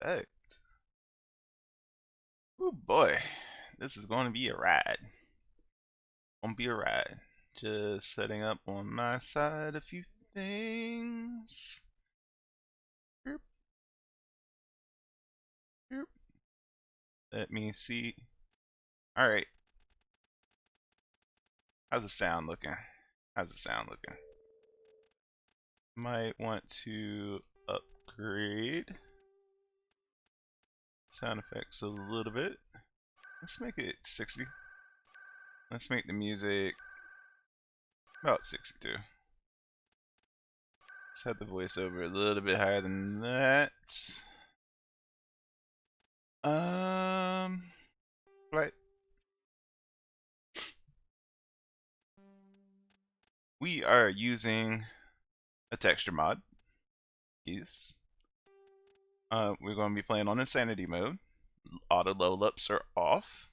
Perfect. Oh boy, this is going to be a ride. Just setting up on my side a few things. Boop, boop. Let me see. All right. How's the sound looking? Might want to upgrade sound effects a little bit. Let's make it 60. Let's make the music about 62. Set the voiceover a little bit higher than that. Right. We are using a texture mod. Yes. We're going to be playing on Insanity mode. Auto level ups are off.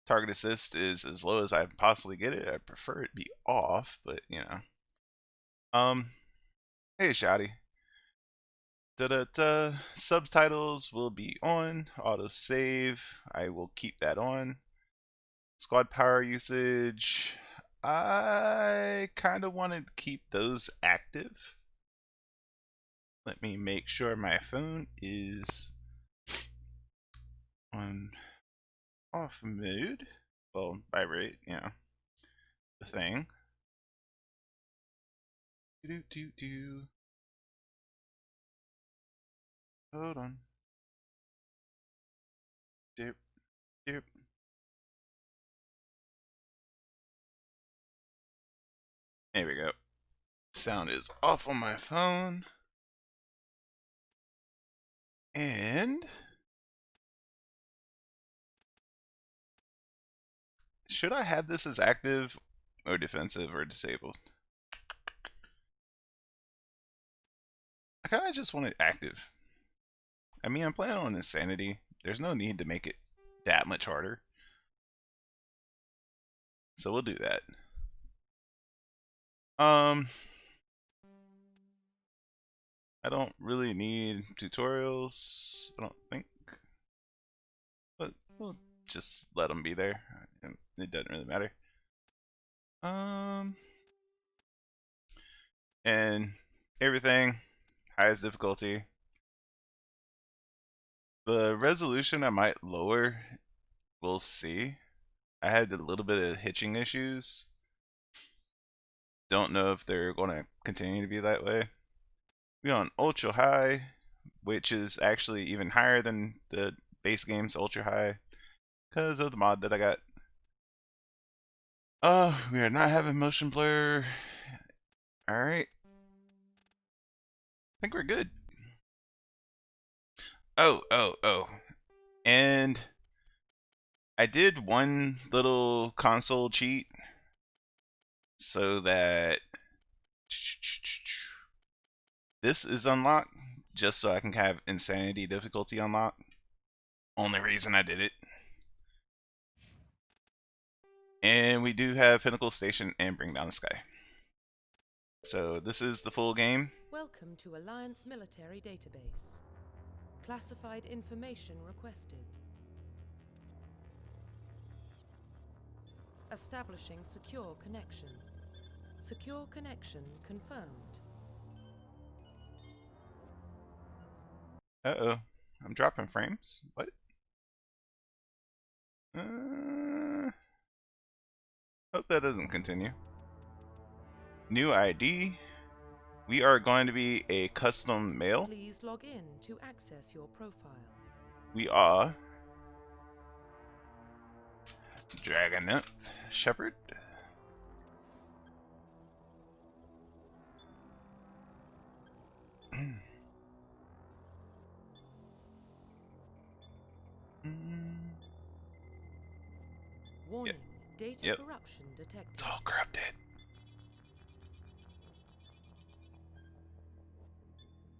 Target assist is as low as I can possibly get it. I prefer it be off, but you know. Hey, Shotty. Da-da-da. Subtitles will be on. Auto save. I will keep that on. Squad power usage. I kind of want to keep those active. Let me make sure my phone is on off mode. Well, vibrate, you know, the thing. Do. Hold on. Dip, dip. There we go. Sound is off on my phone. And should I have this as active or defensive or disabled? I kind of just want it active. I mean, I'm playing on Insanity. There's no need to make it that much harder. So we'll do that. I don't really need tutorials, I don't think. But we'll just let them be there. It doesn't really matter. And everything, highest difficulty. The resolution I might lower, we'll see. I had a little bit of hitching issues. Don't know if they're going to continue to be that way. We're on ultra high, which is actually even higher than the base game's ultra high because of the mod that I got. We are not having motion blur. Alright. I think we're good. Oh. And I did one little console cheat so that this is unlocked just so I can have Insanity difficulty unlocked. Only reason I did it. And we do have Pinnacle Station and Bring Down the Sky. So this is the full game. Welcome to Alliance Military Database. Classified information requested. Establishing secure connection. Secure connection confirmed. Uh-oh. I'm dropping frames. What? Hope that doesn't continue. New ID. We are going to be a custom male. Please log in to access your profile. We are Dragonet Shepherd. Warning, data corruption detected. It's all corrupted.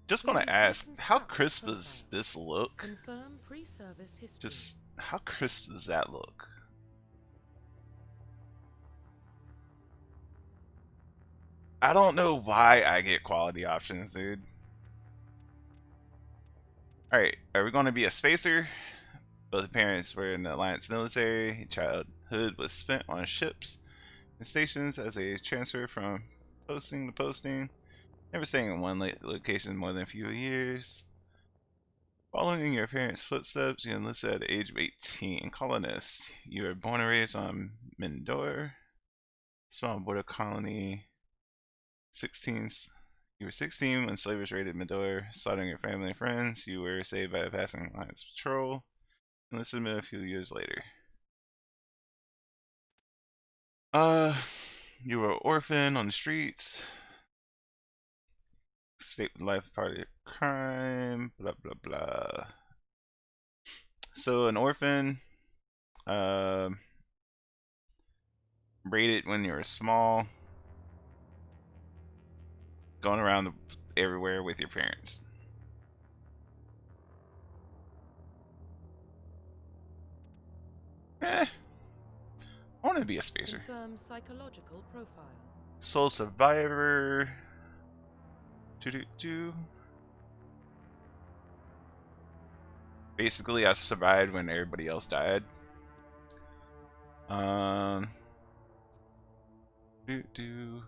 Just want to ask, how crisp does this look? Confirm pre-service history. Just how crisp does that look? I don't know why I get quality options, dude. Alright, are we going to be a spacer? Both parents were in the Alliance military. Childhood was spent on ships and stations as a transfer from posting to posting. Never staying in one location more than a few years. Following your parents' footsteps, you enlisted at the age of 18. Colonist. You were born and raised on Mindor, small border colony. 16. You were 16 when slavers raided Mindor, slaughtering your family and friends. You were saved by a passing Alliance patrol. Enlisted a few years later. Uh, you were an orphan on the streets. State life part of crime. Blah blah blah. So an orphan. Um, raided when you were small. Going around everywhere with your parents. I want to be a spacer. Confirm psychological profile. Soul survivor. Do. Basically, I survived when everybody else died. Do.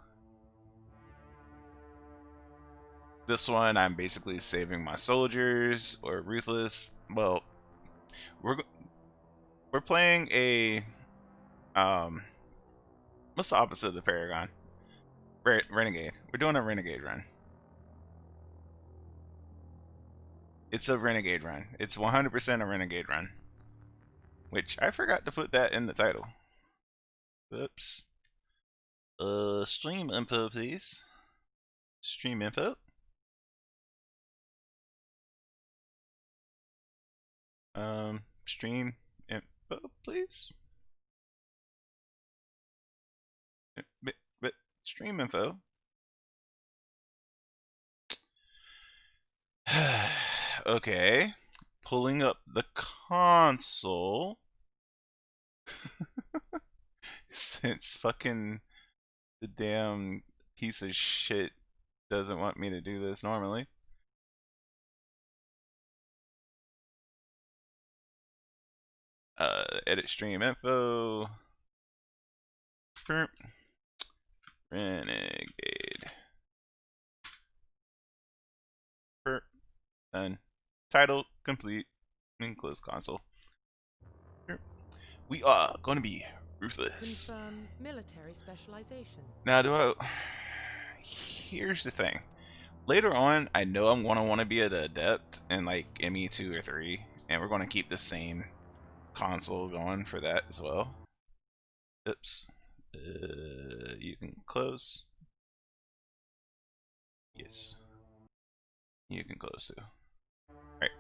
This one, I'm basically saving my soldiers or ruthless. Well, we're playing a what's the opposite of the Paragon? Renegade. We're doing a Renegade run. It's a Renegade run. It's 100% a Renegade run. Which I forgot to put that in the title. Oops. Stream info, please. Stream info. Stream info, please. But stream info. Okay. Pulling up the console. Since fucking the damn piece of shit doesn't want me to do this normally. Edit stream info. Renegade. Done. Title complete. And close console. We are gonna be ruthless. Confirm military specialization. Now, here's the thing. Later on, I know I'm gonna want to be an adept in like ME2 or 3, and we're gonna keep the same console going for that as well. Oops. You can close. Yes. You can close too. Alright.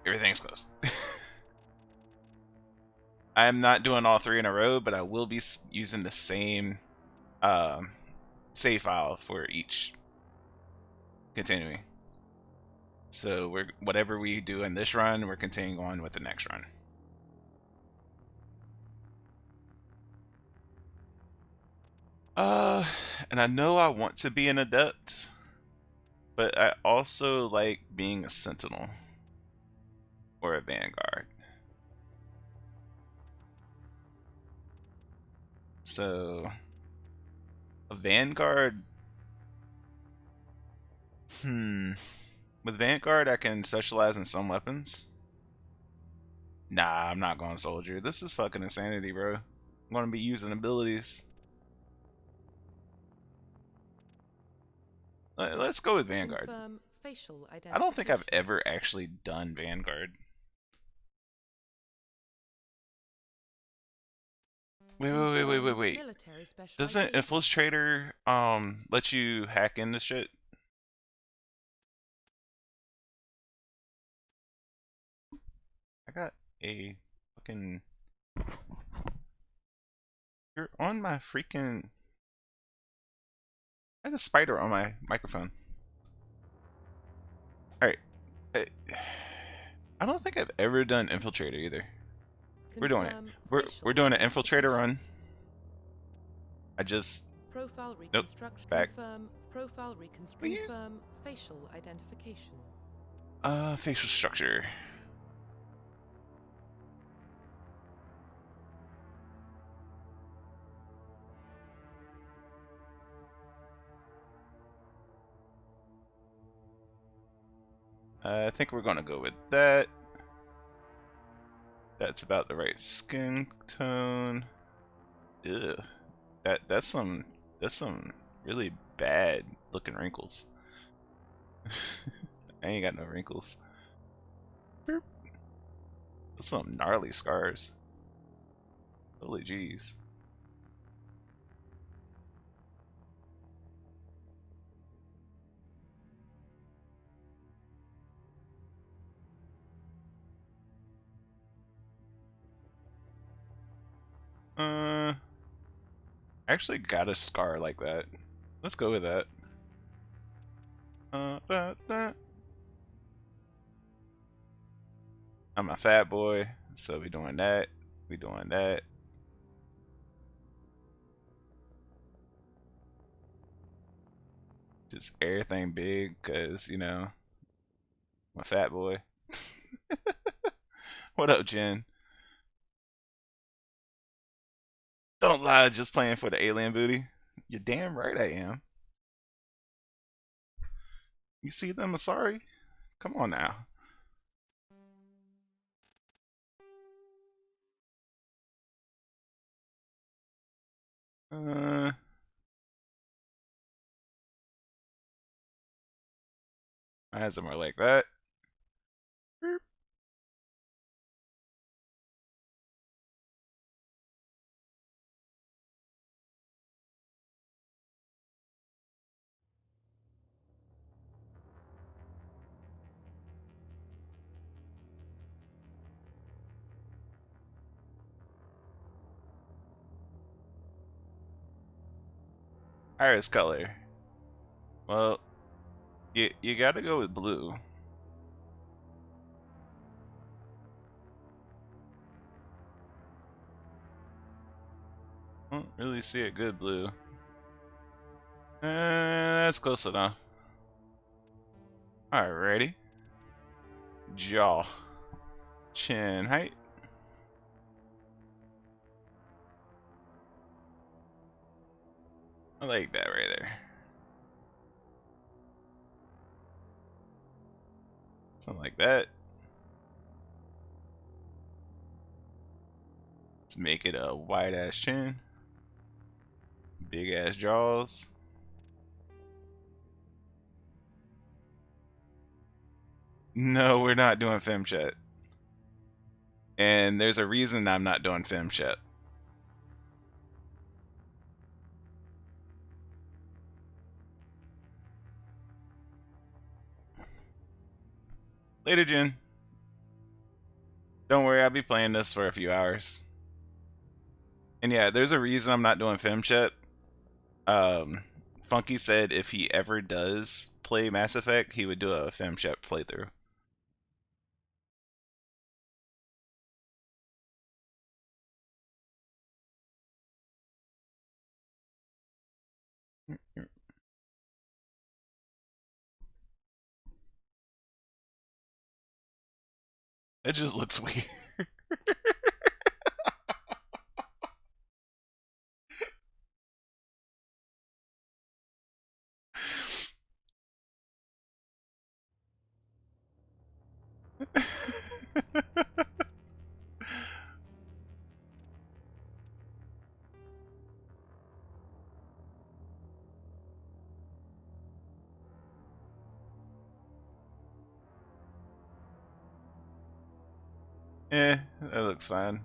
Everything's closed. I'm not doing all three in a row, but I will be using the same save file for each continuing. So whatever we do in this run, we're continuing on with the next run. And I know I want to be an adept, but I also like being a sentinel or a vanguard. So a vanguard. With vanguard, I can specialize in some weapons. Nah, I'm not going soldier. This is fucking insanity, bro. I'm gonna be using abilities. Let's go with vanguard. Confirm facial identification. I don't think I've ever actually done vanguard. Wait. Military Doesn't specialization. Infiltrator let you hack into shit? I got a fucking. You're on my freaking. I had a spider on my microphone. Alright. I don't think I've ever done Infiltrator either. We're doing it. We're doing an Infiltrator run. I just. Profile Nope. reconstruction. Back. Confirm profile reconstruction. Confirm facial identification. Facial structure. I think we're gonna go with that. That's about the right skin tone. Ew. That's some really bad looking wrinkles. I ain't got no wrinkles. That's some gnarly scars. Holy jeez. I actually got a scar like that. Let's go with that. Da, da. I'm a fat boy, so we doing that. We doing that. Just everything big, cause I'm a fat boy. What up, Jen? Don't lie, just playing for the alien booty. You're damn right I am. You see them, Asari? Come on now. Uh, I had somewhere like that. Iris color. Well, you gotta go with blue. I don't really see a good blue. That's close enough. Alrighty. Jaw. Chin height. I like that right there. Something like that. Let's make it a wide ass chin. Big ass jaws. No, we're not doing fem chat. And there's a reason I'm not doing fem chat. Later, Jen. Don't worry, I'll be playing this for a few hours. And yeah, there's a reason I'm not doing fem chat. Um, Funky said if he ever does play Mass Effect, he would do a fem chat playthrough. It just looks weird. That looks fine.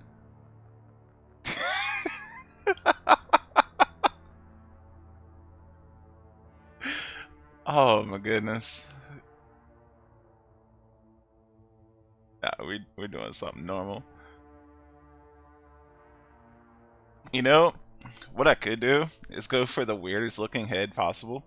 Oh my goodness. Nah, we're doing something normal. You know, what I could do is go for the weirdest looking head possible.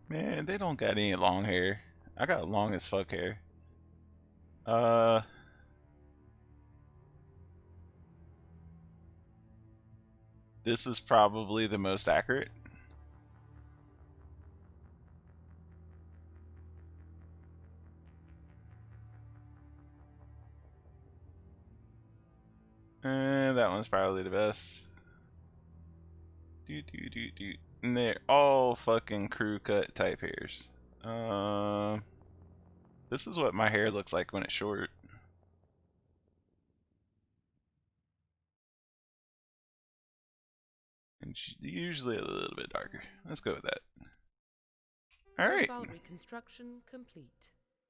Man, they don't got any long hair. I got long as fuck hair. Uh, this is probably the most accurate. That one's probably the best. And they're all fucking crew cut type hairs. This is what my hair looks like when it's short. And usually a little bit darker. Let's go with that. Alright. Reconstruction complete.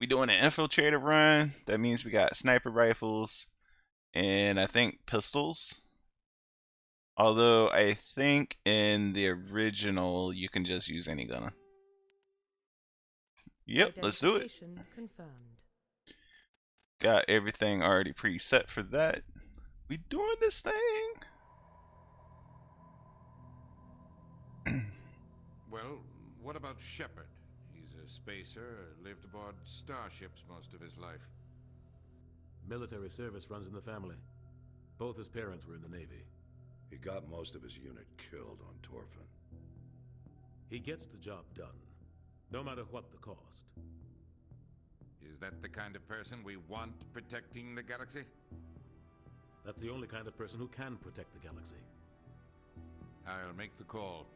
We doing an infiltrator run. That means we got sniper rifles and I think pistols. Although I think in the original you can just use any gun. Yep, let's do it. Confirmed. Got everything already preset for that. We doing this thing. Well, what about Shepard? He's a spacer, lived aboard starships most of his life. Military service runs in the family. Both his parents were in the Navy. He got most of his unit killed on Torfin. He gets the job done, no matter what the cost. Is that the kind of person we want protecting the galaxy? That's the only kind of person who can protect the galaxy. I'll make the call.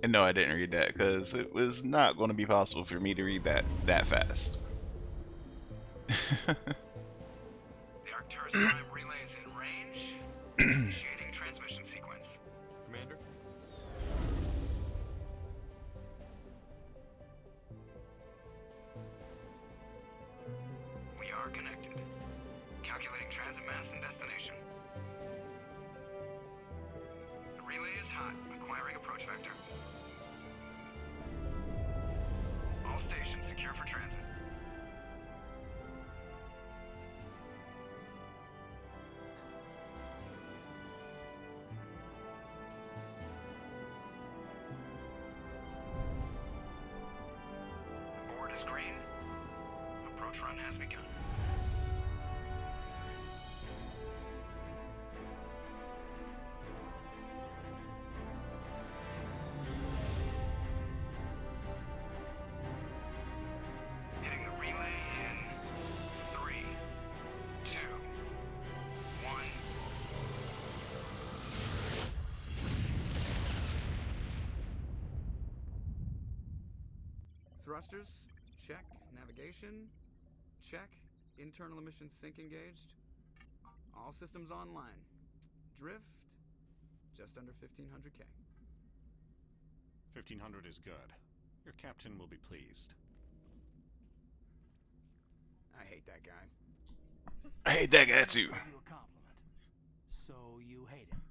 And no, I didn't read that because it was not going to be possible for me to read that fast. The Arcturus Prime relay is in range. Initiating transmission sequence. Commander? We are connected. Calculating transit mass and destination. The relay is hot. Acquiring approach vector. All stations secure for transit. Board is green. Approach run has begun. Hitting the relay in 3, 2, 1. Thrusters, check. Navigation, check. Internal emissions sync engaged. All systems online. Drift, just under 1500K. 1500 is good. Your captain will be pleased. I hate that guy. I hate that guy too. You a compliment. So you hate him.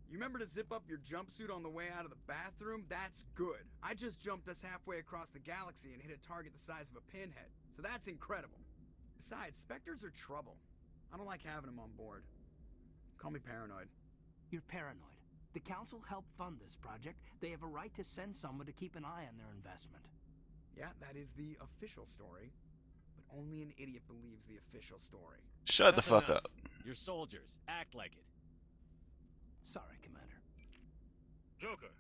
You remember to zip up your jumpsuit on the way out of the bathroom? That's good. I just jumped us halfway across the galaxy and hit a target the size of a pinhead. So that's incredible. Besides, Spectres are trouble. I don't like having them on board. Call me paranoid. You're paranoid. The Council helped fund this project. They have a right to send someone to keep an eye on their investment. Yeah, that is the official story. But only an idiot believes the official story. Shut the fuck up. You're soldiers. Act like it. Sorry, Commander. Joker,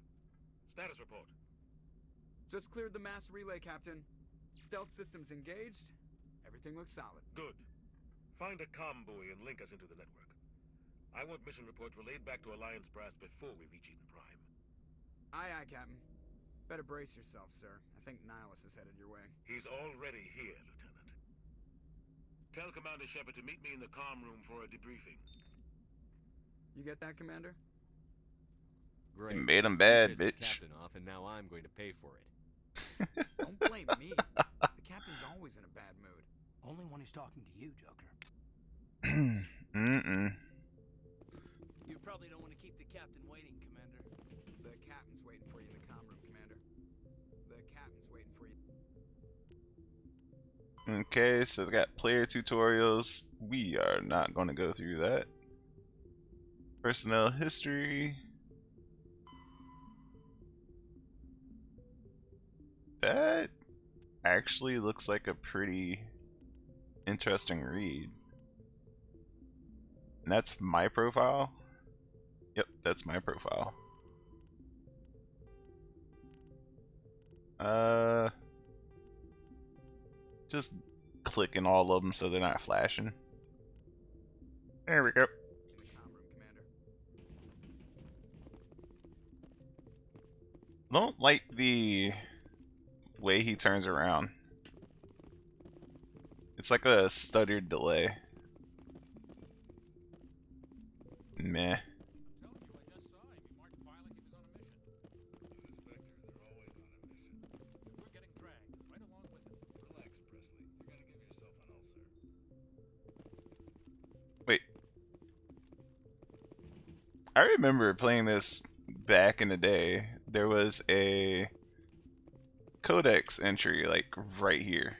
status report. Just cleared the mass relay, Captain. Stealth systems engaged. Everything looks solid. Good. Find a comm buoy and link us into the network. I want mission reports relayed back to Alliance Brass before we reach Eden Prime. Aye, aye, Captain. Better brace yourself, sir. I think Nihilus is headed your way. He's already here, Lieutenant. Tell Commander Shepard to meet me in the comm room for a debriefing. You get that, Commander? Great. You made him bad, You pissed the bitch. captain off, and now I'm going to pay for it. Don't blame me. The Captain's always in a bad mood. Only when he's talking to you, Joker. Mm-mm. You probably don't want to keep the captain waiting, Commander. The captain's waiting for you in the comm room, Commander. The captain's waiting for you. Okay, so they got player tutorials. We are not going to go through that. Personnel history. That actually looks like a pretty interesting read. And that's my profile. Yep, that's my profile. Just clicking all of them so they're not flashing. There we go. In the comm room, Commander. Don't like the way he turns around. It's like a stuttered delay. Meh. Wait. I remember playing this back in the day. There was a codex entry like right here.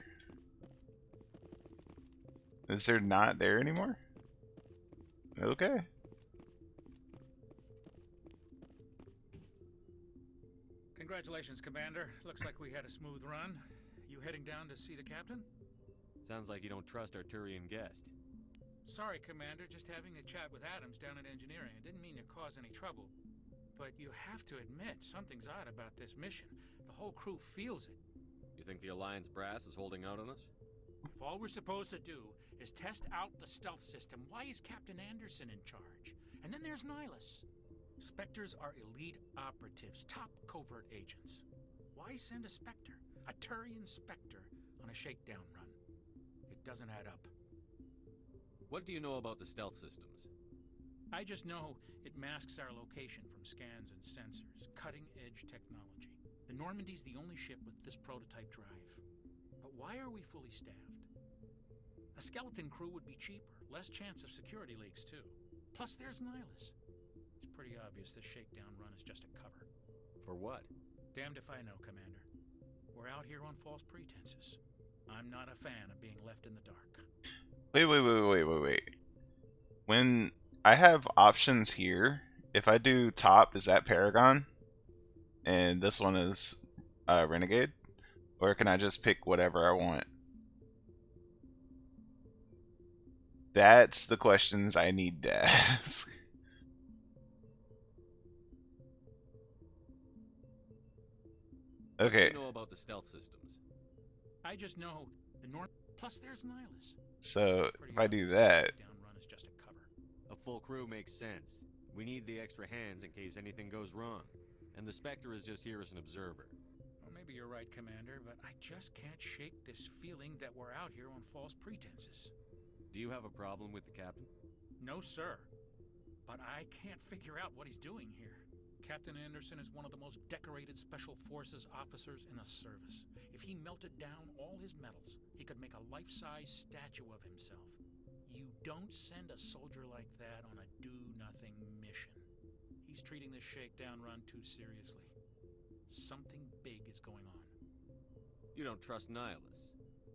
Is there not there anymore? Okay. Congratulations, Commander. Looks like we had a smooth run. You heading down to see the captain? Sounds like you don't trust our Turian guest. Sorry, Commander. Just having a chat with Adams down at engineering. I didn't mean to cause any trouble. But you have to admit, something's odd about this mission. The whole crew feels it. You think the Alliance brass is holding out on us? If all we're supposed to do is test out the stealth system, why is Captain Anderson in charge? And then there's Nihilus. Spectres are elite operatives, top covert agents. Why send a Spectre, a Turian Spectre, on a shakedown run? It doesn't add up. What do you know about the stealth systems? I just know it masks our location from scans and sensors. Cutting-edge technology. The Normandy's the only ship with this prototype drive. But why are we fully staffed? A skeleton crew would be cheaper, less chance of security leaks too. Plus there's Nihilus. It's pretty obvious this shakedown run is just a cover. For what? Damned if I know, Commander. We're out here on false pretenses. I'm not a fan of being left in the dark. Wait. When I have options here, if I do top, is that Paragon? And this one is Renegade? Or can I just pick whatever I want? That's the questions I need to ask. What do Okay. you know about the stealth systems? I just know the North. Plus there's Nihilus. So It's pretty if I do obvious that, the shakedown run is just a cover. A full crew makes sense. We need the extra hands in case anything goes wrong. And the Spectre is just here as an observer. Well, maybe you're right, Commander, but I just can't shake this feeling that we're out here on false pretenses. Do you have a problem with the captain? No, sir. But I can't figure out what he's doing here. Captain Anderson is one of the most decorated Special Forces officers in the service. If he melted down all his medals, he could make a life-size statue of himself. You don't send a soldier like that on a do-nothing mission. He's treating this shakedown run too seriously. Something big is going on. You don't trust Nihilus?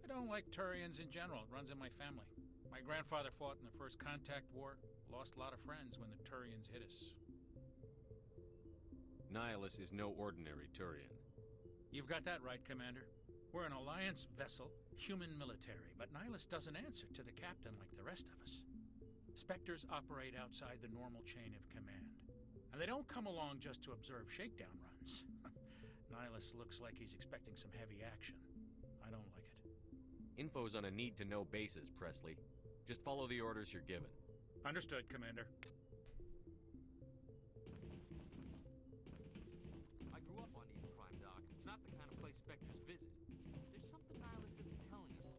I don't like Turians in general. It runs in my family. My grandfather fought in the First Contact War. Lost a lot of friends when the Turians hit us. Nihilus is no ordinary Turian. You've got that right, Commander. We're an Alliance vessel, human military, but Nihilus doesn't answer to the captain like the rest of us. Spectres operate outside the normal chain of command. And they don't come along just to observe shakedown runs. Nihilus looks like he's expecting some heavy action. I don't like it. Info's on a need-to-know basis, Presley. Just follow the orders you're given. Understood, Commander. I grew up on Eden Prime, Doc. It's not the kind of place Spectres visit. There's something Nihilus isn't telling us.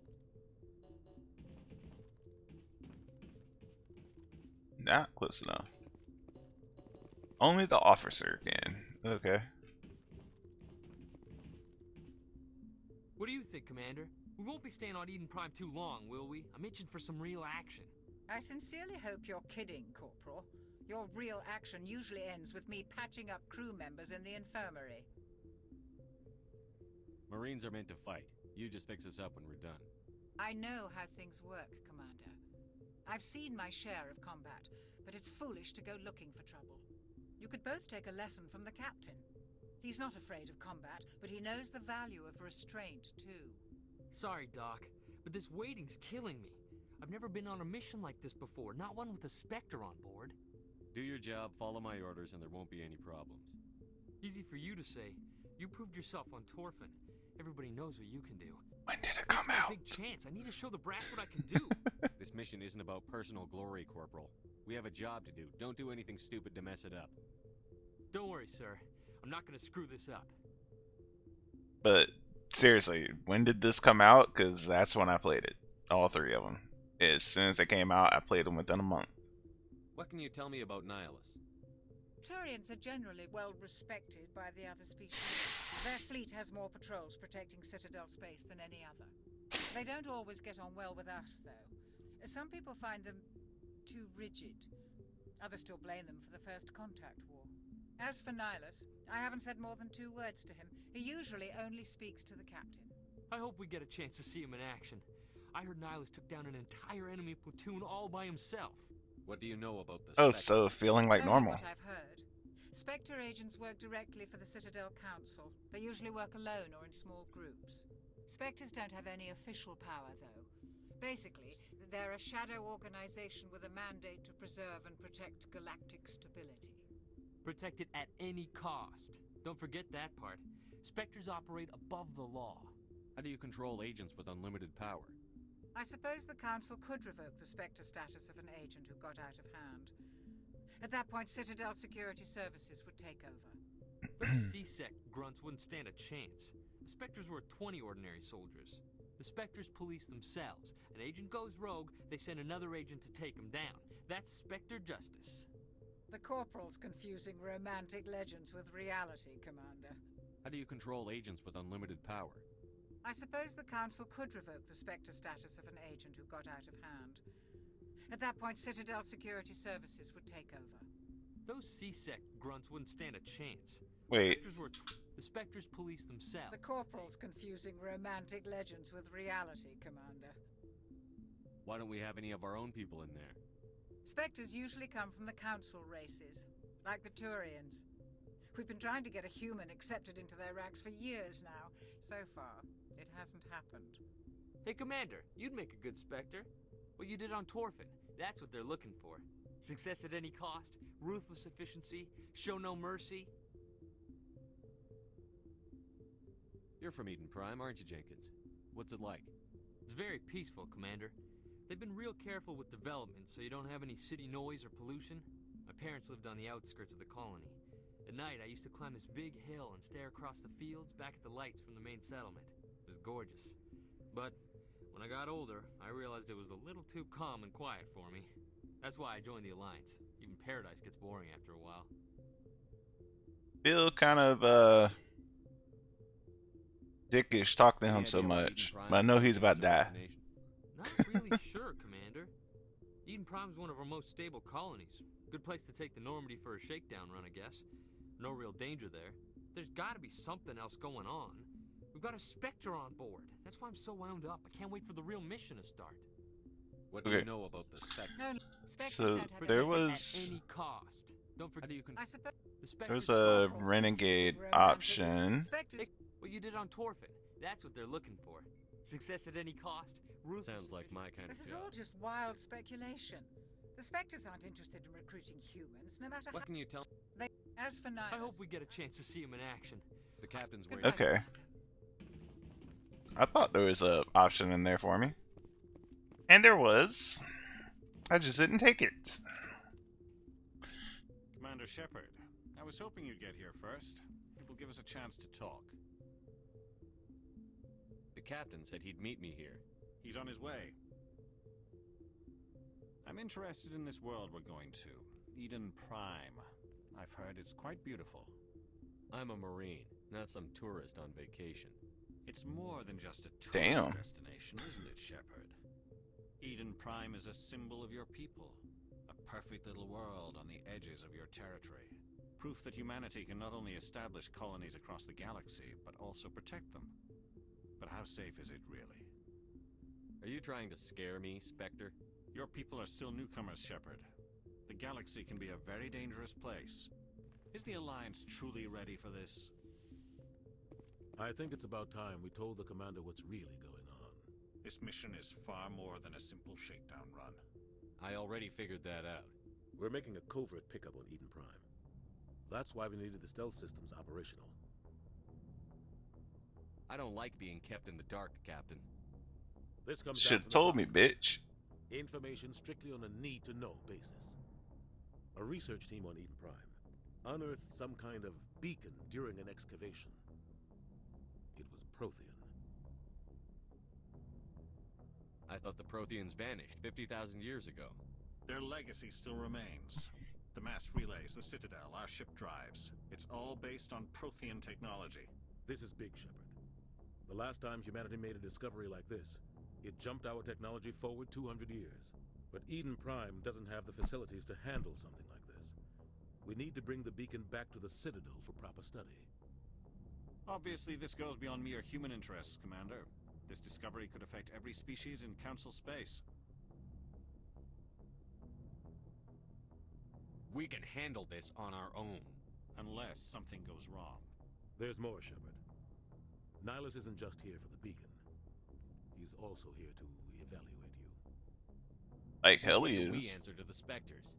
not close enough. Only the officer can. Okay. What do you think, Commander? We won't be staying on Eden Prime too long, will we? I'm itching for some real action. I sincerely hope you're kidding, Corporal. Your real action usually ends with me patching up crew members in the infirmary. Marines are meant to fight. You just fix us up when we're done. I know how things work, Commander. I've seen my share of combat, but it's foolish to go looking for trouble. You could both take a lesson from the captain. He's not afraid of combat, but he knows the value of restraint, too. Sorry, Doc, but this waiting's killing me. I've never been on a mission like this before, not one with a Spectre on board. Do your job, follow my orders, and there won't be any problems. Easy for you to say. You proved yourself on Torfin. Everybody knows what you can do. When did it come out? This is my big chance. I need to show the brass what I can do. This mission isn't about personal glory, Corporal. We have a job to do. Don't do anything stupid to mess it up. Don't worry, sir. I'm not gonna screw this up. But seriously, when did this come out? Because that's when I played it. All three of them. As soon as they came out, I played them within a month. What can you tell me about Nihilus? Turians are generally well respected by the other species. Their fleet has more patrols protecting Citadel space than any other. They don't always get on well with us, though. Some people find them too rigid. Others still blame them for the First Contact War. As for Nihilus, I haven't said more than 2 words to him. He usually only speaks to the captain. I hope we get a chance to see him in action. I heard Nihilus took down an entire enemy platoon all by himself. What do you know about this? Oh, so feeling like Only normal. what I've heard. Spectre agents work directly for the Citadel Council. They usually work alone or in small groups. Spectres don't have any official power, though. Basically, they're a shadow organization with a mandate to preserve and protect galactic stability. Protect it at any cost. Don't forget that part. Spectres operate above the law. How do you control agents with unlimited power? I suppose the Council could revoke the Spectre status of an agent who got out of hand. At that point, Citadel Security Services would take over. Those C-Sec grunts wouldn't stand a chance. The Spectres were 20 ordinary soldiers. The Spectres police themselves. An agent goes rogue, they send another agent to take him down. That's Spectre justice. The Corporal's confusing romantic legends with reality, Commander. How do you control agents with unlimited power? I suppose the Council could revoke the Spectre status of an agent who got out of hand. At that point, Citadel Security Services would take over. Those C-Sec grunts wouldn't stand a chance. Wait. The Spectres police themselves. The Corporal's confusing romantic legends with reality, Commander. Why don't we have any of our own people in there? Spectres usually come from the Council races, like the Turians. We've been trying to get a human accepted into their ranks for years now. So far, it hasn't happened. Hey, Commander, you'd make a good Spectre. What you did on Torfin, that's what they're looking for. Success at any cost, ruthless efficiency, show no mercy. You're from Eden Prime, aren't you, Jenkins? What's it like? It's very peaceful, Commander. They've been real careful with development, so you don't have any city noise or pollution. My parents lived on the outskirts of the colony. At night, I used to climb this big hill and stare across the fields back at the lights from the main settlement. It was gorgeous. But when I got older, I realized it was a little too calm and quiet for me. That's why I joined the Alliance. Even paradise gets boring after a while. Feel kind of dickish talking to him so much, but I know he's about to die. Not really sure, Commander. Eden Prime's one of our most stable colonies. Good place to take the Normandy for a shakedown run, I guess. No real danger there. There's gotta be something else going on. We've got a Spectre on board. That's why I'm so wound up. I can't wait for the real mission to start. What do you know about the Spectre? No, Spectres So don't have there any- was At any cost. Don't forget. I suppose The Spectre's there's the a Corporal's Renegade confusing option. Spectres. What you did on Torfin, that's what they're looking for. Success at any cost. Ruthless. Sounds like my kind of This is job. all just wild speculation. The Spectres aren't interested in recruiting humans, no matter What how... can you tell? As for Nihilus... I hope we get a chance to see him in action. The captain's waiting. Goodbye, Okay. Commander. I thought there was a option in there for me. And there was. I just didn't take it. Commander Shepard, I was hoping you'd get here first. It will give us a chance to talk. The captain said he'd meet me here. He's on his way. I'm interested in this world we're going to, Eden Prime. I've heard it's quite beautiful. I'm a Marine, not some tourist on vacation. It's more than just a tourist Damn. destination, isn't it, Shepard? Eden Prime is a symbol of your people. A perfect little world on the edges of your territory. Proof that humanity can not only establish colonies across the galaxy, but also protect them. But how safe is it really? Are you trying to scare me, Spectre? Your people are still newcomers, Shepard. The galaxy can be a very dangerous place. Is the Alliance truly ready for this? I think it's about time we told the commander what's really going on. This mission is far more than a simple shakedown run. I already figured that out. We're making a covert pickup on Eden Prime. That's why we needed the stealth systems operational. I don't like being kept in the dark, Captain. This comes Should down have from the told me, top. bitch. Information strictly on a need-to-know basis. A research team on Eden Prime unearthed some kind of beacon during an excavation. It was Prothean. I thought the Protheans vanished 50,000 years ago. Their legacy still remains. The mass relays, the Citadel, our ship drives. It's all based on Prothean technology. This is big, Shepard. The last time humanity made a discovery like this, it jumped our technology forward 200 years. But Eden Prime doesn't have the facilities to handle something like this. We need to bring the beacon back to the Citadel for proper study. Obviously, this goes beyond mere human interests, Commander. This discovery could affect every species in Council space. We can handle this on our own. Unless something goes wrong. There's more, Shepard. Nihilus isn't just here for the beacon. He's also here to evaluate you. Like hell When he do we is. answer to the Spectres?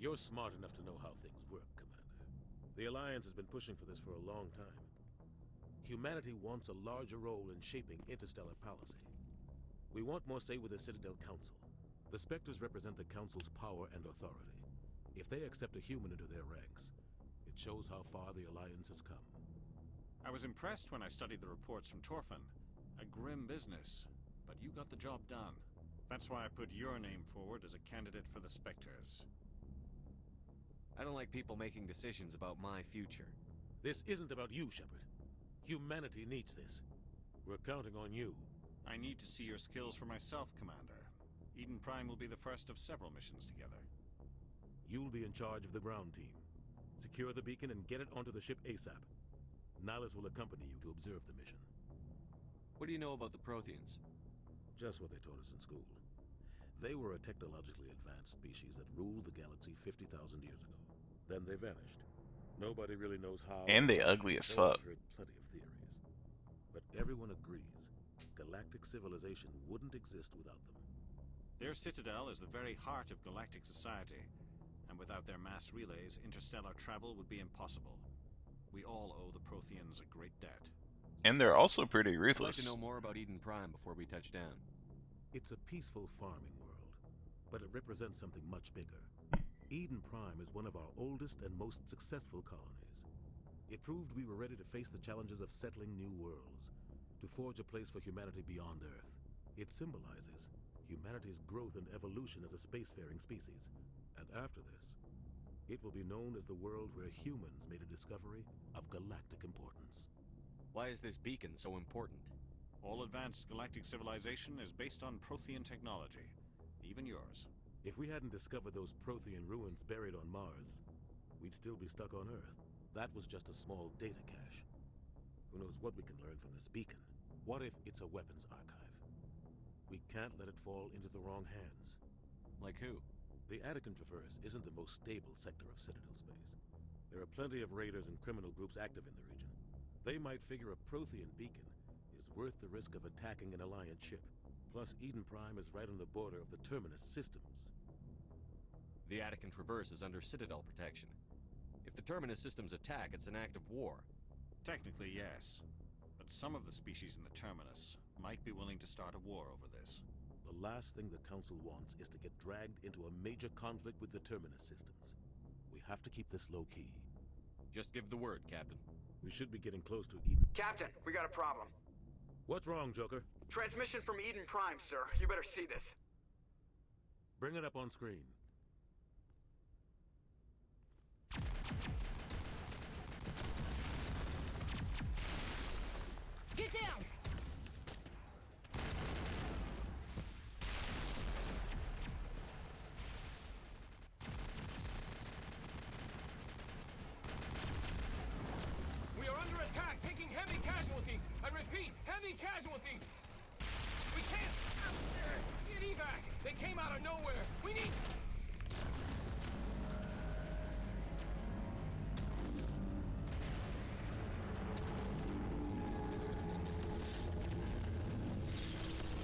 You're smart enough to know how things work, Commander. The Alliance has been pushing for this for a long time. Humanity wants a larger role in shaping interstellar policy. We want more say with the Citadel Council. The Spectres represent the Council's power and authority. If they accept a human into their ranks, it shows how far the Alliance has come. I was impressed when I studied the reports from Torfin. A grim business, but you got the job done. That's why I put your name forward as a candidate for the Spectres. I don't like people making decisions about my future. This isn't about you, Shepard. Humanity needs this. We're counting on you. I need to see your skills for myself, Commander. Eden Prime will be the first of several missions together. You'll be in charge of the ground team. Secure the beacon and get it onto the ship ASAP. Nihilus will accompany you to observe the mission. What do you know about the Protheans? Just what they taught us in school. They were a technologically advanced species that ruled the galaxy 50,000 years ago. Then they vanished. Nobody really knows how. And they ugly as though fuck. I've heard plenty of theories. But everyone agrees, galactic civilization wouldn't exist without them. Their citadel is the very heart of galactic society, and without their mass relays, interstellar travel would be impossible. We all owe the Protheans a great debt. And they're also pretty I'd like to ruthless. know more about Eden Prime before we touch down. It's a peaceful farming world, but it represents something much bigger. Eden Prime is one of our oldest and most successful colonies. It proved we were ready to face the challenges of settling new worlds, to forge a place for humanity beyond Earth. It symbolizes humanity's growth and evolution as a spacefaring species. And after this, it will be known as the world where humans made a discovery of galactic importance. Why is this beacon so important? All advanced galactic civilization is based on Prothean technology, even yours. If we hadn't discovered those Prothean ruins buried on Mars, we'd still be stuck on Earth. That was just a small data cache. Who knows what we can learn from this beacon? What if it's a weapons archive? We can't let it fall into the wrong hands. Like who? The Attican Traverse isn't the most stable sector of Citadel space. There are plenty of raiders and criminal groups active in the region. They might figure a Prothean beacon is worth the risk of attacking an Alliance ship. Plus, Eden Prime is right on the border of the Terminus systems. The Attican Traverse is under Citadel protection. If the Terminus systems attack, it's an act of war. Technically, yes. But some of the species in the Terminus might be willing to start a war over this. The last thing the Council wants is to get dragged into a major conflict with the Terminus systems. We have to keep this low-key. Just give the word, Captain. We should be getting close to Eden. Captain, we got a problem. What's wrong, Joker? Transmission from Eden Prime, sir. You better see this. Bring it up on screen. Get down! out of nowhere. We need...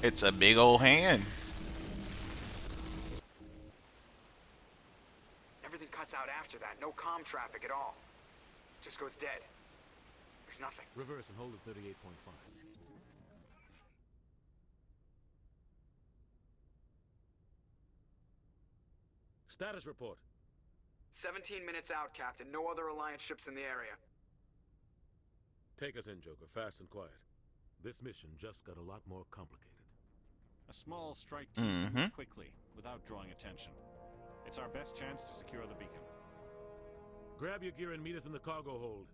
It's a big old hand. Everything cuts out after that. No comm traffic at all. Just goes dead. There's nothing. Reverse and hold at 38.5. Status report. 17 minutes out, Captain. No other Alliance ships in the area. Take us in, Joker. Fast and quiet. This mission just got a lot more complicated. A small strike team can move quickly, without drawing attention. It's our best chance to secure the beacon. Grab your gear and meet us in the cargo hold.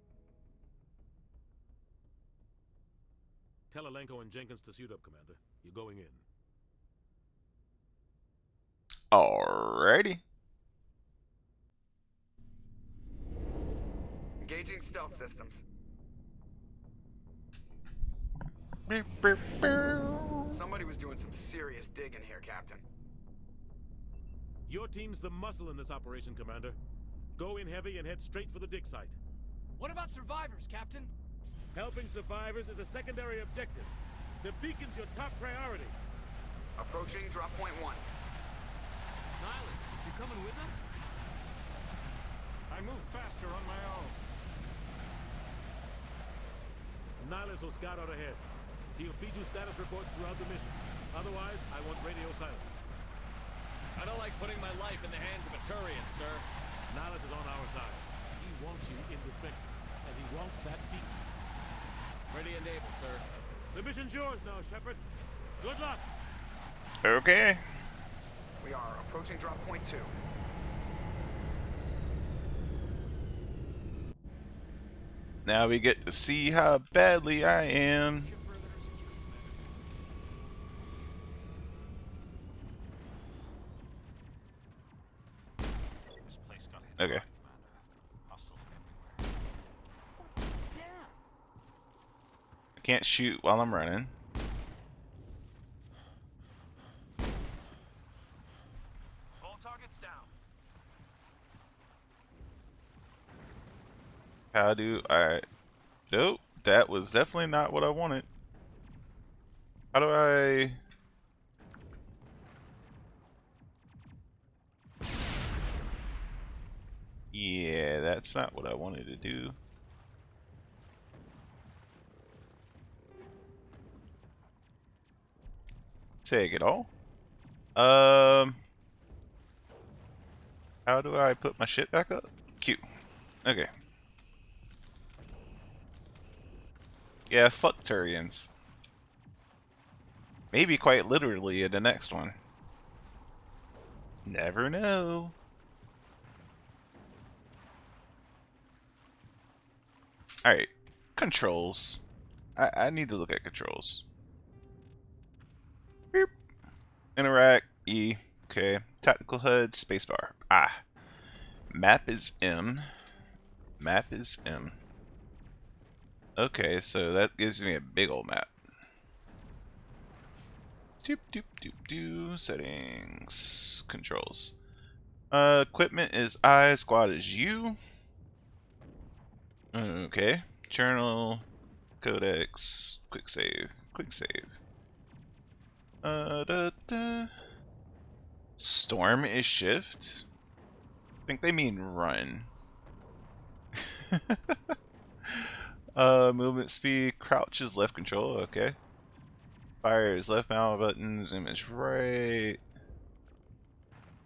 Tell Alenko and Jenkins to suit up, Commander. You're going in. Alrighty. Engaging stealth systems. Somebody was doing some serious digging here, Captain. Your team's the muscle in this operation, Commander. Go in heavy and head straight for the dig site. What about survivors, Captain? Helping survivors is a secondary objective. The beacon's your top priority. Approaching drop point 1. Nihilus, you coming with us? I move faster on my own. Nihilus will scout out ahead. He'll feed you status reports throughout the mission. Otherwise, I want radio silence. I don't like putting my life in the hands of a Turian, sir. Nihilus is on our side. He wants you in the Spectres, and he wants that beacon. Ready and able, sir. The mission's yours now, Shepard. Good luck. Okay. We are approaching drop point 2. Now we get to see how badly I am. This place got hit Okay. hard, Commander. Hostiles everywhere. Damn! I can't shoot while I'm running. All targets down. How do I... Nope, that was definitely not what I wanted. How do I... Yeah, that's not what I wanted to do. Take it all. How do I put my shit back up? Q. Okay. Yeah, fuck Turians. Maybe quite literally in the next one. Never know. Alright. Controls. I need to look at controls. Beep. Interact. E. Okay. Tactical HUD. Spacebar. Ah. Map is M. Map is M. Okay, so that gives me a big old map. Doop doop doop doo. Settings. Controls. Equipment is I. Squad is U. Okay. Journal. Codex. Quick save. Quick save. Storm is shift. I think they mean run. Movement speed. Crouch is left control. Okay. Fire is left mouse button. Zoom is right.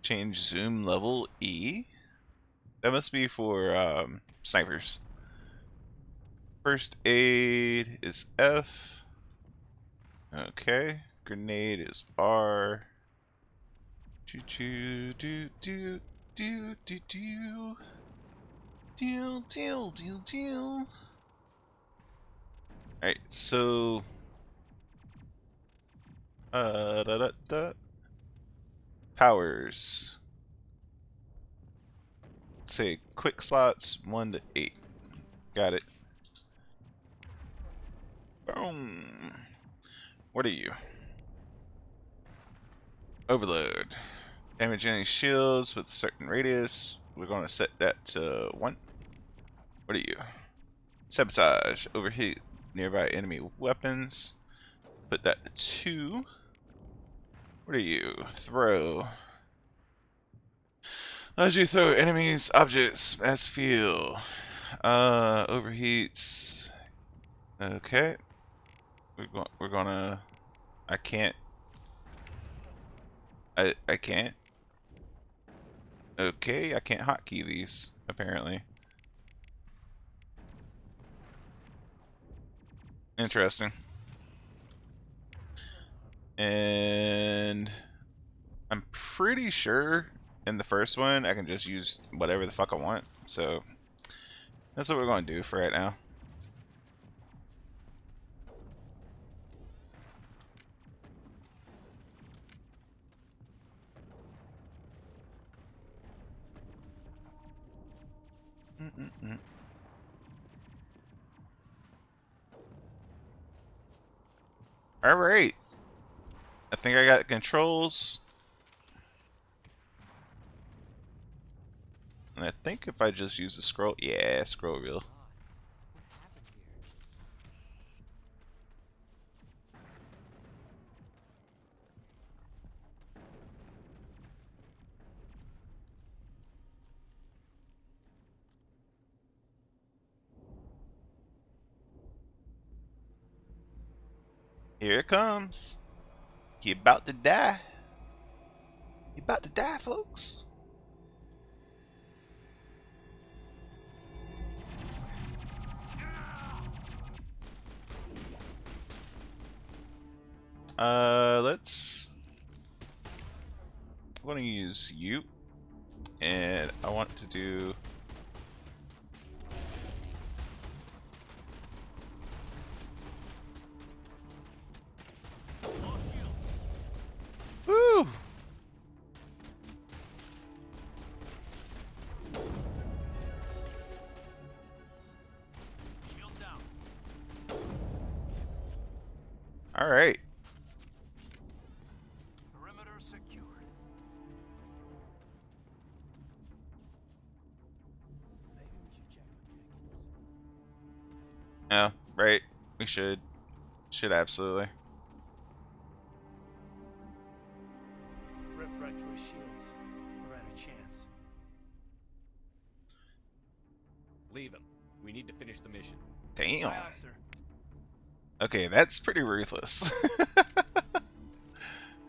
Change zoom level E. That must be for snipers. First aid is F. Okay. Grenade is R. Do do do do do do do. Deal deal deal deal. Alright, so da da da. Powers. Say quick slots 1 to 8. Got it. Boom. What are you? Overload. Damage any shields with a certain radius. We're going to set that to 1. What are you? Sabotage. Overheat nearby enemy weapons. Put that to 2. What are you? Throw. As you throw enemies, objects, mass fuel. Overheats. Okay. We're gonna. I can't. I can't. Okay, I can't hotkey these apparently. Interesting. And I'm pretty sure in the first one I can just use whatever the fuck I want. So that's what we're going to do for right now. Alright. I think I got controls. And I think if I just use the scroll, yeah, scroll wheel. Here it comes. You about to die. You about to die, folks. Let's. I'm gonna use you, and I want to do. Woo! Shields down. All right. Perimeter secured. Maybe we should check on Jenkins. Yeah, right. We should. Should absolutely. Ripped right through his shields. Never had a chance. Leave him. We need to finish the mission. Damn. Aye, aye, sir. Okay, that's pretty ruthless.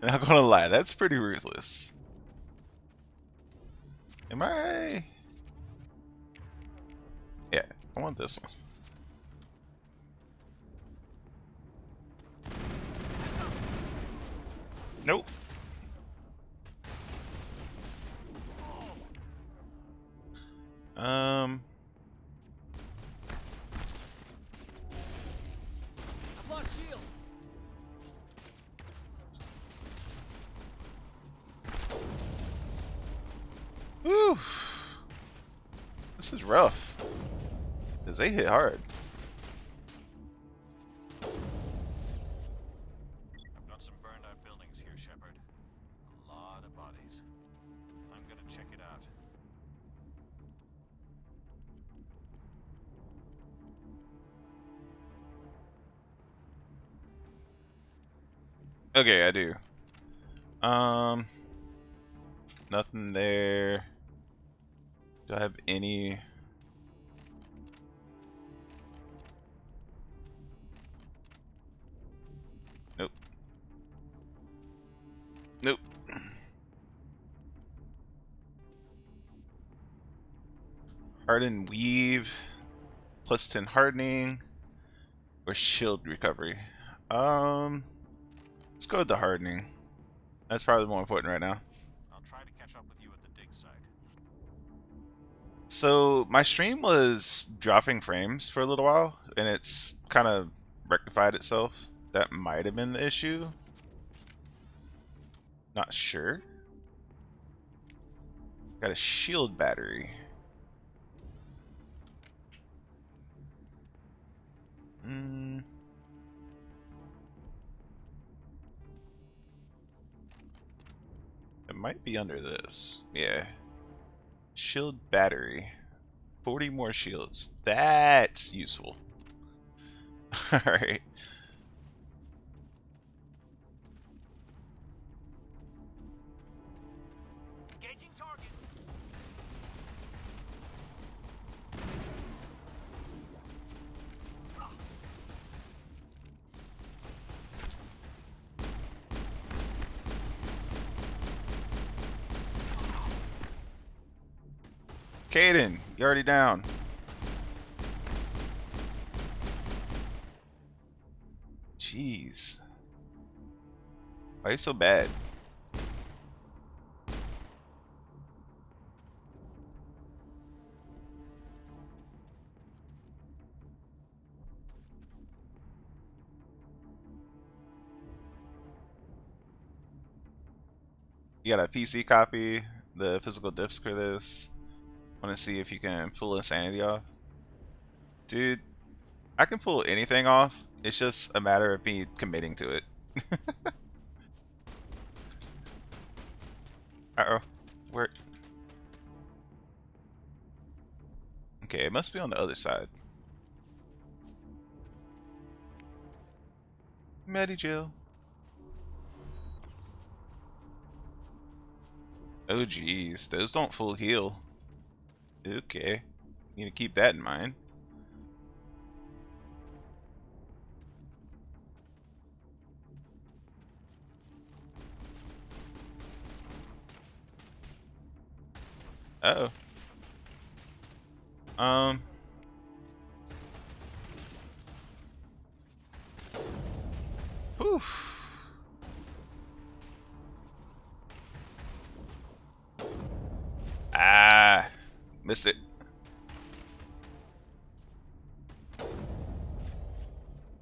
Not gonna lie, that's pretty ruthless. Am I? Yeah, I want this one. Nope. I've lost shields. Whew. This is rough. Cause they hit hard. I've got some burned out buildings here, Shepard. A lot of bodies. I'm gonna check it out. Okay, I do. Nothing there. Do I have any? Nope. Nope. Harden weave, plus 10 hardening, or shield recovery. Let's go with the hardening. That's probably more important right now. I'll try to catch up with you at the dig site. So my stream was dropping frames for a little while, and it's kind of rectified itself. That might have been the issue. Not sure. Got a shield battery. It might be under this. Yeah. Shield battery. 40 more shields. That's useful. Alright. Engaging target. Caden, you already down. Jeez. Why are you so bad? You got a PC copy, the physical disc for this. Want to see if you can pull insanity off? Dude, I can pull anything off. It's just a matter of me committing to it. Uh-oh. Where? Okay, it must be on the other side. Medi-Jill. Oh geez, those don't full heal. Okay. Need to keep that in mind. Uh-oh. Whew. Ah, missed it.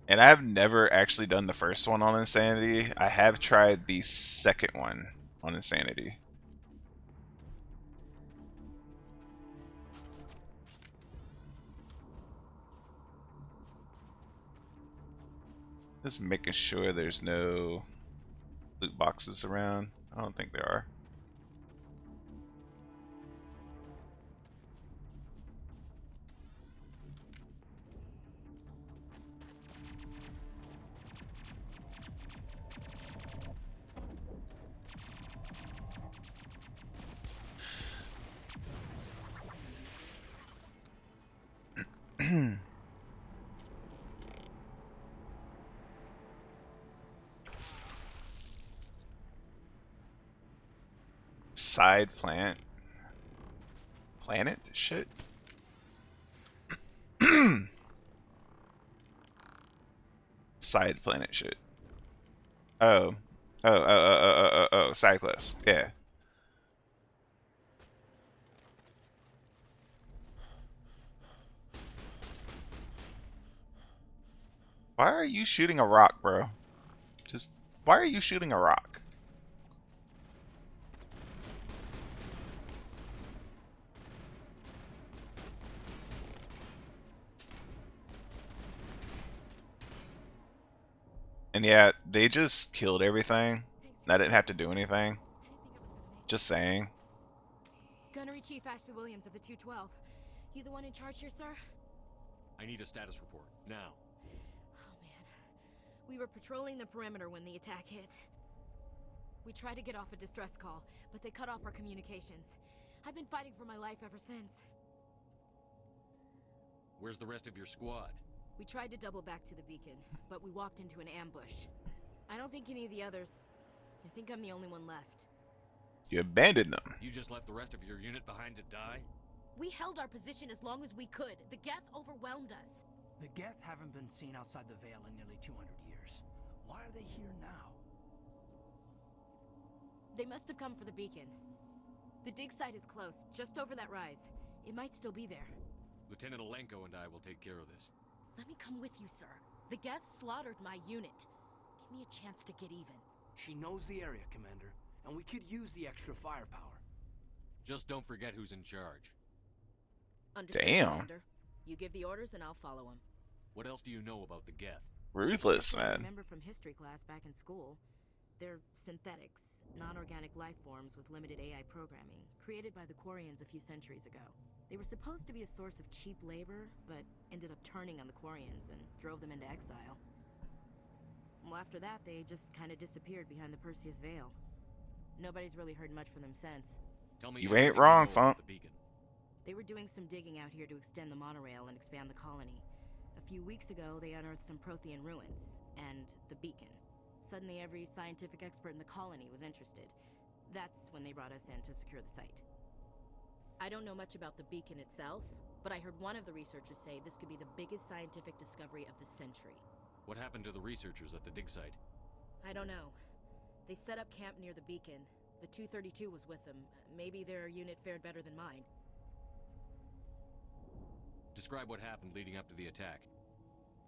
And I have never actually done the first one on Insanity. I have tried the second one on Insanity. Just making sure there's no loot boxes around. I don't think there are. Side planet shit. Side planet shit. Oh, side quest. Yeah. Why are you shooting a rock, bro? Just why are you shooting a rock? And yeah, they just killed everything. I didn't have to do anything. Just saying. Gunnery Chief Ashley Williams of the 212. You the one in charge here, sir? I need a status report, now. Oh, man. We were patrolling the perimeter when the attack hit. We tried to get off a distress call, but they cut off our communications. I've been fighting for my life ever since. Where's the rest of your squad? We tried to double back to the beacon, but we walked into an ambush. I don't think any of the others... I think I'm the only one left. You abandoned them. You just left the rest of your unit behind to die? We held our position as long as we could. The Geth overwhelmed us. The Geth haven't been seen outside the Veil in nearly 200 years. Why are they here now? They must have come for the beacon. The dig site is close, just over that rise. It might still be there. Lieutenant Alenko and I will take care of this. Let me come with you, sir. The Geth slaughtered my unit. Give me a chance to get even. She knows the area, Commander, and we could use the extra firepower. Just don't forget who's in charge. Understood, Damn. Commander. You give the orders and I'll follow them. What else do you know about the Geth? Ruthless, Just what I man. remember from history class back in school. They're synthetics, non-organic life forms with limited AI programming, created by the Quarians a few centuries ago. They were supposed to be a source of cheap labor, but ended up turning on the Quarians and drove them into exile. Well, after that, they just kind of disappeared behind the Perseus Veil. Nobody's really heard much from them since. Tell me You ain't everything wrong, you know about Funk. the beacon. They were doing some digging out here to extend the monorail and expand the colony. A few weeks ago, they unearthed some Prothean ruins, and the beacon. Suddenly, every scientific expert in the colony was interested. That's when they brought us in to secure the site. I don't know much about the beacon itself, but I heard one of the researchers say this could be the biggest scientific discovery of the century. What happened to the researchers at the dig site? I don't know. They set up camp near the beacon. The 232 was with them. Maybe their unit fared better than mine. Describe what happened leading up to the attack.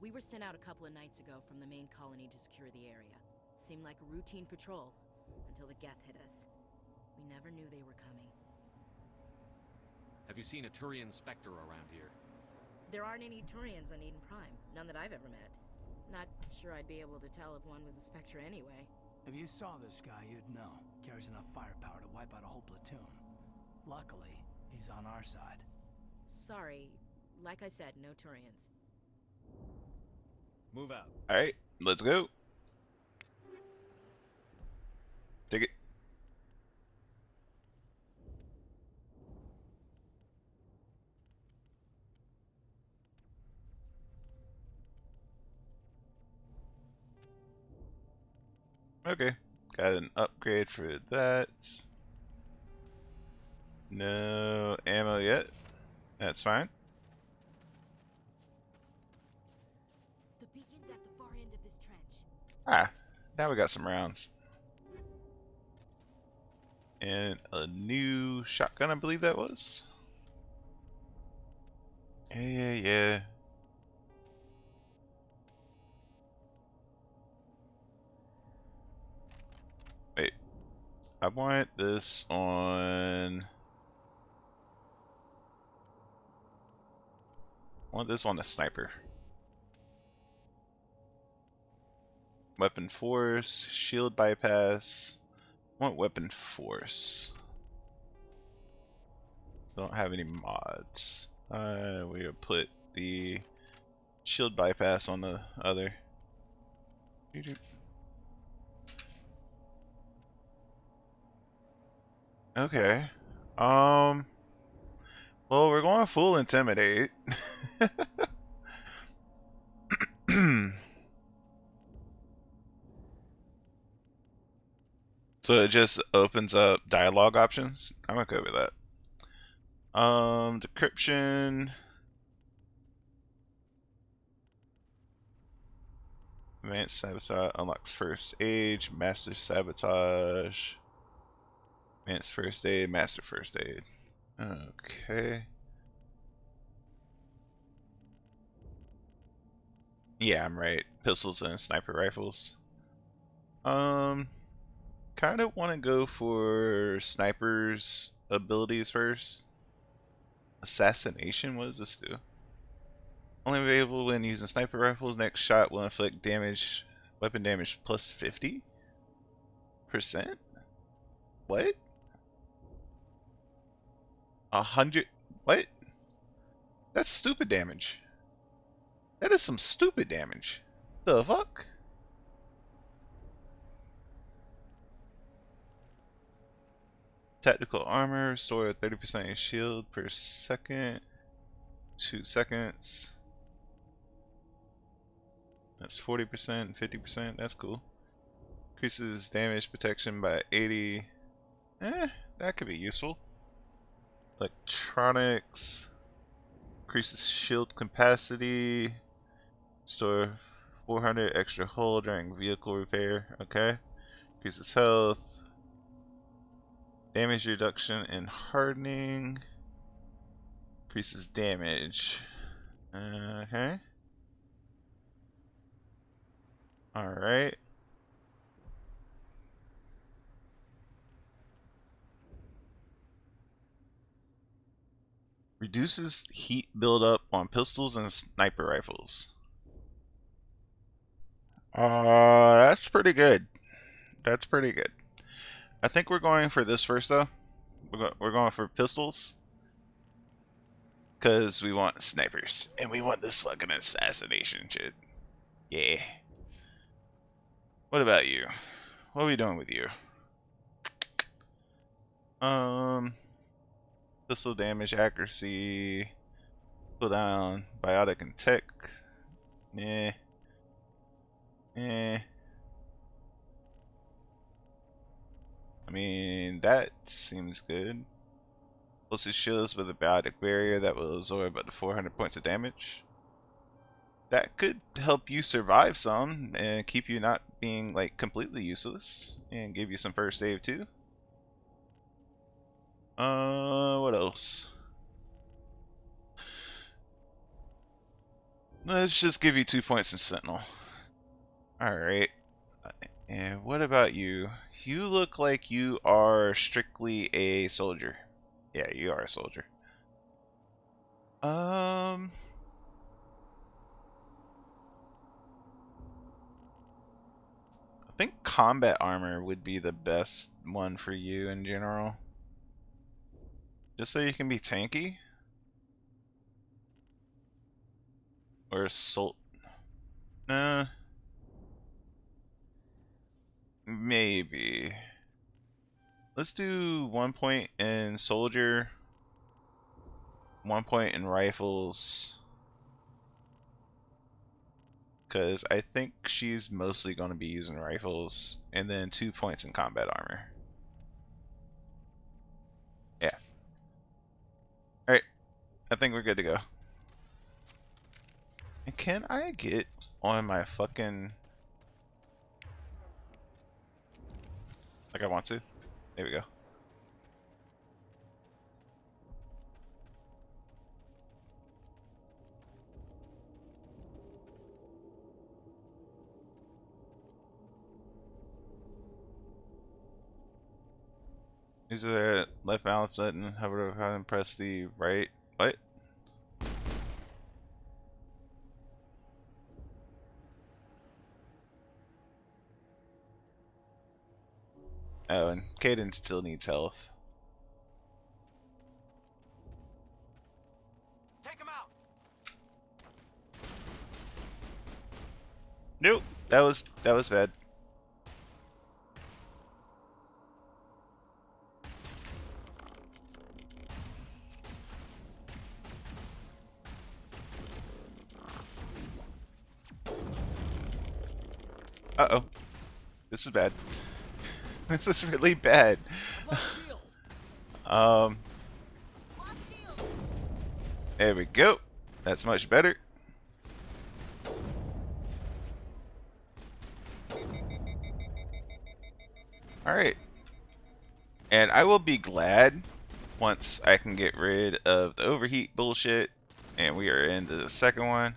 We were sent out a couple of nights ago from the main colony to secure the area. Seemed like a routine patrol, until the Geth hit us. We never knew they were coming. Have you seen a Turian Spectre around here? There aren't any Turians on Eden Prime. None that I've ever met. Not sure I'd be able to tell if one was a Spectre anyway. If you saw this guy, you'd know. Carries enough firepower to wipe out a whole platoon. Luckily, he's on our side. Sorry. Like I said, no Turians. Move out. Alright, let's go. Take it. Okay, got an upgrade for that. No ammo yet. That's fine. The beacon's at the far end of this trench. Ah, now we got some rounds. And a new shotgun, I believe that was. Yeah. Wait, I want this on... I want this on the sniper. Weapon force, shield bypass. I want weapon force. Don't have any mods. We'll put the shield bypass on the other. Okay. Well, we're going full intimidate. So it just opens up dialogue options. I'm okay with that. Decryption. Advanced sabotage unlocks first aid, master sabotage. Advanced first aid, master first aid. Okay. Yeah, I'm right. Pistols and sniper rifles. Kind of want to go for snipers abilities first. Assassination, what does this do? Only available when using sniper rifles. Next shot will inflict damage, weapon damage plus 50%? What? 100? What? That's stupid damage. That is some stupid damage. The fuck? Tactical armor, restore 30% shield per second. 2 seconds. That's 40%, 50%. That's cool. Increases damage protection by 80. That could be useful. Electronics. Increases shield capacity. Store 400 extra hull during vehicle repair. Okay. Increases health. Damage reduction and hardening. Increases damage. Okay. Alright. Reduces heat buildup on pistols and sniper rifles. That's pretty good. That's pretty good. I think we're going for this first though. We're going for pistols. Because we want snipers. And we want this fucking assassination shit. Yeah. What about you? What are we doing with you? Pistol damage, accuracy, cooldown, biotic and tech. Eh. Eh. I mean, that seems good. Also shields with a biotic barrier that will absorb up to 400 points of damage. That could help you survive some and keep you not being like completely useless and give you some first save too. What else? Let's just give you 2 points in Sentinel. Alright. And what about you? You look like you are strictly a soldier. Yeah, you are a soldier. I think combat armor would be the best one for you in general. Just so you can be tanky. Or assault. Nah. Maybe. Let's do 1 point in soldier, 1 point in rifles. Because I think she's mostly going to be using rifles. And then 2 points in combat armor. Yeah. Alright. I think we're good to go. And can I get on my fucking... like I want to? There we go. Use the left balance button, hover over and press the right. What? Oh, and Caden still needs health. Take him out. Nope, that was bad. Uh-oh. This is bad. This is really bad. There we go. That's much better. Alright. And I will be glad once I can get rid of the overheat bullshit and we are into the second one.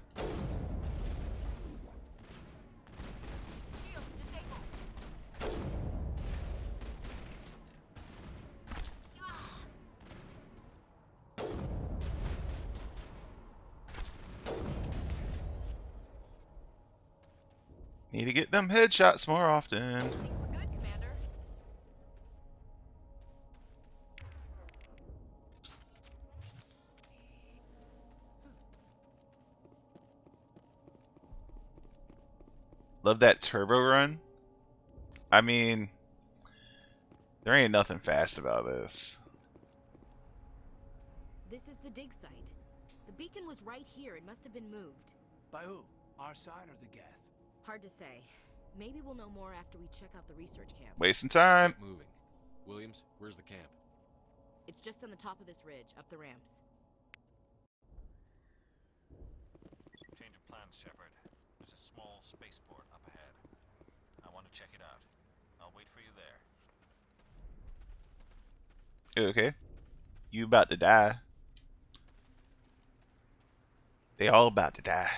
Need to get them headshots more often. Love that turbo run. I mean, there ain't nothing fast about this. This is the dig site. The beacon was right here. It must have been moved. By who? Our side or the Geth? Hard to say. Maybe we'll know more after we check out the research camp. Wasting time. Keep moving. Williams, where's the camp? It's just on the top of this ridge, up the ramps. Change of plans, Shepard. There's a small spaceport up ahead. I want to check it out. I'll wait for you there. Okay. You about to die. They all about to die.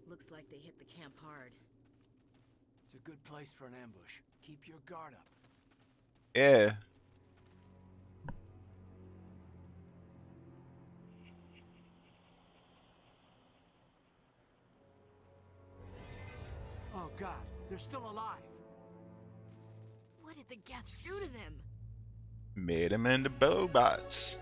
Looks like they hit the camp hard. It's a good place for an ambush. Keep your guard up. Yeah. Oh god, they're still alive. What did the Geth do to them? Made them into bobots.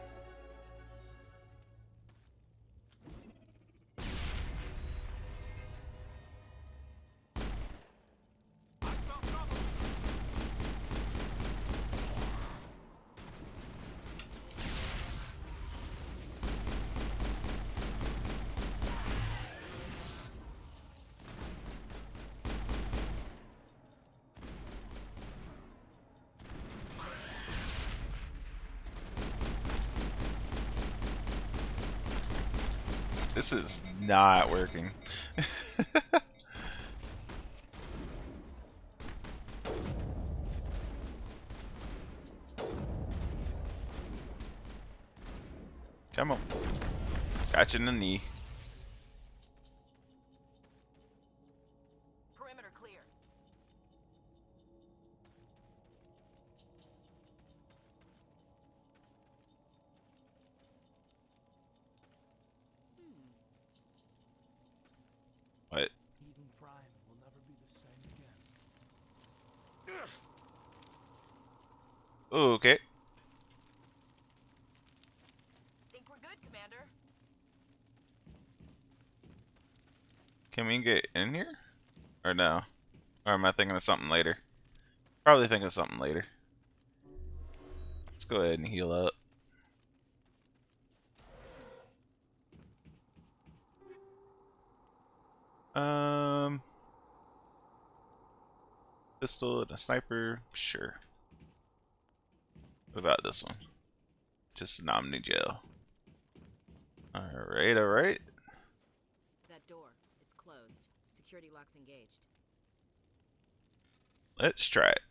This is not working. Come on. Got you in the knee. Perimeter clear. What? Eden Prime will never be the same again. Okay. Think we're good, Commander? Can we get in here? Or no? Or am I thinking of something later? Probably thinking of something later. Let's go ahead and heal up. Pistol and a sniper, sure. What about this one? Just an Omni gel. Alright, alright. That door, it's closed. Security lock's engaged. Let's try it.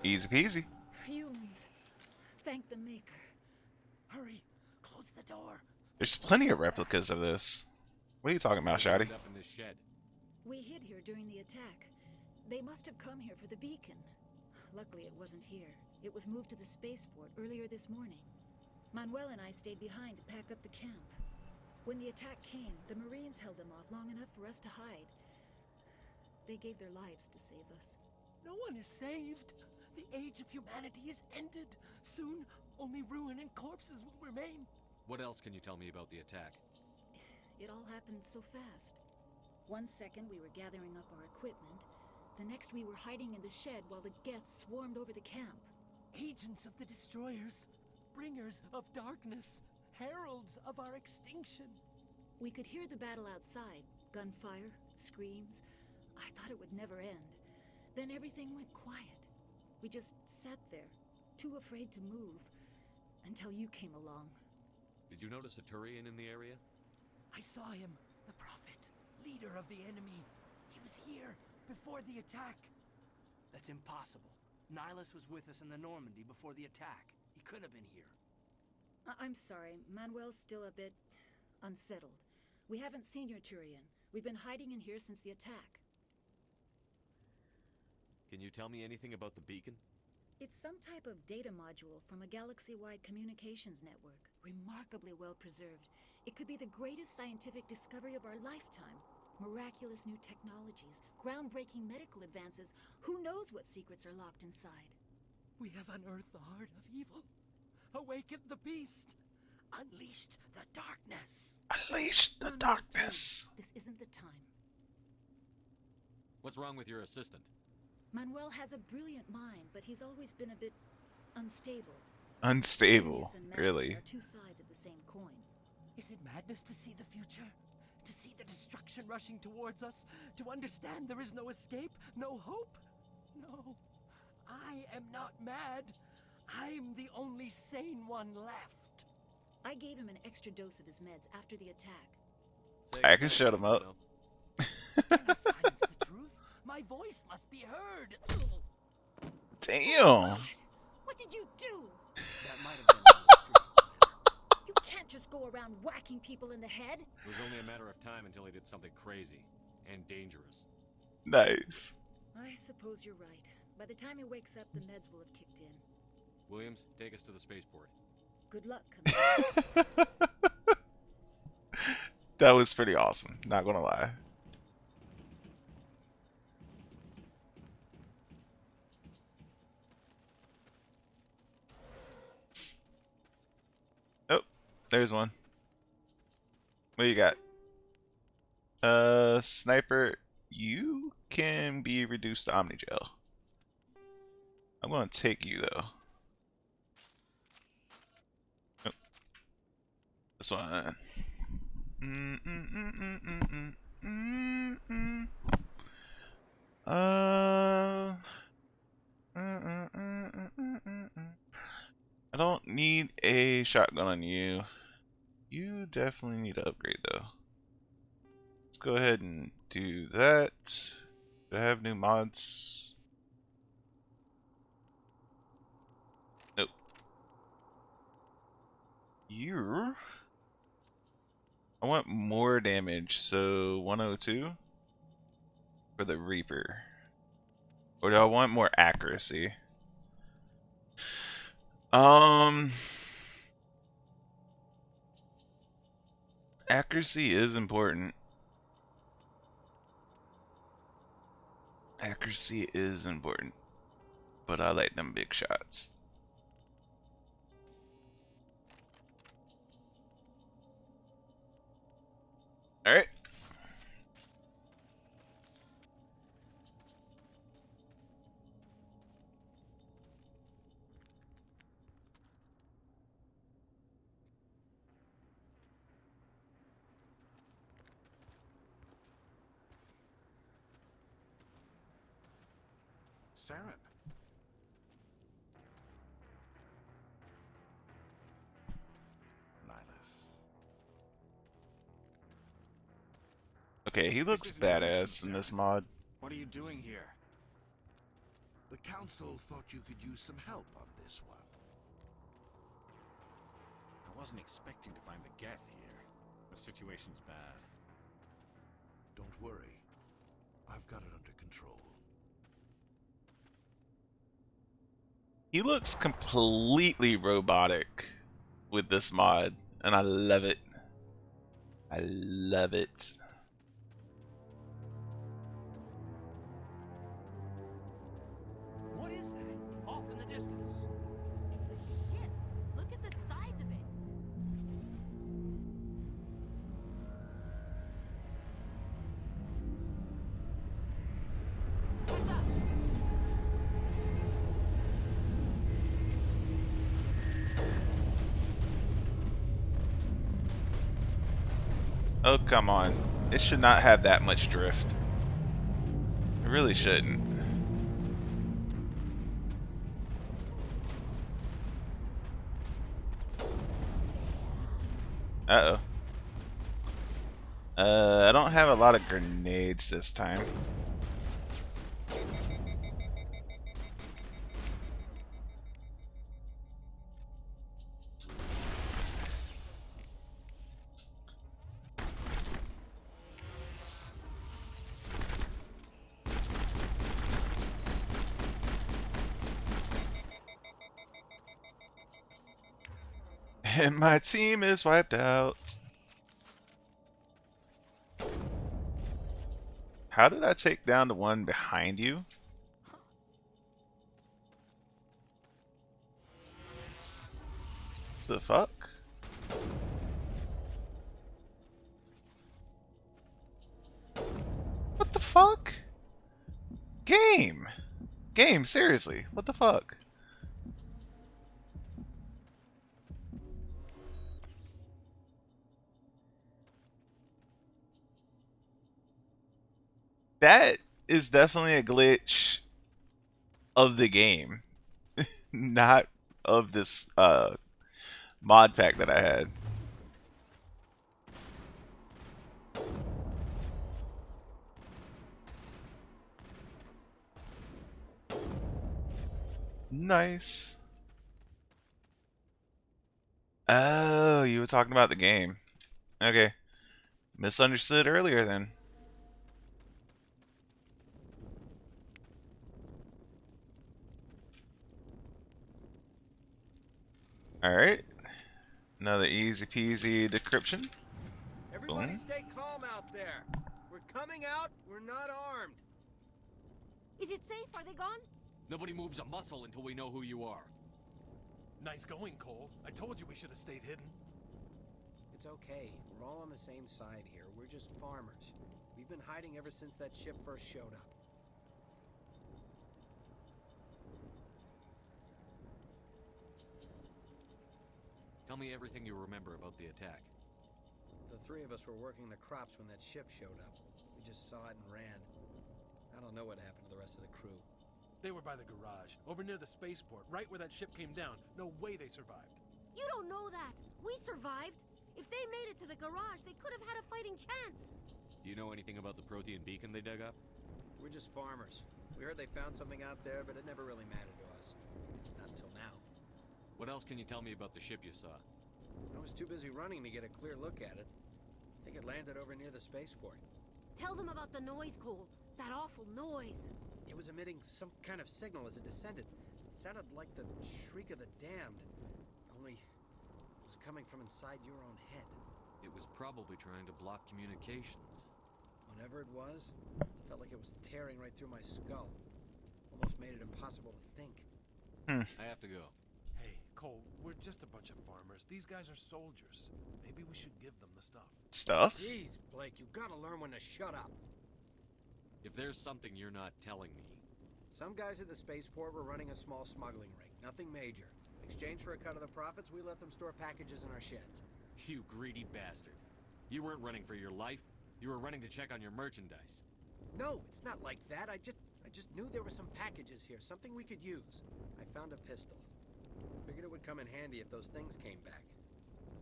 Easy peasy. Humans, thank the Maker. Hurry, close the door. There's plenty of replicas of this. What are you talking about, Shotty? Up in this shed. We hid here during the attack. They must have come here for the beacon. Luckily, it wasn't here. It was moved to the spaceport earlier this morning. Manuel and I stayed behind to pack up the camp. When the attack came, the Marines held them off long enough for us to hide. They gave their lives to save us. No one is saved. The age of humanity is ended. Soon, only ruin and corpses will remain. What else can you tell me about the attack? It all happened so fast. 1 second we were gathering up our equipment. The next we were hiding in the shed while the Geth swarmed over the camp. Agents of the destroyers, bringers of darkness, heralds of our extinction. We could hear the battle outside. Gunfire, screams. I thought it would never end. Then everything went quiet. We just sat there, too afraid to move, until you came along. Did you notice a Turian in the area? I saw him, the Prophet, leader of the enemy. He was here before the attack. That's impossible. Nihilus was with us in the Normandy before the attack. He couldn't have been here. I'm sorry, Manuel's still a bit unsettled. We haven't seen your Turian. We've been hiding in here since the attack. Can you tell me anything about the beacon? It's some type of data module from a galaxy-wide communications network. Remarkably well preserved. It could be the greatest scientific discovery of our lifetime. Miraculous new technologies, groundbreaking medical advances. Who knows what secrets are locked inside? We have unearthed the heart of evil, awakened the beast, unleashed the darkness. Unleash the darkness. This isn't the time. What's wrong with your assistant? Manuel has a brilliant mind, but he's always been a bit unstable. Unstable, Genius and madness really. are two sides of the same coin. Is it madness to see the future? To see the destruction rushing towards us? To understand there is no escape? No hope? No. I am not mad. I'm the only sane one left. I gave him an extra dose of his meds after the attack. I can shut him up. Cannot silence the truth. My voice must be heard. Damn. What did you do? That might have been on the street. You can't just go around whacking people in the head. It was only a matter of time until he did something crazy and dangerous. Nice. I suppose you're right. By the time he wakes up, the meds will have kicked in. Williams, take us to the spaceport. Good luck, Commander. That was pretty awesome, not gonna lie. Oh, there's one. What do you got? Sniper, you can be reduced to Omnigel. I'm gonna take you though. Oh, this one. I don't need a shotgun on you. You definitely need to upgrade though. Let's go ahead and do that. Do I have new mods? Nope. You. I want more damage, so 102 for the Reaper. Or do I want more accuracy? Accuracy is important. Accuracy is important. But I like them big shots. Alright. Saren. Nihilus. Okay, he looks This isn't your mission, badass in this Saren. mod. What are you doing here? The Council thought you could use some help on this one. I wasn't expecting to find the Geth here. The situation's bad. Don't worry. I've got it under control. He looks completely robotic with this mod, and I love it. I love it. What is that? Off in the distance. It's a ship. Look at the size of it. Heads up. Oh, come on. It should not have that much drift. It really shouldn't. Uh-oh. I don't have a lot of grenades this time. And my team is wiped out. How did I take down the one behind you? The fuck? What the fuck? Game! Game, seriously, what the fuck? That is definitely a glitch of the game, not of this mod pack that I had. Nice. Oh, you were talking about the game. Okay. Misunderstood earlier then. Alright. Another easy peasy decryption. Boom. Everybody Boom. stay calm out there. We're coming out. We're not armed. Is it safe? Are they gone? Nobody moves a muscle until we know who you are. Nice going, Cole. I told you we should have stayed hidden. It's okay. We're all on the same side here. We're just farmers. We've been hiding ever since that ship first showed up. Tell me everything you remember about the attack. The three of us were working the crops when that ship showed up. We just saw it and ran. I don't know what happened to the rest of the crew. They were by the garage, over near the spaceport, right where that ship came down. No way they survived. You don't know that. We survived. If they made it to the garage, they could have had a fighting chance. Do you know anything about the Protean beacon they dug up? We're just farmers. We heard they found something out there, but it never really mattered to us. Not until now. What else can you tell me about the ship you saw? I was too busy running to get a clear look at it. I think it landed over near the spaceport. Tell them about the noise, Cole. That awful noise. It was emitting some kind of signal as it descended. It sounded like the shriek of the damned. Only it was coming from inside your own head. It was probably trying to block communications. Whatever it was, it felt like it was tearing right through my skull. Almost made it impossible to think. I have to go. Hey, Cole, we're just a bunch of farmers. These guys are soldiers. Maybe we should give them the stuff. Stuff? Jeez, Blake, you gotta learn when to shut up. If there's something you're not telling me... Some guys at the spaceport were running a small smuggling ring. Nothing major. In exchange for a cut of the profits, we let them store packages in our sheds. You greedy bastard. You weren't running for your life. You were running to check on your merchandise. No, it's not like that. I just knew there were some packages here, something we could use. I found a pistol. Figured it would come in handy if those things came back.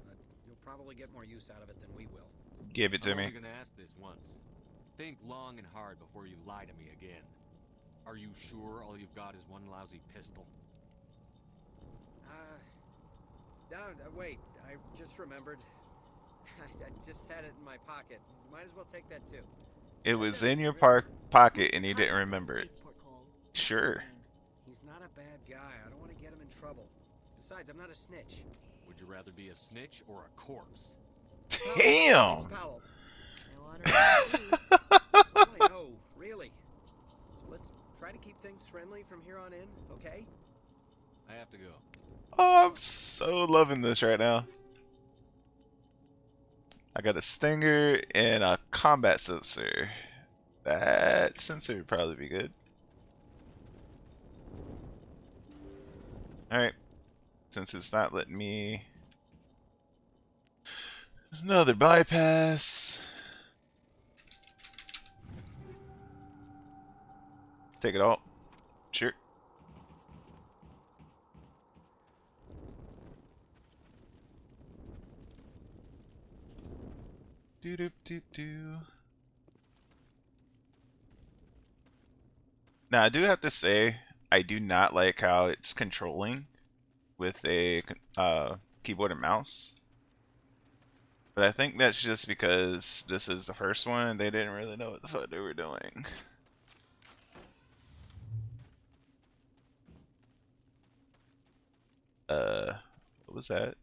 But you'll probably get more use out of it than we will. Give it to me. I'm only gonna ask this once. Think long and hard before you lie to me again. Are you sure all you've got is one lousy pistol? Wait. I just remembered. I just had it in my pocket. Might as well take that too. It was in your pocket and you didn't remember it. Sure. He's not a bad guy. I don't want to get him in trouble. Besides, I'm not a snitch. Would you rather be a snitch or a corpse? Damn! Powell. That's all I know, really. So let's try to keep things friendly from here on in, okay? I have to go. Oh, I'm so loving this right now. I got a stinger and a combat sensor. That sensor would probably be good. Alright. Since it's not letting me... Another bypass. Take it all. Sure. Do do do do. Now I do have to say I do not like how it's controlling with a keyboard and mouse. But I think that's just because this is the first one and they didn't really know what the fuck they were doing. What was that?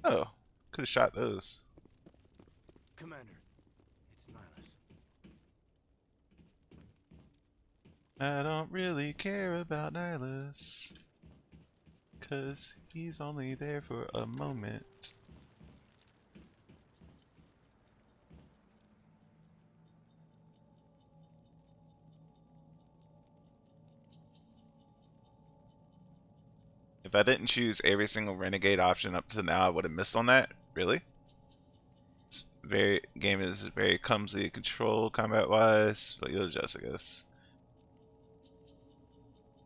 Oh, could have shot those. Commander, it's Nihilus. I don't really care about Nihilus, 'cause he's only there for a moment. If I didn't choose every single Renegade option up to now, I would have missed on that. Really? Game is very clumsy control combat wise, but you'll adjust, I guess.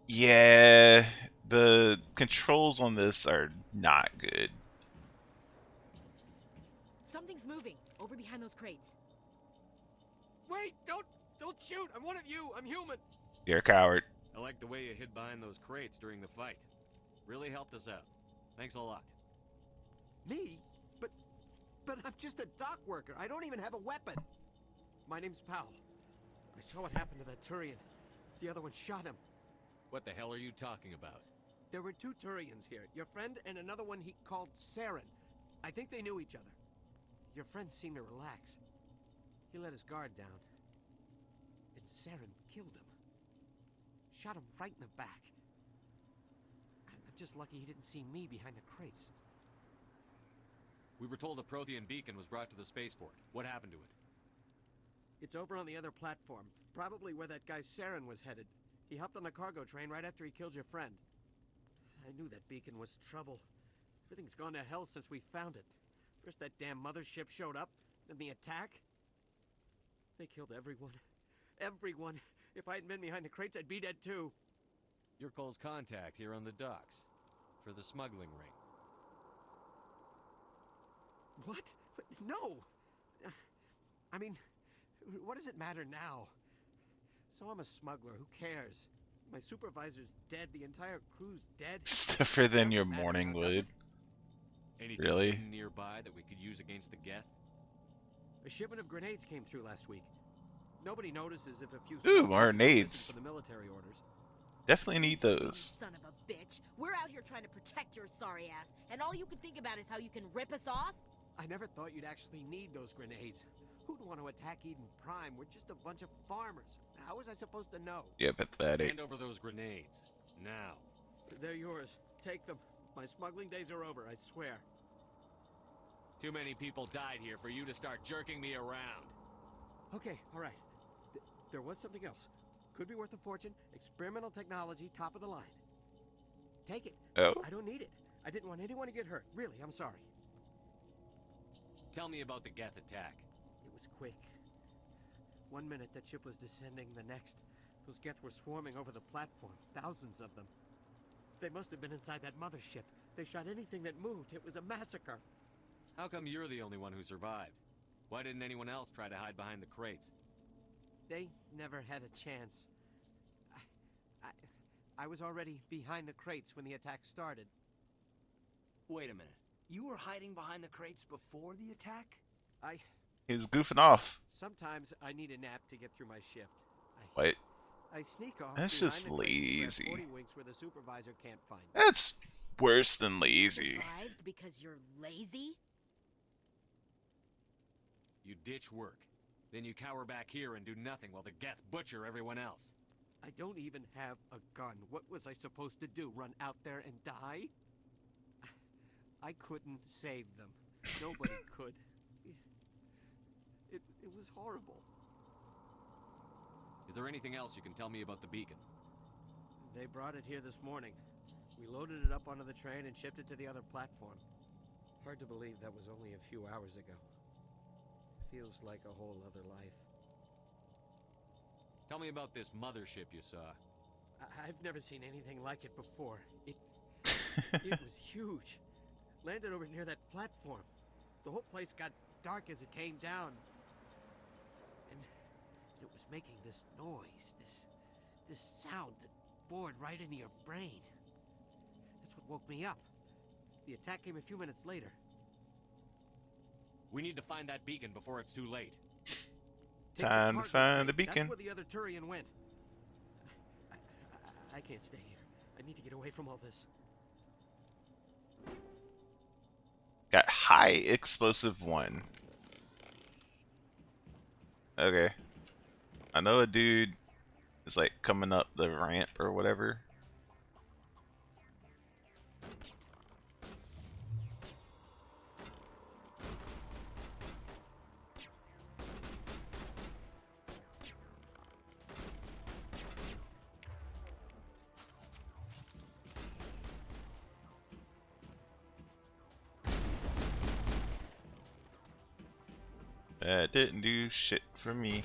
Yeah, the controls on this are not good. Something's moving over behind those crates. Wait! Don't shoot! I'm one of you! I'm human! You're a coward. I like the way you hid behind those crates during the fight. Really helped us out. Thanks a lot. Me? But I'm just a dock worker. I don't even have a weapon. My name's Powell. I saw what happened to that Turian. The other one shot him. What the hell are you talking about? There were two Turians here. Your friend and another one he called Saren. I think they knew each other. your friend seemed to relax. He let his guard down. And Saren killed him. Shot him right in the back. I'm just lucky he didn't see me behind the crates. We were told the Prothean beacon was brought to the spaceport. What happened to it? It's over on the other platform. Probably where that guy Saren was headed. He hopped on the cargo train right after he killed your friend. I knew that beacon was trouble. Everything's gone to hell since we found it. First that damn mothership showed up, then the attack. They killed everyone. Everyone. If I hadn't been behind the crates, I'd be dead too. You're Cole's contact here on the docks. For the smuggling ring. What? No! I mean, what does it matter now? So I'm a smuggler, who cares? My supervisor's dead, the entire crew's dead. Stiffer than your morning wood. Anything Really? hidden nearby that we could use against the Geth? A shipment of grenades came through last week. Nobody notices if a few Ooh, smugglers more listen nades. for the military orders. Definitely need those. Son of a bitch. We're out here trying to protect your sorry ass, and all you can think about is how you can rip us off? I never thought you'd actually need those grenades. Who'd want to attack Eden Prime? We're just a bunch of farmers. How was I supposed to know? Yeah, pathetic. Hand over those grenades. Now. They're yours. Take them. My smuggling days are over, I swear. Too many people died here for you to start jerking me around. Okay, all right. There was something else. Could be worth a fortune. Experimental technology, top of the line. Take it. Oh? I don't need it. I didn't want anyone to get hurt. Really, I'm sorry. Tell me about the Geth attack. It was quick. 1 minute that ship was descending, the next, those Geth were swarming over the platform. Thousands of them. They must have been inside that mothership. They shot anything that moved. It was a massacre. How come you're the only one who survived? Why didn't anyone else try to hide behind the crates? They never had a chance. I was already behind the crates when the attack started. Wait a minute. You were hiding behind the crates before the attack? He was goofing off. Sometimes I need a nap to get through my shift. Wait. I sneak off. That's behind just the crates to grab lazy. 40 winks where the supervisor can't find me. That's worse than lazy. Survived because you're lazy? You ditch work. Then you cower back here and do nothing while the Geth butcher everyone else. I don't even have a gun. What was I supposed to do? Run out there and die? I couldn't save them. Nobody could. It was horrible. Is there anything else you can tell me about the beacon? They brought it here this morning. We loaded it up onto the train and shipped it to the other platform. Hard to believe that was only a few hours ago. Feels like a whole other life. Tell me about this mothership you saw. I've never seen anything like it before. It was huge. Landed over near that platform. The whole place got dark as it came down. And it was making this noise, this sound that bored right into your brain. That's what woke me up. The attack came a few minutes later. We need to find that beacon before it's too late. Time to find the That's beacon. where the other Turian went. I can't stay here. I need to get away from all this. Got high explosive 1. Okay. I know a dude is like coming up the ramp or whatever. That didn't do shit for me.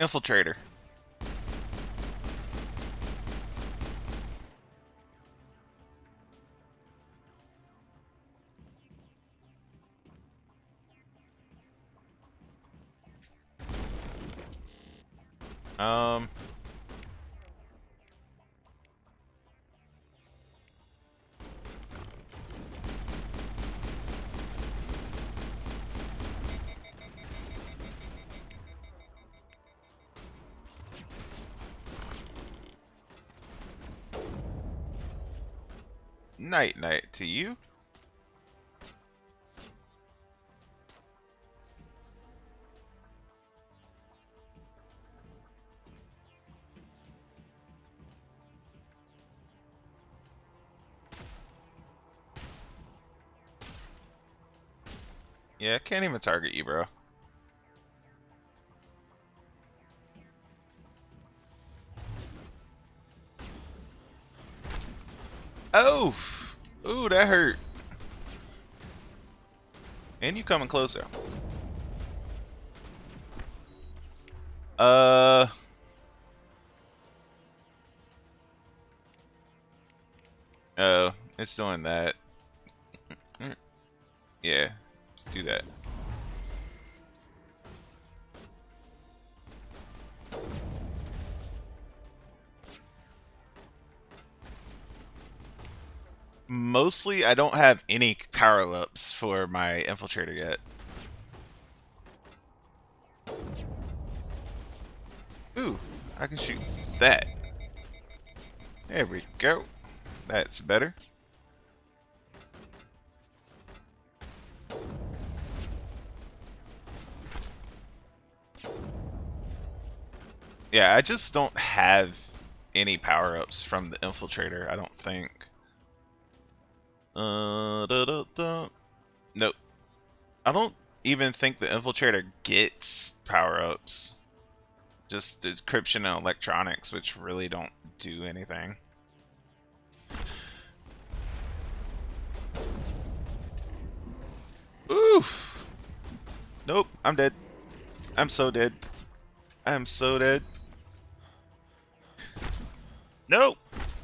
Infiltrator. Um. Night night to you. Yeah, can't even target you, bro. Oh! Ooh, that hurt. And you coming closer. Oh, it's doing that. Yeah, do that. Mostly, I don't have any power-ups for my infiltrator yet. Ooh, I can shoot that. There we go. That's better. Yeah, I just don't have any power-ups from the infiltrator, I don't think. Nope. I don't even think the infiltrator gets power-ups. Just decryption and electronics, which really don't do anything. Oof! Nope, I'm dead. I'm so dead. I'm so dead. Nope!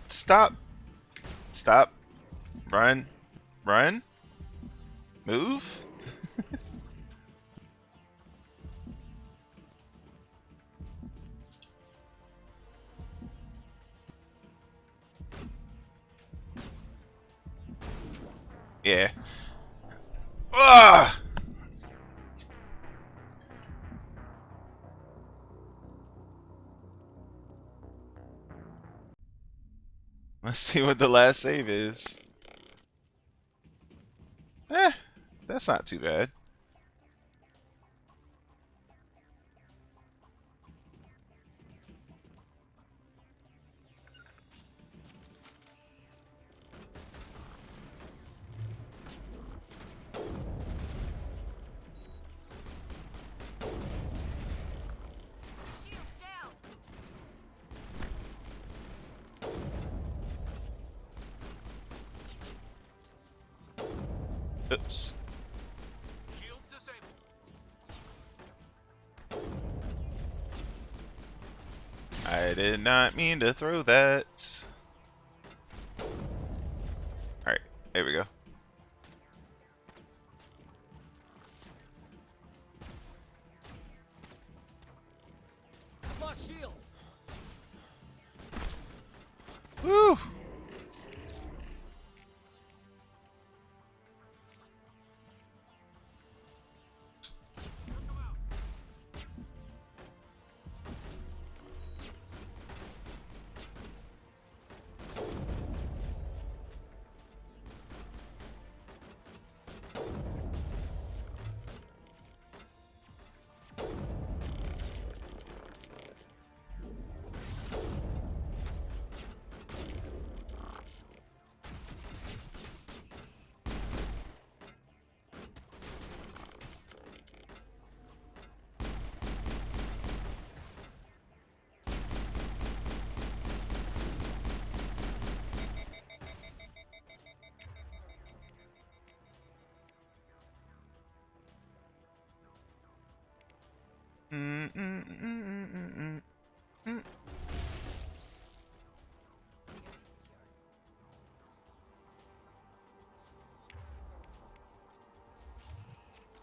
Stop! Stop. Run. Run. Move. Yeah. Ah! Let's see what the last save is. Eh, that's not too bad. Oops. Shields disabled. I did not mean to throw that. Alright, there we go. I've lost shields. Woo!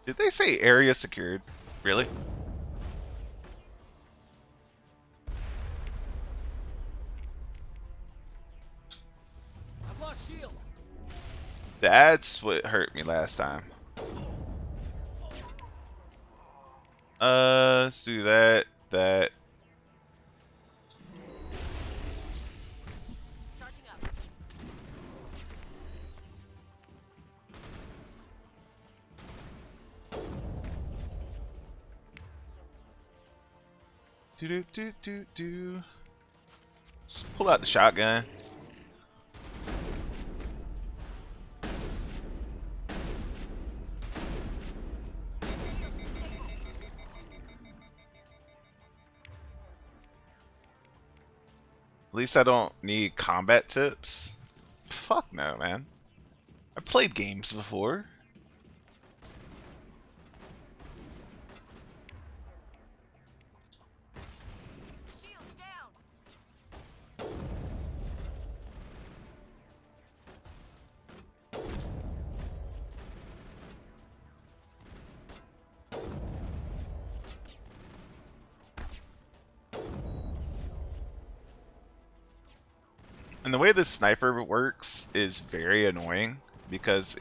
Did they say area secured? Really? I've lost shields. That's what hurt me last time. Let's do that. That. Charging up. Do. Let's pull out the shotgun. At least I don't need combat tips. Fuck no, man. I've played games before. Shields down. And the way this sniper works is very annoying because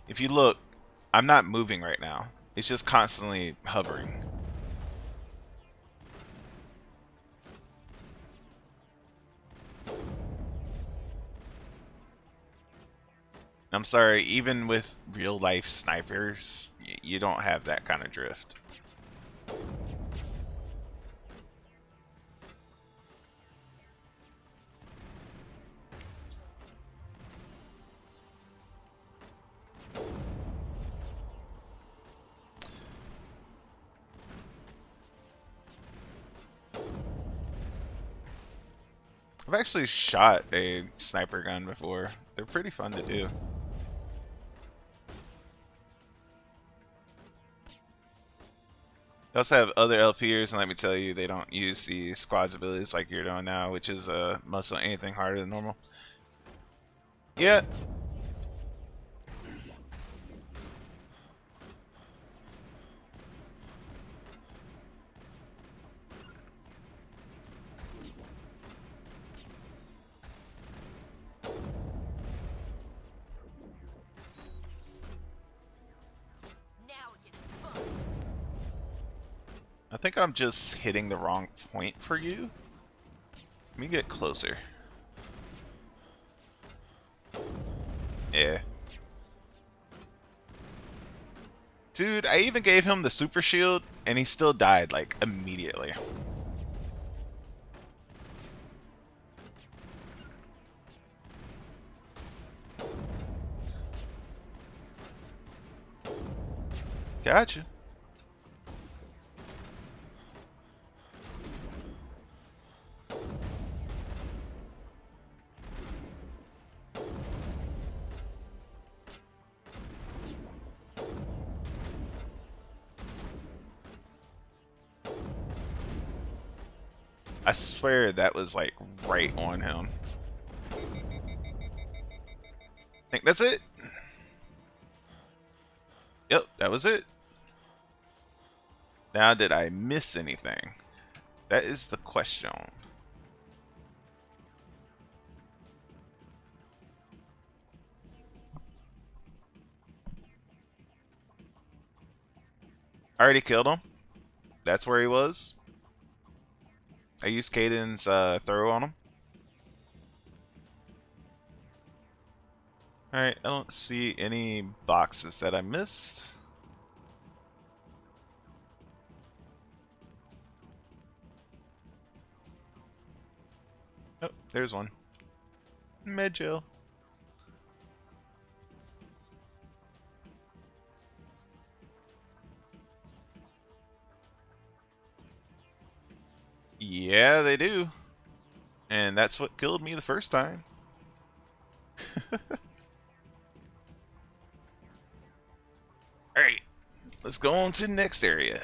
if you look, I'm not moving right now. It's just constantly hovering. I'm sorry, even with real life snipers, you don't have that kind of drift. I've actually shot a sniper gun before. They're pretty fun to do. They also have other LPers, and let me tell you, they don't use the squad's abilities like you're doing now, which is muscle anything harder than normal. Yeah. I think I'm just hitting the wrong point for you. Let me get closer. Yeah. Dude, I even gave him the super shield and he still died like immediately. Gotcha. I swear that was like right on him. Think that's it? Yep, that was it. Now, did I miss anything? That is the question. I already killed him. That's where he was. I used Caden's throw on him. Alright, I don't see any boxes that I missed. Oh, there's one. Mid-chill. Yeah, they do. And that's what killed me the first time. Alright, let's go on to the next area.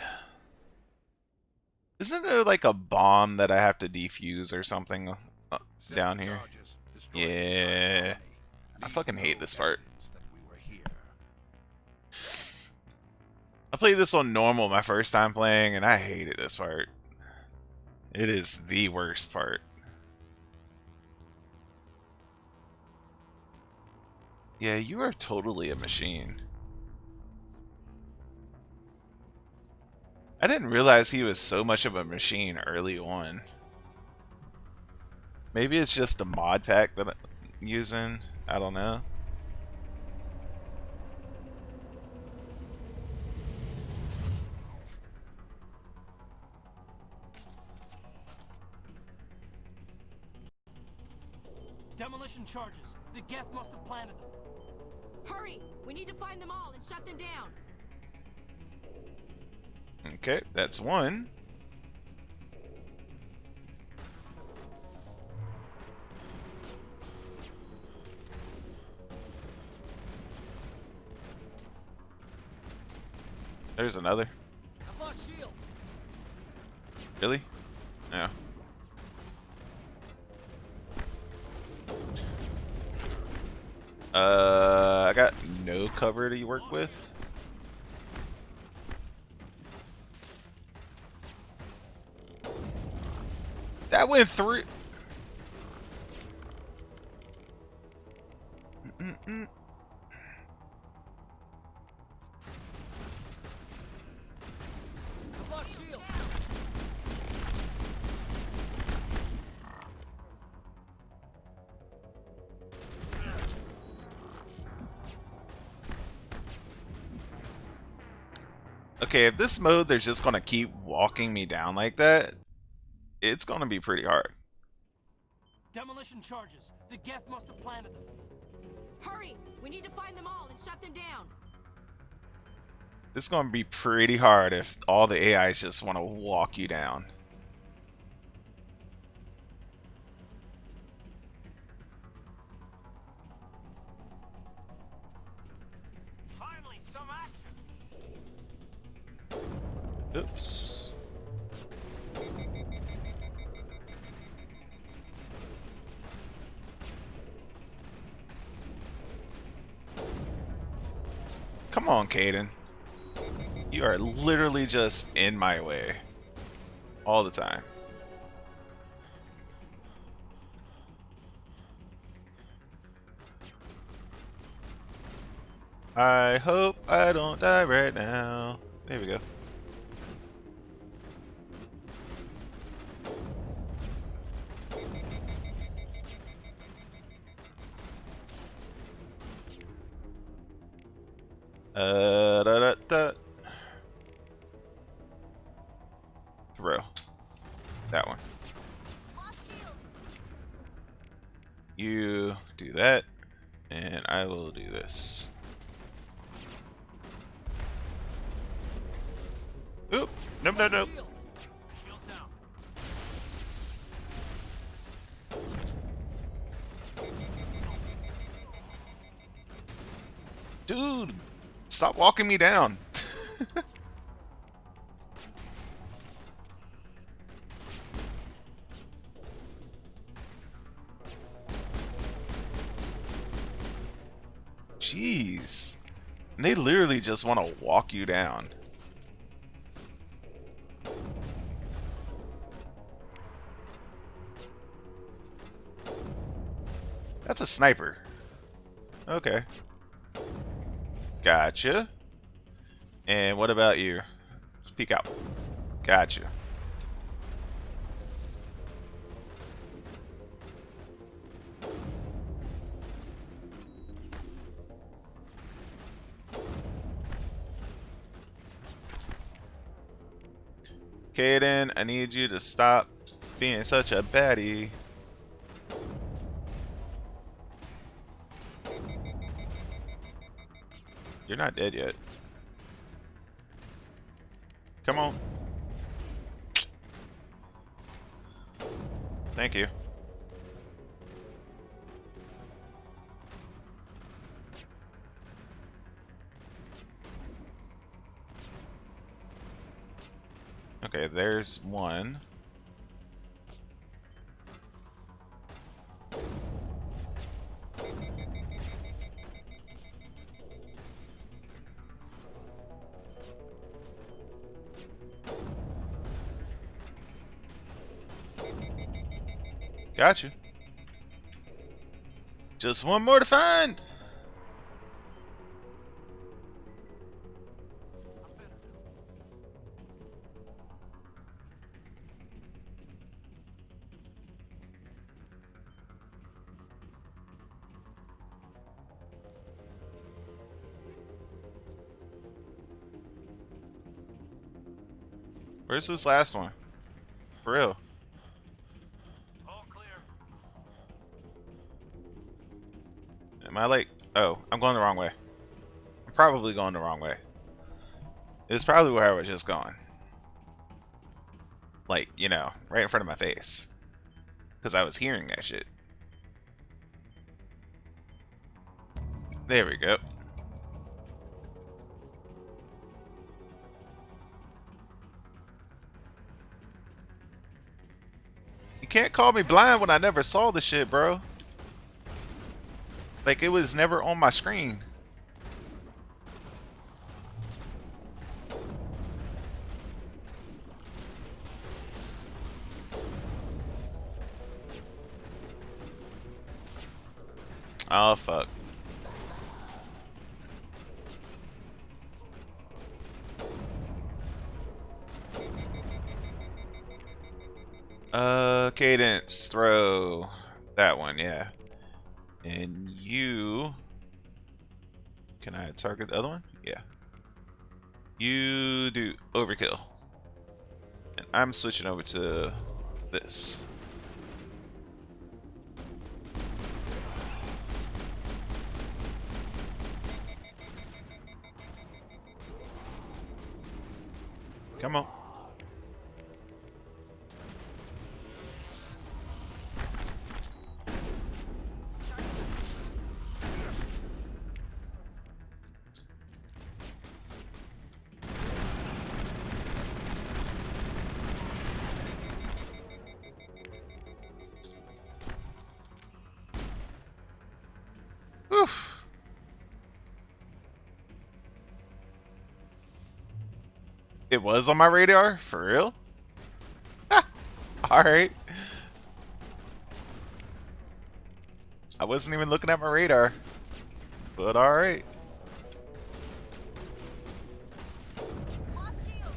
Isn't there like a bomb that I have to defuse or something down here? Yeah. I fucking hate this part. I played this on normal my first time playing, and I hated this part. It is the worst part. Yeah, you are totally a machine. I didn't realize he was so much of a machine early on. Maybe it's just the mod pack that I'm using. I don't know. Demolition charges. The Geth must have planted them. Hurry! We need to find them all and shut them down. Okay, that's one. There's another. I've lost shields. Really? Yeah. I got no cover to work with. That went through. Mm-mm. I've lost shields. Okay, if this mode they're just gonna keep walking me down like that, it's gonna be pretty hard. Demolition charges. The Geth must have planted them. Hurry! We need to find them all and shut them down. It's gonna be pretty hard if all the AIs just want to walk you down. Finally, some action. Oops. Come on, Caden. You are literally just in my way. All the time. I hope I don't die right now. There we go. Da, da, da. Throw. That one. You do that, and I will do this. Oop! Nope, nope, nope. Shields down. Dude, stop walking me down. Jeez. And they literally just want to walk you down. That's a sniper. Okay. Gotcha. And what about you? Speak out. Gotcha. Caden, I need you to stop being such a baddie. You're not dead yet. Come on. Thank you. Okay, there's one. Got you. Just one more to find. Where's this last one? For real. All clear. Am I like... Oh, I'm going the wrong way. I'm probably going the wrong way. It's probably where I was just going. Like, you know, right in front of my face. Because I was hearing that shit. There we go. You can't call me blind when I never saw the shit, bro. Like, it was never on my screen. Oh, fuck. Cadence, throw. That one, yeah. And you... Can I target the other one? Yeah. You do overkill. And I'm switching over to this. Come on. Oof. It was on my radar? For real? Alright. I wasn't even looking at my radar. But alright. Lost shields.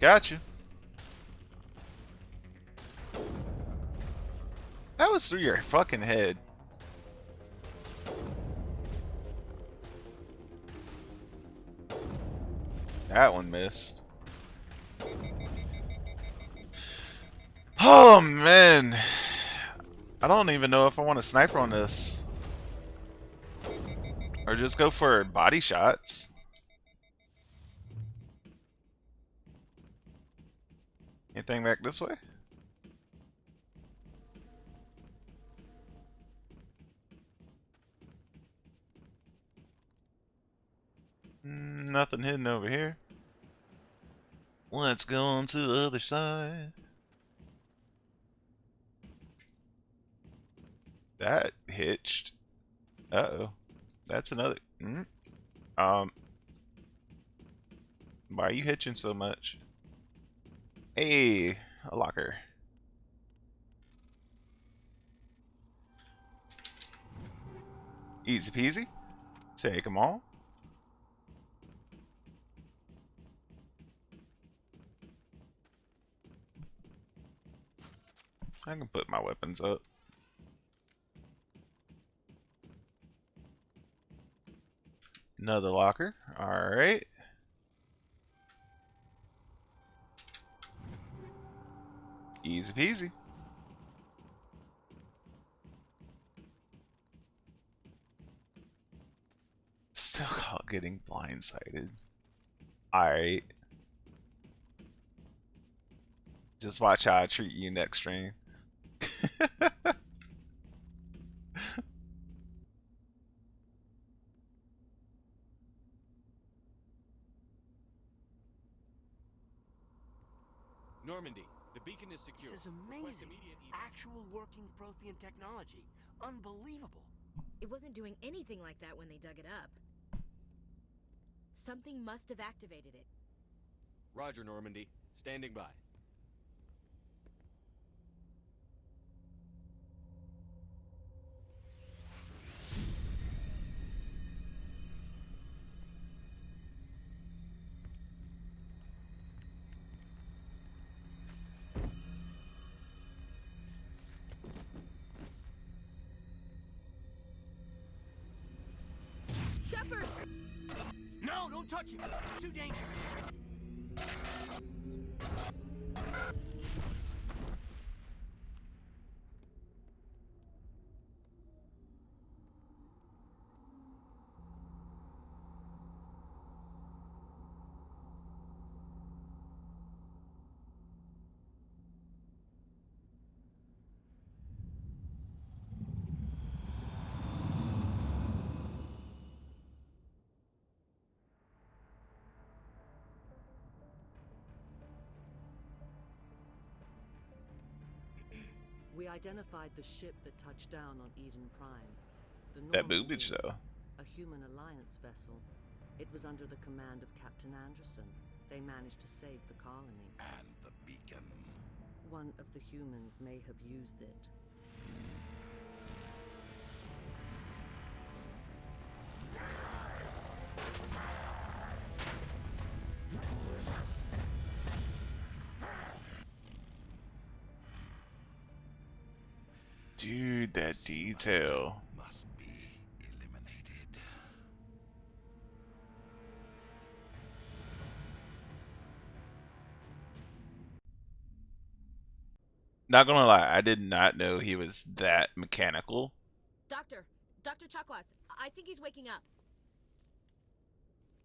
Got you. That was through your fucking head. That one missed. Oh man. I don't even know if I want a sniper on this. Or just go for body shots. Anything back this way? Nothing hidden over here. Let's go on to the other side. That hitched. Uh-oh. That's another... Why are you hitching so much? Hey, a locker. Easy peasy. Take them all. I can put my weapons up. Another locker. Alright. Easy peasy. Still caught getting blindsided. Alright. Just watch how I treat you next stream. Normandy, The beacon is secure. This is Request amazing. immediate Actual working Prothean technology. Unbelievable. It wasn't doing anything like that when they dug it up. Something must have activated it. Roger, Normandy. Standing by. Shepard! No, don't touch it. It's too dangerous. We identified the ship that touched down on Eden Prime. The That Normandy, boobage, though. a human alliance vessel. It was under the command of Captain Anderson. They managed to save the colony. And the beacon. One of the humans may have used it. Dude, that detail. Must be eliminated. Not gonna lie, I did not know he was that mechanical. Dr. Chakwas, I think he's waking up.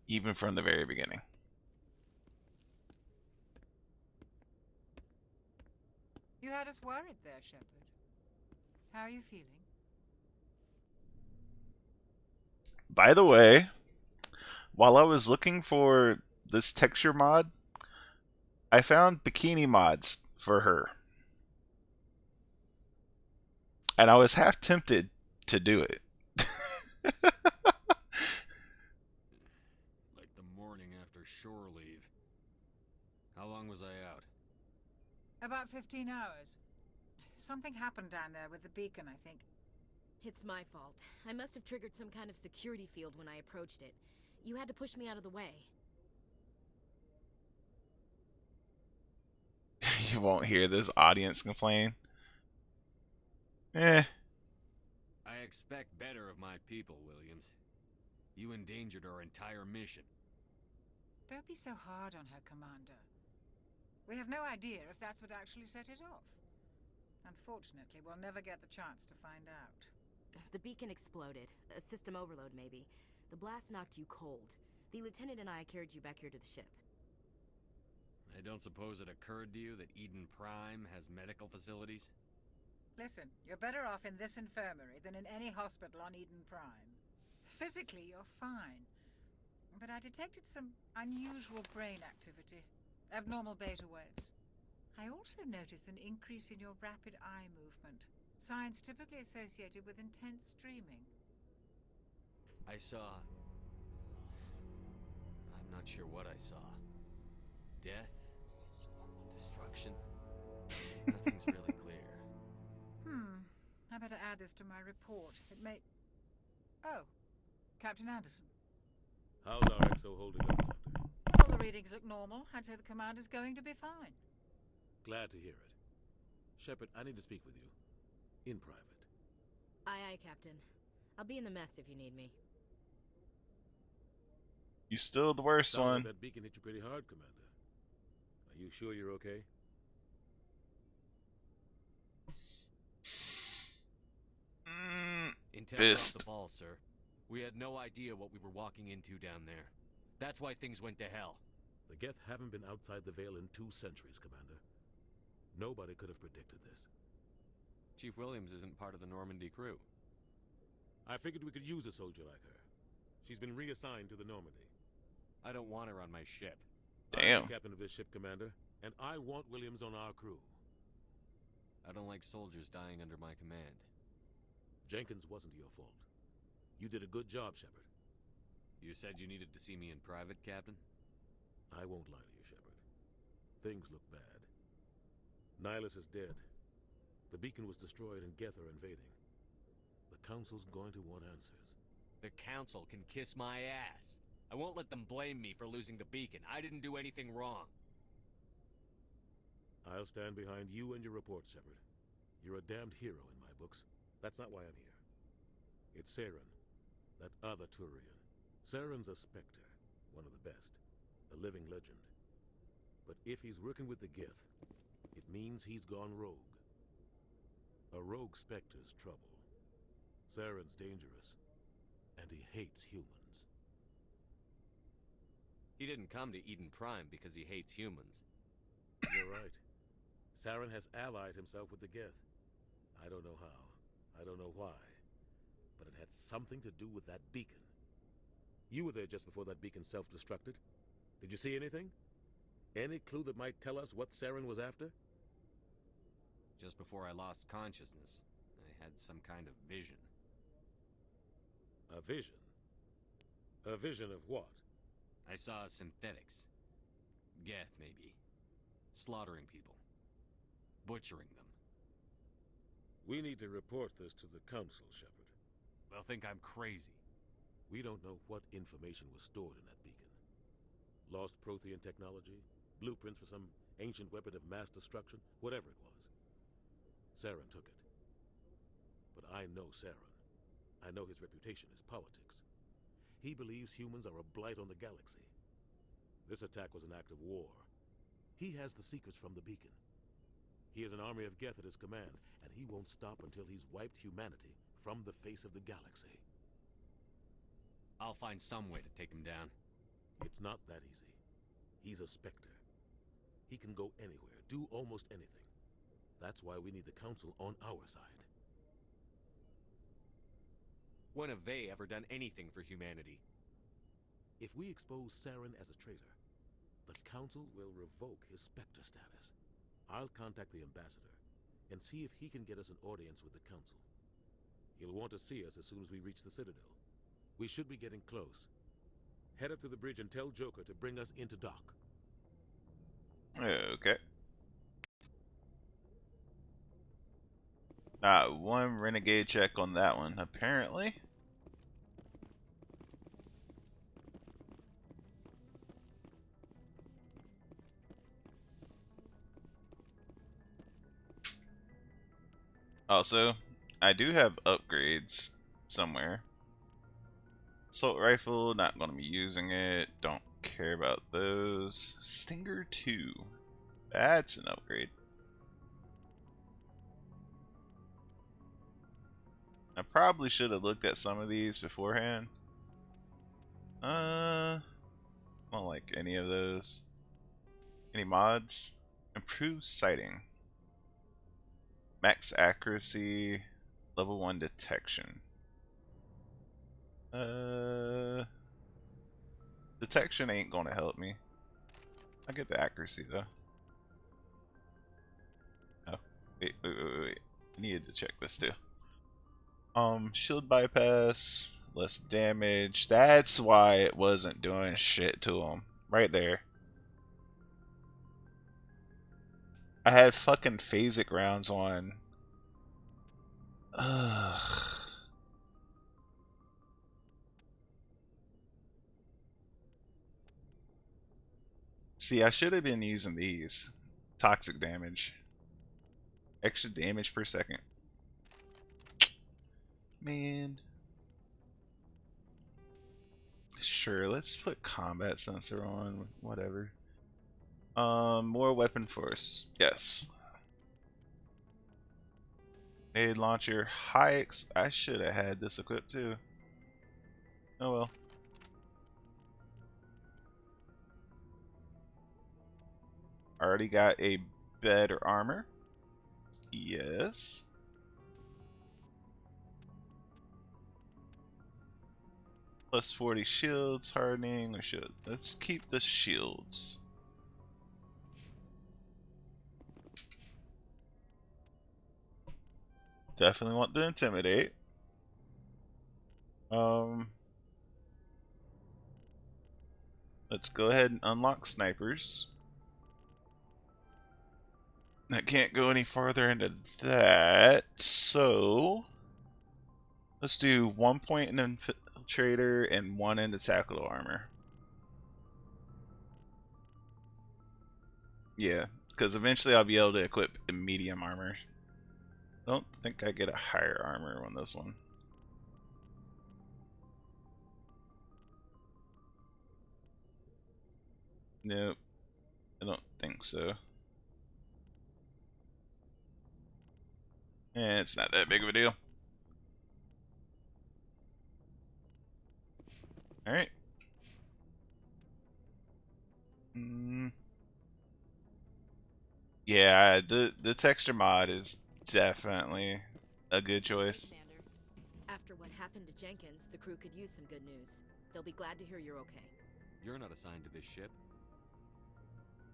Even from the very beginning. You had us worried there, Shepard. How are you feeling? By the way, while I was looking for this texture mod, I found bikini mods for her. And I was half tempted to do it. Like the morning after shore leave. How long was I out? About 15 hours. Something happened down there with the beacon, I think. It's my fault. I must have triggered some kind of security field when I approached it. You had to push me out of the way. You won't hear this audience complain. Eh. I expect better of my people, Williams. You endangered our entire mission. Don't be so hard on her, Commander. We have no idea if that's what actually set it off. Unfortunately, we'll never get the chance to find out. The beacon exploded. A system overload, maybe. The blast knocked you cold. The lieutenant and I carried you back here to the ship. I don't suppose it occurred to you that Eden Prime has medical facilities? Listen, you're better off in this infirmary than in any hospital on Eden Prime. Physically, you're fine. But I detected some unusual brain activity. Abnormal beta waves. I also noticed an increase in your rapid eye movement. Signs typically associated with intense dreaming. I saw... I'm not sure what I saw. Death? Destruction? Nothing's really clear. I better add this to my report. It may... Oh, Captain Anderson. How's our XO holding up, Doctor? All the readings look normal. I'd say the commander's going to be fine. Glad to hear it. Shepard, I need to speak with you. In private. Aye, Captain. I'll be in the mess if you need me. You still the worst Sounds one. like that beacon hit you pretty hard, Commander. Are you sure you're okay? Intel Fist. dropped the ball, sir. We had no idea what we were walking into down there. That's why things went to hell. The Geth haven't been outside the Veil in 2 centuries, Commander. Nobody could have predicted this. Chief Williams isn't part of the Normandy crew. I figured we could use a soldier like her. She's been reassigned to the Normandy. I don't want her on my ship. Damn. I'm the captain of this ship, Commander, And I want Williams on our crew. I don't like soldiers dying under my command. Jenkins wasn't your fault. You did a good job, Shepard. You said you needed to see me in private, Captain? I won't lie to you, Shepard. Things look bad. Nihilus is dead. The beacon was destroyed and Geth are invading. The Council's going to want answers. The Council can kiss my ass. I won't let them blame me for losing the beacon. I didn't do anything wrong. I'll stand behind you and your report, Shepard. You're a damned hero in my books. That's not why I'm here. It's Saren, that other Turian. Saren's a Spectre, one of the best, a living legend. But if he's working with the Geth, it means he's gone rogue. A rogue Spectre's trouble. Saren's dangerous, and he hates humans. He didn't come to Eden Prime because he hates humans. You're right. Saren has allied himself with the Geth. I don't know how. I don't know why. But it had something to do with that beacon. You were there just before that beacon self-destructed. Did you see anything? Any clue that might tell us what Saren was after? Just before I lost consciousness, I had some kind of vision. A vision? A vision of what? I saw synthetics. Geth, maybe. Slaughtering people. Butchering them. We need to report this to the Council, Shepard. They'll think I'm crazy. We don't know what information was stored in that beacon. Lost Prothean technology? Blueprints for some ancient weapon of mass destruction? Whatever it was. Saren took it. But I know Saren. I know his reputation is politics. He believes humans are a blight on the galaxy. This attack was an act of war. He has the secrets from the beacon. He has an army of Geth at his command, and he won't stop until he's wiped humanity from the face of the galaxy. I'll find some way to take him down. It's not that easy. He's a Spectre. He can go anywhere, do almost anything. That's why we need the Council on our side. When have they ever done anything for humanity? If we expose Saren as a traitor, the Council will revoke his Spectre status. I'll contact the Ambassador and see if he can get us an audience with the Council. He'll want to see us as soon as we reach the Citadel. We should be getting close. Head up to the bridge and tell Joker to bring us into dock. Okay. Not one Renegade check on that one, apparently. Also, I do have upgrades somewhere. Assault rifle, not going to be using it. Don't care about those. Stinger 2. That's an upgrade. I probably should have looked at some of these beforehand. I don't like any of those. Any mods? Improved sighting. Max accuracy. Level 1 detection. Detection ain't gonna help me. I get the accuracy though. Oh, wait. I needed to check this too. Shield bypass, less damage. That's why it wasn't doing shit to him. Right there. I had fucking phasic rounds on. Ugh. See, I should have been using these. Toxic damage. Extra damage per second. Man. Sure, let's put combat sensor on. Whatever. More weapon force. Yes. Grenade launcher. I should have had this equipped too. Oh well. Already got a better armor. Yes. Plus 40 shields, hardening, or shield. Let's keep the shields. definitely want to intimidate. Let's go ahead and unlock snipers. I can't go any farther into that, so let's do 1 point in infiltrator and 1 in the tactical armor. Yeah, because eventually I'll be able to equip a medium armor. I don't think I get a higher armor on this one. Nope, I don't think so. Eh, it's not that big of a deal. Alright. Yeah, the texture mod is definitely a good choice. Hey, Commander. After what happened to Jenkins, the crew could use some good news. They'll be glad to hear you're okay. You're not assigned to this ship.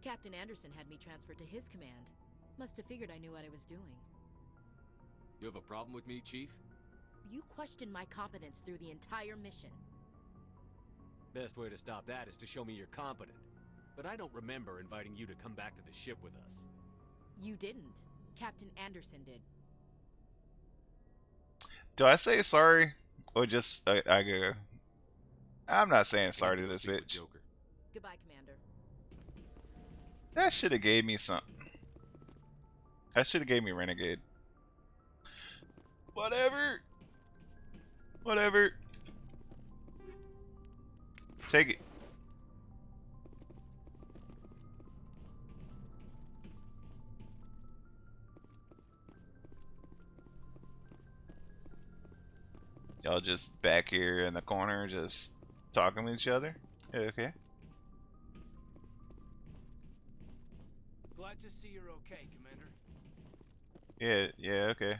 Captain Anderson had me transferred to his command. Must have figured I knew what I was doing. You have a problem with me, Chief? You questioned my competence through the entire mission. Best way to stop that is to show me you're competent. But I don't remember inviting you to come back to the ship with us. You didn't. Captain Anderson did. Do I say sorry? Or just, I go... I'm not saying sorry to this bitch. Goodbye, Commander. That should have gave me something. That should have gave me Renegade. Whatever. Whatever. Take it. Y'all just back here in the corner, just talking with each other? Okay. Glad to see you're okay, Commander. Yeah, okay.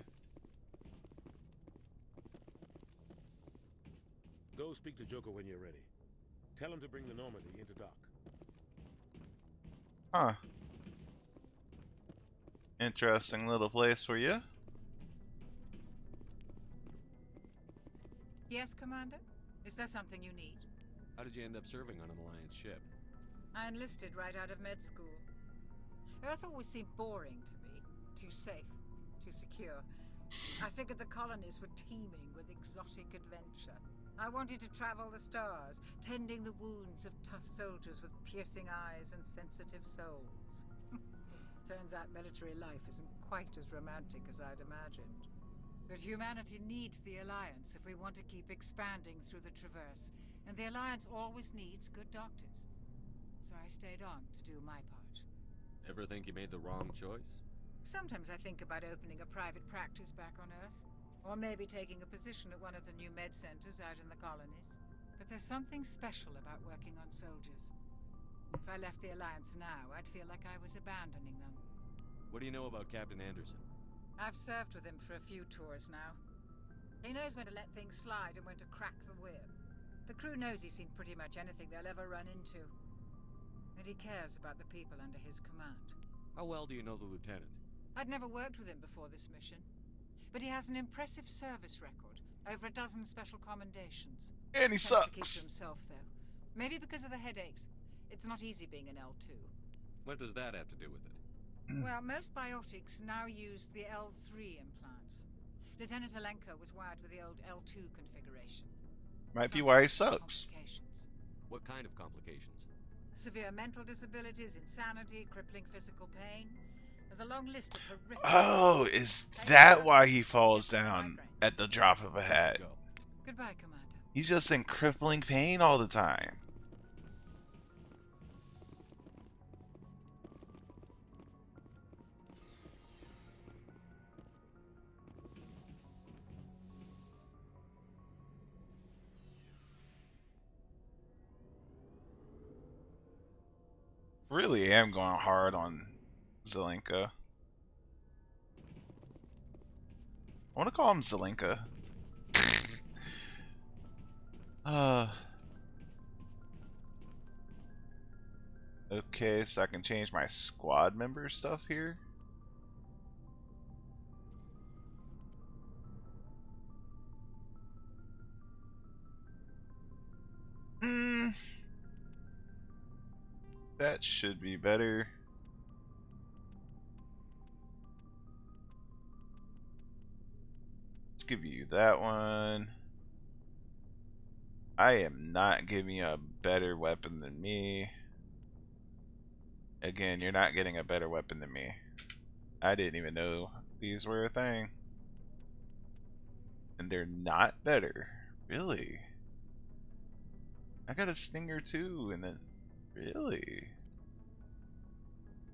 Go speak to Joker when you're ready. Tell him to bring the Normandy into dock. Huh. Interesting little place for you. Yes, Commander? Is there something you need? How did you end up serving on an Alliance ship? I enlisted right out of med school. Earth always seemed boring to me. Too safe, too secure. I figured the colonies were teeming with exotic adventure. I wanted to travel the stars, tending the wounds of tough soldiers with piercing eyes and sensitive souls. Turns out military life isn't quite as romantic as I'd imagined. But humanity needs the Alliance if we want to keep expanding through the Traverse, and the Alliance always needs good doctors. So I stayed on to do my part. Ever think you made the wrong choice? Sometimes I think about opening a private practice back on Earth. Or maybe taking a position at one of the new med centers out in the colonies. But there's something special about working on soldiers. If I left the Alliance now, I'd feel like I was abandoning them. What do you know about Captain Anderson? I've served with him for a few tours now. He knows when to let things slide and when to crack the whip. The crew knows he's seen pretty much anything they'll ever run into. And he cares about the people under his command. How well do you know the Lieutenant? I'd never worked with him before this mission. But he has an impressive service record. Over a dozen special commendations. And he sucks. To keep sucks. to himself, though. Maybe because of the headaches. It's not easy being an L2. What does that have to do with it? Well, most biotics now use the L3 implants. Lieutenant Alenko was wired with the old L2 configuration. Might be why he sucks. What kind of complications? Severe mental disabilities, insanity, crippling physical pain. There's a long list of horrific... Oh, is that why he falls down at the drop of a hat? Goodbye, Commander. He's just in crippling pain all the time. Really am going hard on Zelenka. I want to call him Zelenka. Okay, so I can change my squad member stuff here. that should be better. Let's give you that one. I am not giving you a better weapon than me. Again, you're not getting a better weapon than me. I didn't even know these were a thing. And they're not better. Really? I got a Stinger too, and then... Really?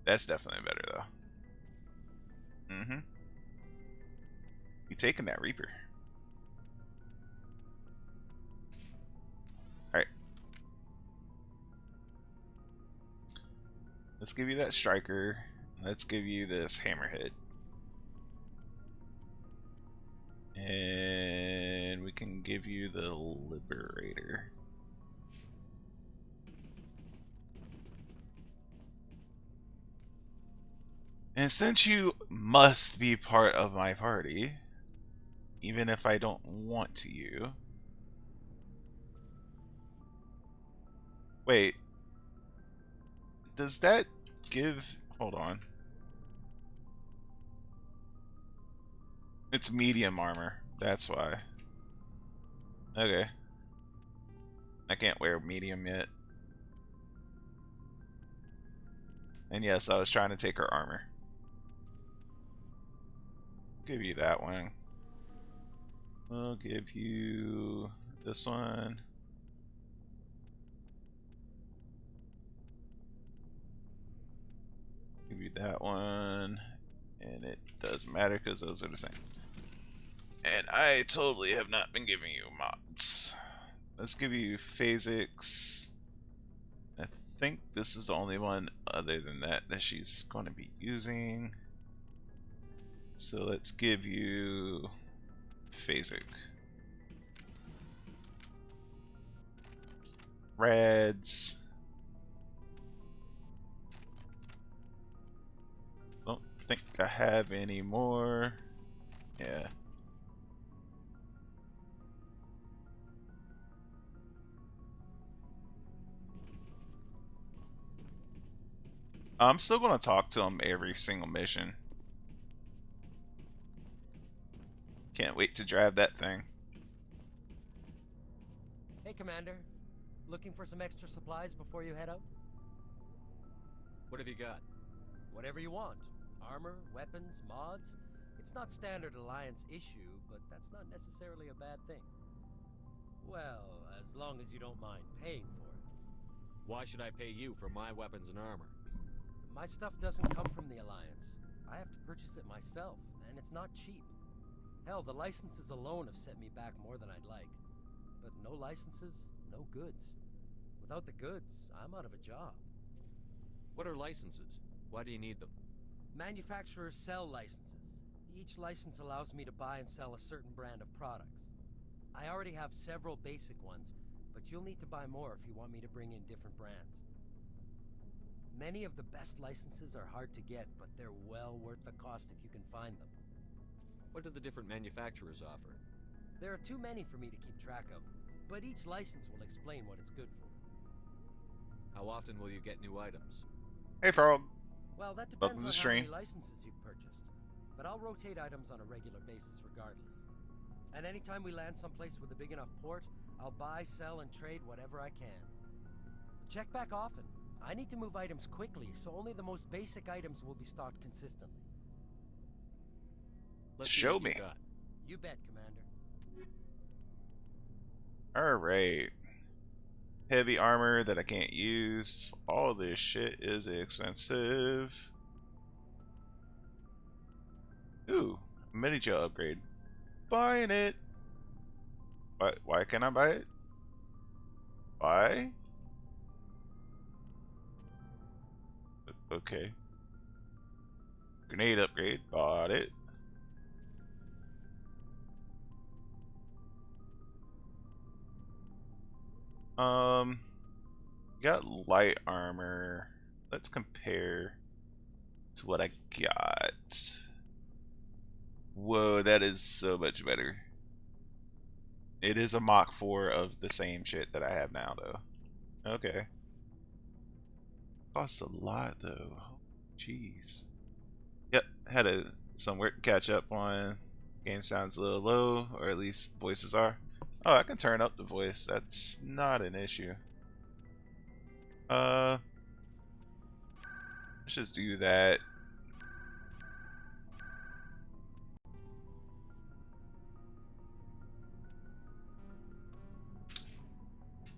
That's definitely better though. Mm-hmm. You taking that Reaper. Alright. Let's give you that Striker. Let's give you this Hammerhead. And we can give you the Liberator. And since you must be part of my party, even if I don't want to you... Wait. Does that give... Hold on. It's medium armor. That's why. Okay. I can't wear medium yet. And yes, I was trying to take her armor. Give you that one. I'll give you this one. Give you that one. And it doesn't matter because those are the same. And I totally have not been giving you mods. Let's give you Phasix. I think this is the only one other than that she's going to be using. So let's give you Phasic. Rads. Don't think I have any more. Yeah. I'm still going to talk to him every single mission. Can't wait to drive that thing. Hey, Commander. Looking for some extra supplies before you head out? What have you got? Whatever you want. Armor, weapons, mods. It's not standard Alliance issue, but that's not necessarily a bad thing. Well, as long as you don't mind paying for it. Why should I pay you for my weapons and armor? My stuff doesn't come from the Alliance. I have to purchase it myself, and it's not cheap. Hell, the licenses alone have set me back more than I'd like. But no licenses, no goods. Without the goods, I'm out of a job. What are licenses? Why do you need them? Manufacturers sell licenses. Each license allows me to buy and sell a certain brand of products. I already have several basic ones, but you'll need to buy more if you want me to bring in different brands. Many of the best licenses are hard to get, but they're well worth the cost if you can find them. What do the different manufacturers offer? There are too many for me to keep track of, but each license will explain what it's good for. How often will you get new items? Hey, Frog. Well, that Welcome depends to the on how stream. many licenses you've purchased. But I'll rotate items on a regular basis regardless. And anytime we land someplace with a big enough port, I'll buy, sell, and trade whatever I can. Check back often. I need to move items quickly, so only the most basic items will be stocked consistently. Let's Show me. You bet, Commander. Alright. Heavy armor that I can't use. All this shit is expensive. Ooh, mini gel upgrade. Buying it. Why can't I buy it? Why? Okay. Grenade upgrade. Bought it. Got light armor. Let's compare to what I got. Whoa, that is so much better. It is a Mach 4 of the same shit that I have now, though. Okay. Costs a lot though. Jeez. Yep, had some work to catch up on. Game sounds a little low, or at least voices are. Oh, I can turn up the voice. That's not an issue. Let's just do that.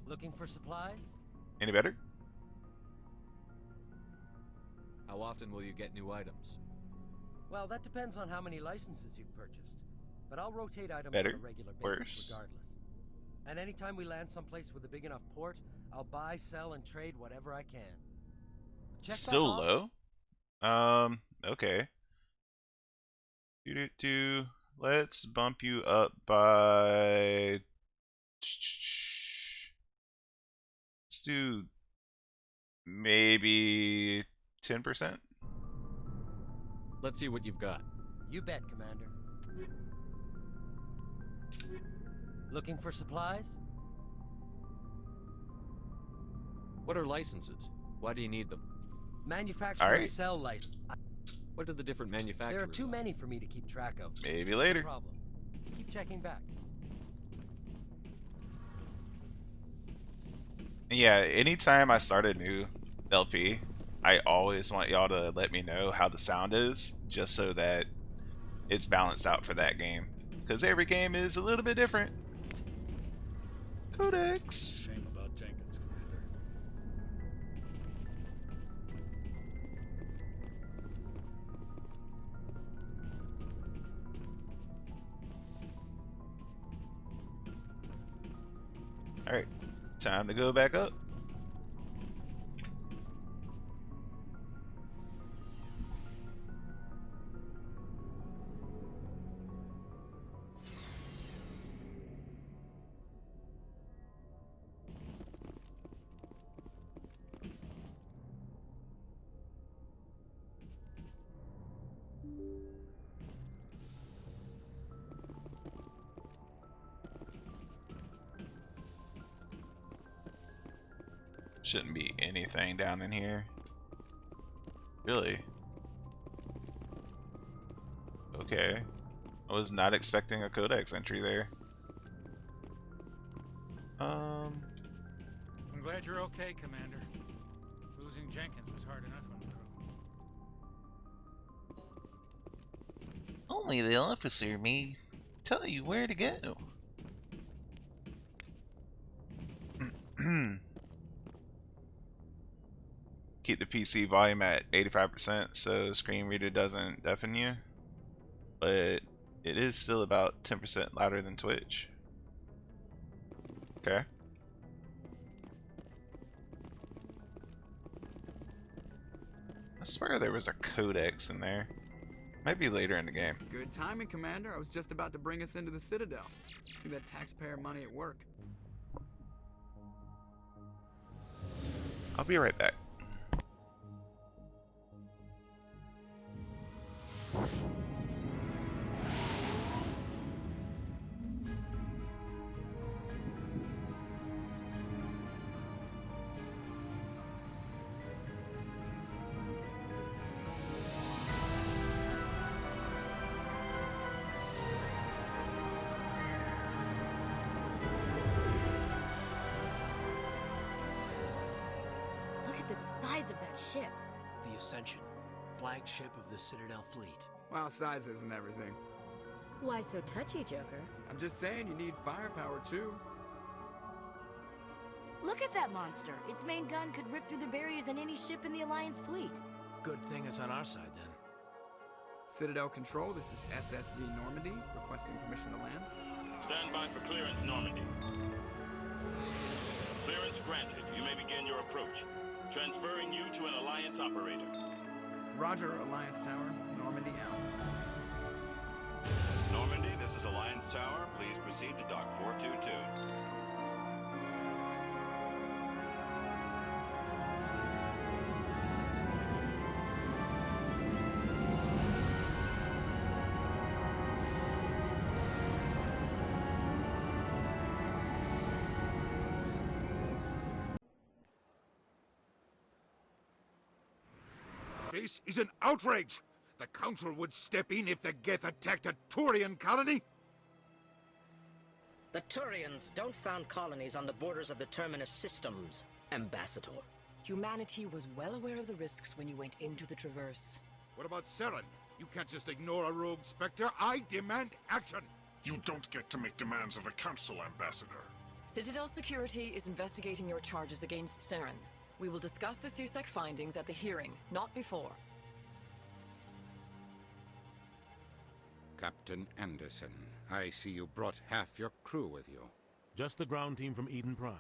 Looking for supplies? Any better? How often will you get new items? Well, that depends on how many licenses you've purchased. But I'll rotate items Better? on a regular basis Worse? regardless. And anytime we land someplace with a big enough port, I'll buy, sell, and trade whatever I can. Check back Still off. low? Okay. Let's bump you up by. Let's do maybe 10%. Let's see what you've got. You bet, Commander. Looking for supplies? What are licenses? Why do you need them? Manufacturers sell licenses. What do the different manufacturers? There are too many for me to keep track of. Maybe later. No problem. Keep checking back. Yeah, anytime I start a new LP, I always want y'all to let me know how the sound is, just so that it's balanced out for that game. Because every game is a little bit different. Codex. Shame about Jenkins, Commander. Alright, time to go back up. Shouldn't be anything down in here. Really? Okay. I was not expecting a codex entry there. I'm glad you're okay, Commander. Losing Jenkins was hard enough on the crew. Only the officer may tell you where to go. Keep the PC volume at 85% so screen reader doesn't deafen you, but it is still about 10% louder than Twitch. Okay. I swear there was a codex in there. Might be later in the game. Good timing, Commander. I was just about to bring us into the Citadel. See that taxpayer money at work. I'll be right back. Look at the size of that ship. The Ascension, flagship of the Citadel fleet. Well, size isn't everything. Why so touchy, Joker? I'm just saying you need firepower too. Look at that monster. Its main gun could rip through the barriers in any ship in the Alliance fleet. Good thing it's on our side then. Citadel Control, this is SSV Normandy, requesting permission to land. Stand by for clearance, Normandy. Clearance granted. You may begin your approach. Transferring you to an Alliance operator. Roger, Alliance Tower. Normandy out. Normandy, this is Alliance Tower. Please proceed to Dock 422. This is an outrage! The Council would step in if the Geth attacked a Turian colony? The Turians don't found colonies on the borders of the Terminus systems, Ambassador. Humanity was well aware of the risks when you went into the Traverse. What about Saren? You can't just ignore a rogue Spectre. I demand action! You don't get to make demands of the Council, Ambassador. Citadel Security is investigating your charges against Saren. We will discuss the CSEC findings at the hearing, not before. Captain Anderson, I see you brought half your crew with you. Just the ground team from Eden Prime,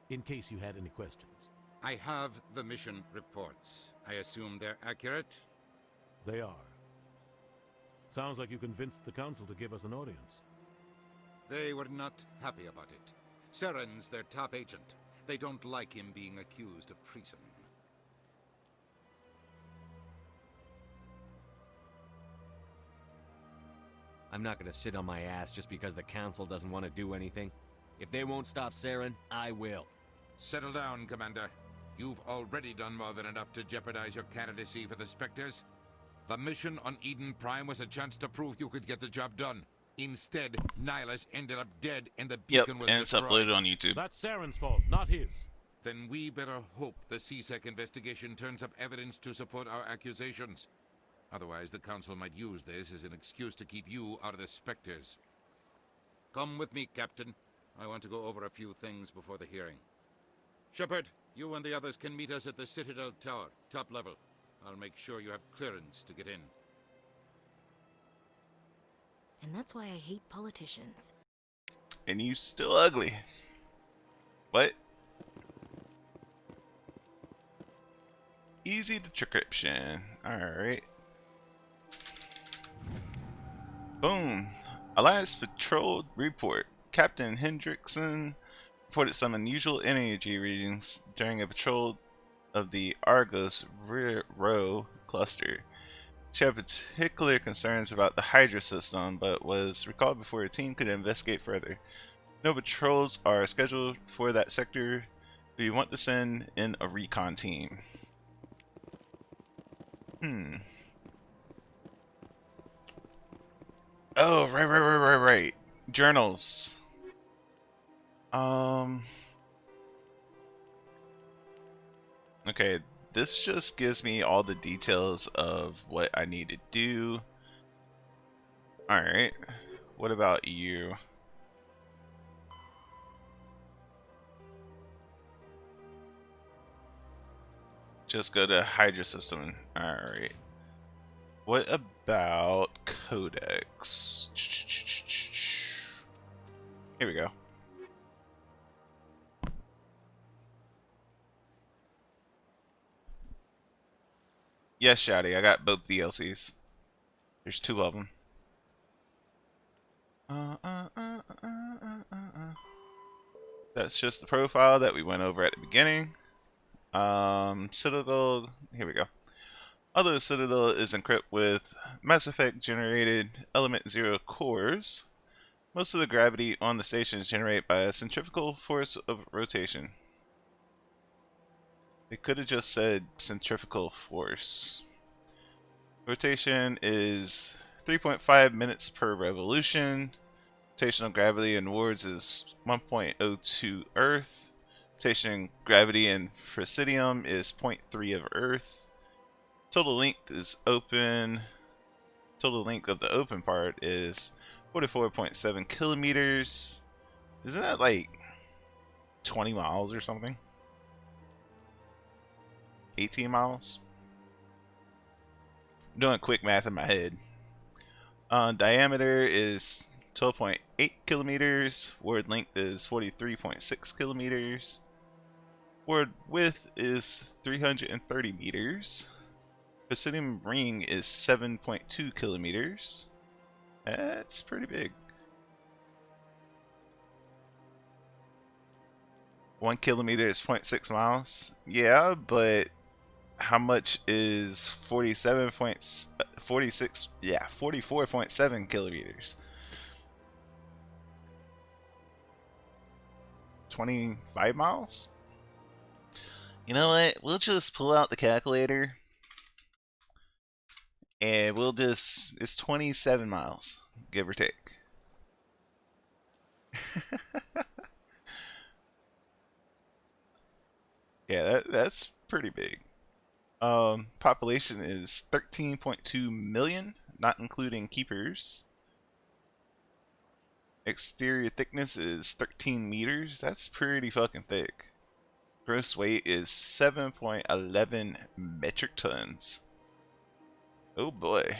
in case you had any questions. I have the mission reports. I assume they're accurate? They are. Sounds like you convinced the Council to give us an audience. They were not happy about it. Saren's their top agent. They don't like him being accused of treason. I'm not gonna sit on my ass just because the Council doesn't want to do anything. If they won't stop Saren, I will. Settle down, Commander. You've already done more than enough to jeopardize your candidacy for the Spectres. The mission on Eden Prime was a chance to prove you could get the job done. Instead, Nihilus ended up dead and the beacon was and it's destroyed. uploaded on YouTube. That's Saren's fault, not his. Then we better hope the CSEC investigation turns up evidence to support our accusations. Otherwise, the Council might use this as an excuse to keep you out of the Spectres. Come with me, Captain. I want to go over a few things before the hearing. Shepard, you and the others can meet us at the Citadel Tower, top level. I'll make sure you have clearance to get in. And that's why I hate politicians. And you still ugly. What? Easy decryption. Alright. Boom. Alliance Patrol report. Captain Hendrickson reported some unusual energy readings during a patrol of the Argos rear row cluster. She had particular concerns about the Hydra system, but was recalled before her team could investigate further. No patrols are scheduled for that sector. Do you want to send in a recon team? Oh, right. Journals. Okay, this just gives me all the details of what I need to do. Alright, what about you? Just go to Hydra system. Alright. What about Codex? Here we go. Yes, Shouty, I got both DLCs. There's two of them. That's just the profile that we went over at the beginning. Citadel, here we go. Although Citadel is equipped with Mass Effect generated Element 0 cores, most of the gravity on the station is generated by a centrifugal force of rotation. They could have just said centrifugal force. Rotation is 3.5 minutes per revolution. Rotational gravity in wards is 1.02 Earth. Rotation gravity in Presidium is 0.3 of Earth. Total length is open. Total length of the open part is 44.7 kilometers. Isn't that like 20 miles or something? 18 miles? I'm doing quick math in my head. Diameter is 12.8 kilometers. Word length is 43.6 kilometers. Word width is 330 meters. Presidium ring is 7.2 kilometers. That's pretty big. 1 kilometer is 0.6 miles. Yeah, but how much is 44.7 kilometers? 25 miles? You know what? We'll just pull out the calculator And we'll just, it's 27 miles, give or take. Yeah, that's pretty big. Population is 13.2 million, not including keepers. Exterior thickness is 13 meters. That's pretty fucking thick. Gross weight is 7.11 metric tons. Oh boy.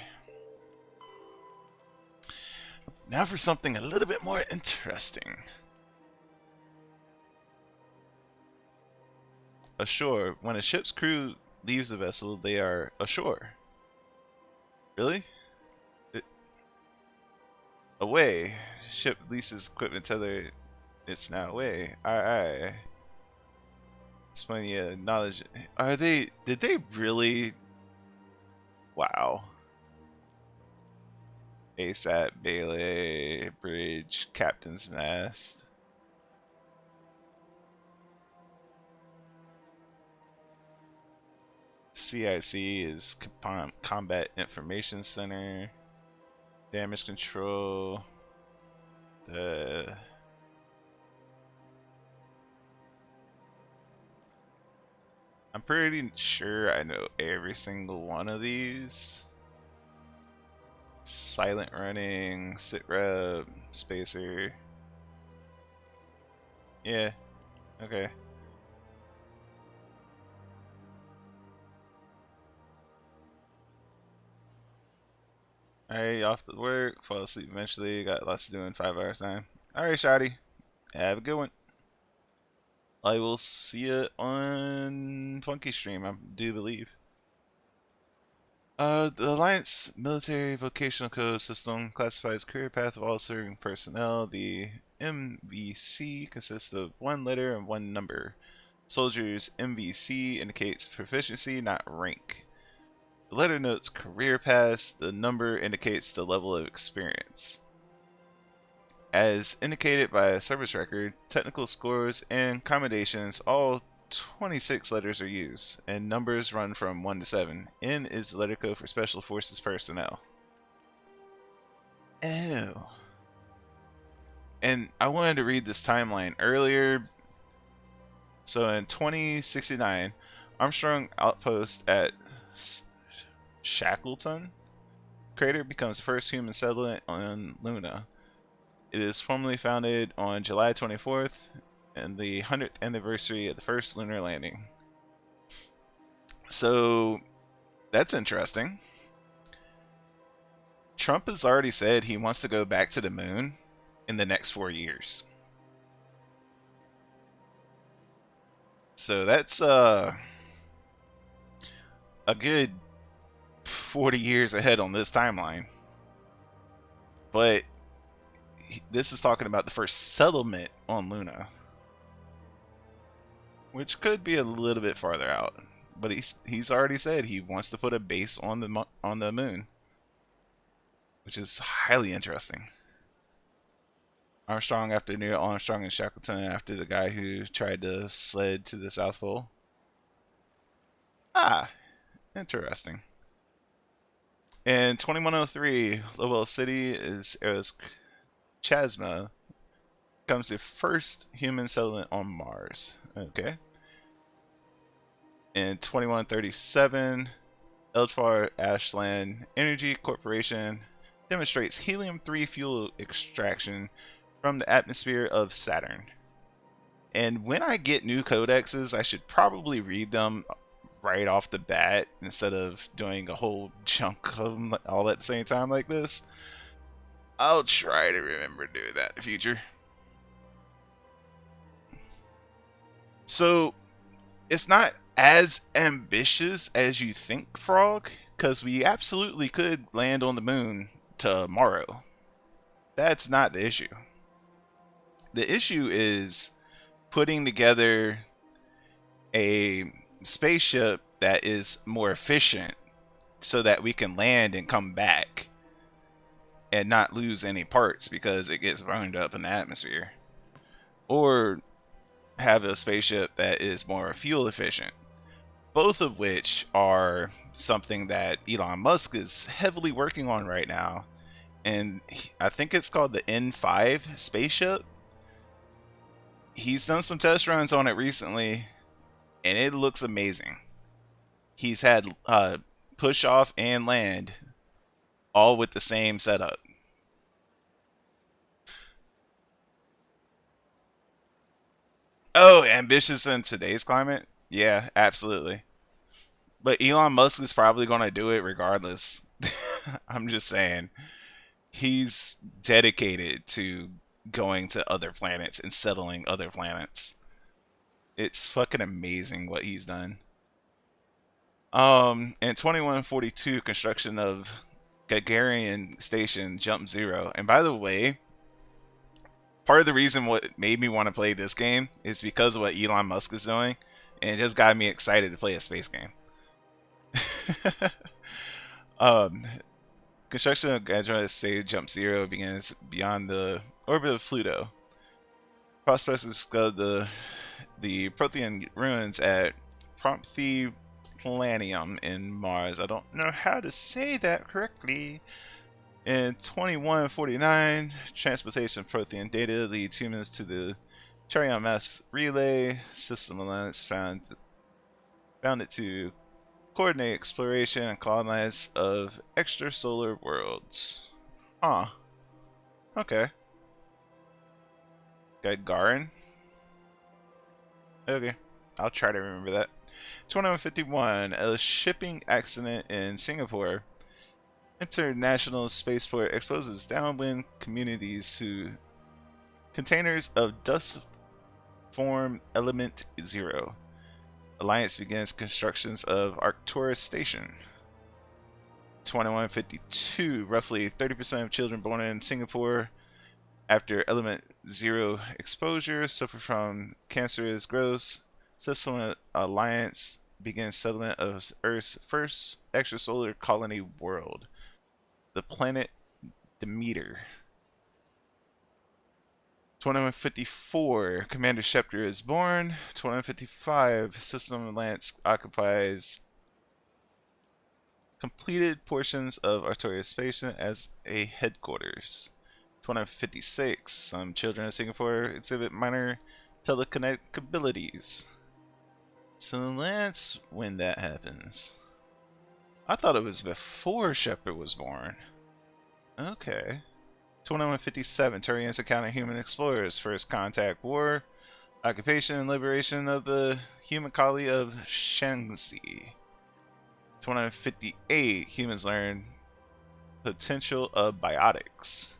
Now for something a little bit more interesting. Ashore. When a ship's crew leaves the vessel, they are ashore. Really? Away. Ship leases equipment tether. It's now away. Aye. It's plenty of knowledge. Are they? Did they really? Wow. ASAP, Bailey, Bridge, Captain's Mast. CIC is Combat Information Center. Damage Control. I'm pretty sure I know every single one of these. Silent Running, Sitrep, Spacer. Yeah, okay. Alright, off to work, fall asleep eventually, got lots to do in 5 hours time. Alright, Shotty, have a good one. I will see you on Funky Stream, I do believe. The Alliance Military Vocational Code System classifies career path of all serving personnel. The MVC consists of 1 letter and 1 number. Soldiers' MVC indicates proficiency, not rank. The letter notes career paths, the number indicates the level of experience. As indicated by a service record, technical scores and commendations, all 26 letters are used, and numbers run from 1 to 7. N is the letter code for Special Forces personnel. Oh. And I wanted to read this timeline earlier. So in 2069, Armstrong Outpost at Shackleton crater becomes the first human settlement on Luna. It is formally founded on July 24th and the 100th anniversary of the first lunar landing. So that's interesting. Trump has already said he wants to go back to the moon in the next 4 years. So that's a good 40 years ahead on this timeline. But this is talking about the first settlement on Luna, which could be a little bit farther out. But he's already said he wants to put a base on the moon, which is highly interesting. Armstrong after Neil Armstrong and Shackleton after the guy who tried to sled to the South Pole. Ah, interesting. In 2103, Lowell City is Eros Chasma becomes the first human settlement on Mars. Okay. In 2137, Eldfar Ashland Energy Corporation demonstrates helium-3 fuel extraction from the atmosphere of Saturn. And when I get new codexes, I should probably read them right off the bat instead of doing a whole chunk of them all at the same time like this. I'll try to remember to do that in the future. So, it's not as ambitious as you think, Frog, because we absolutely could land on the moon tomorrow. That's not the issue. The issue is putting together a spaceship that is more efficient so that we can land and come back and not lose any parts because it gets burned up in the atmosphere. Or have a spaceship that is more fuel efficient. both of which are something that Elon Musk is heavily working on right now. And I think it's called the N5 spaceship. He's done some test runs on it recently, and it looks amazing. He's had push off and land all with the same setup. Oh, ambitious in today's climate? Yeah, absolutely. But Elon Musk is probably going to do it regardless. I'm just saying. He's dedicated to going to other planets and settling other planets. It's fucking amazing what he's done. In 2142, construction of Gagarin Station Jump Zero. And by the way, part of the reason what made me want to play this game is because of what Elon Musk is doing, and it just got me excited to play a space game. um, Construction of Gadra Stage Jump Zero begins beyond the orbit of Pluto. Prospects discover the Prothean ruins at Prompthi Planium in Mars. I don't know how to say that correctly. In 2149, transportation of Prothean data leads humans to the Charion Mass Relay System Alliance found it to coordinate exploration and colonize of extrasolar worlds. Huh. Okay. Gagarin? Okay. I'll try to remember that. 2151, a shipping accident in Singapore. International Spaceport exposes downwind communities to containers of dust form element 0. Alliance begins constructions of Arcturus Station. 2152, roughly 30% of children born in Singapore after element 0 exposure suffer from cancerous growths. System Alliance begins settlement of Earth's first extrasolar colony world, the planet Demeter. 2154, Commander Scepter is born. 2155, System Alliance occupies completed portions of Arcturus Station as a headquarters. 2156, some children of Singapore exhibit minor telekinetic abilities. So that's when that happens. I thought it was before Shepard was born. Okay. 2157, Turians encounter human explorers. First contact war. Occupation and liberation of the human colony of Shanxi. 2158, humans learn potential of biotics.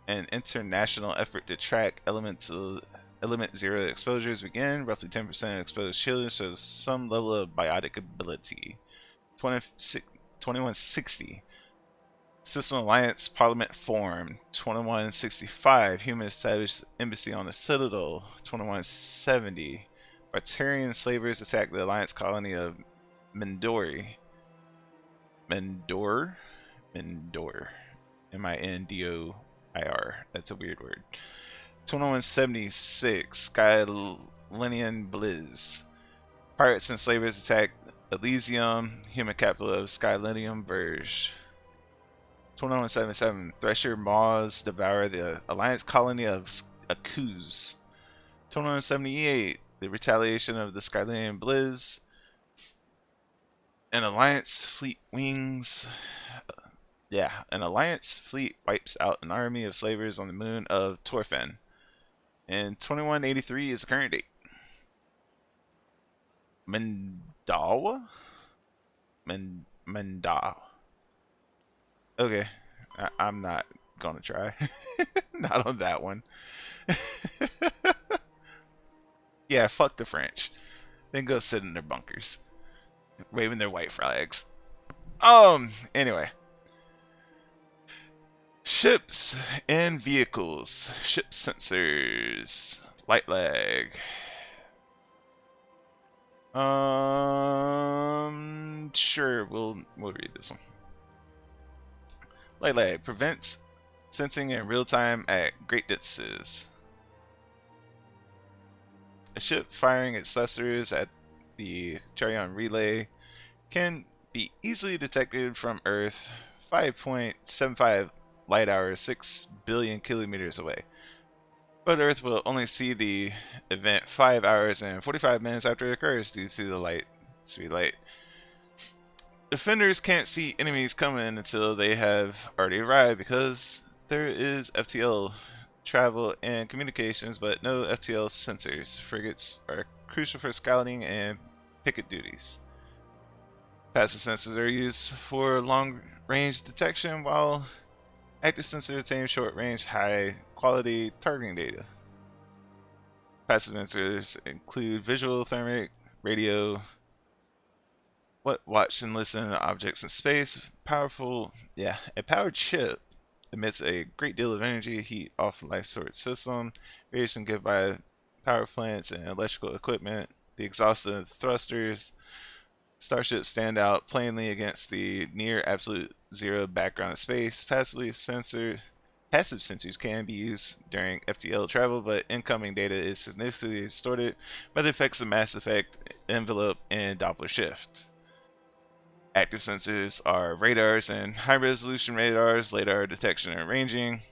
An international effort to track element 0 exposures begin. Roughly 10% of exposed children show some level of biotic ability. 2160, System Alliance Parliament formed. 2165, human established embassy on the Citadel. 2170, Batarian slavers attack the Alliance colony of Mindori. Mindor? Mindoir. That's a weird word. 2176, Skylinian Blizz. Pirates and slavers attack Elysium, human capital of Skylinium Verge. 2177, Thresher Maws devour the Alliance colony of Akuz. 2178, the retaliation of the Skylinian Blizz. An Alliance fleet wipes out an army of slavers on the moon of Torfen. And 2183 is the current date. Mandawa? Mandaw. Okay, I'm not gonna try. Not on that one. Yeah, fuck the French. Then go sit in their bunkers, waving their white flags. Anyway. Ships and vehicles. Ship sensors. Light lag. Sure, we'll read this one. Light lag prevents sensing in real time at great distances. A ship firing its thrusters at The Charion relay can be easily detected from Earth 5.75 light hours, 6 billion kilometers away. But Earth will only see the event 5 hours and 45 minutes after it occurs due to the light speed light. Defenders can't see enemies coming until they have already arrived because there is FTL travel and communications, but no FTL sensors. Frigates are crucial for scouting and picket duties. Passive sensors are used for long-range detection, while active sensors obtain short-range, high-quality targeting data. Passive sensors include visual, thermic, radio, watch and listen to objects in space. A powered ship emits a great deal of energy, heat off life source system, radiation given by power plants and electrical equipment. The exhausted thrusters starships stand out plainly against the near absolute zero background of space. Passive sensors can be used during FTL travel, but incoming data is significantly distorted by the effects of mass effect, envelope, and Doppler shift. Active sensors are radars and high-resolution radars, LiDAR detection and ranging,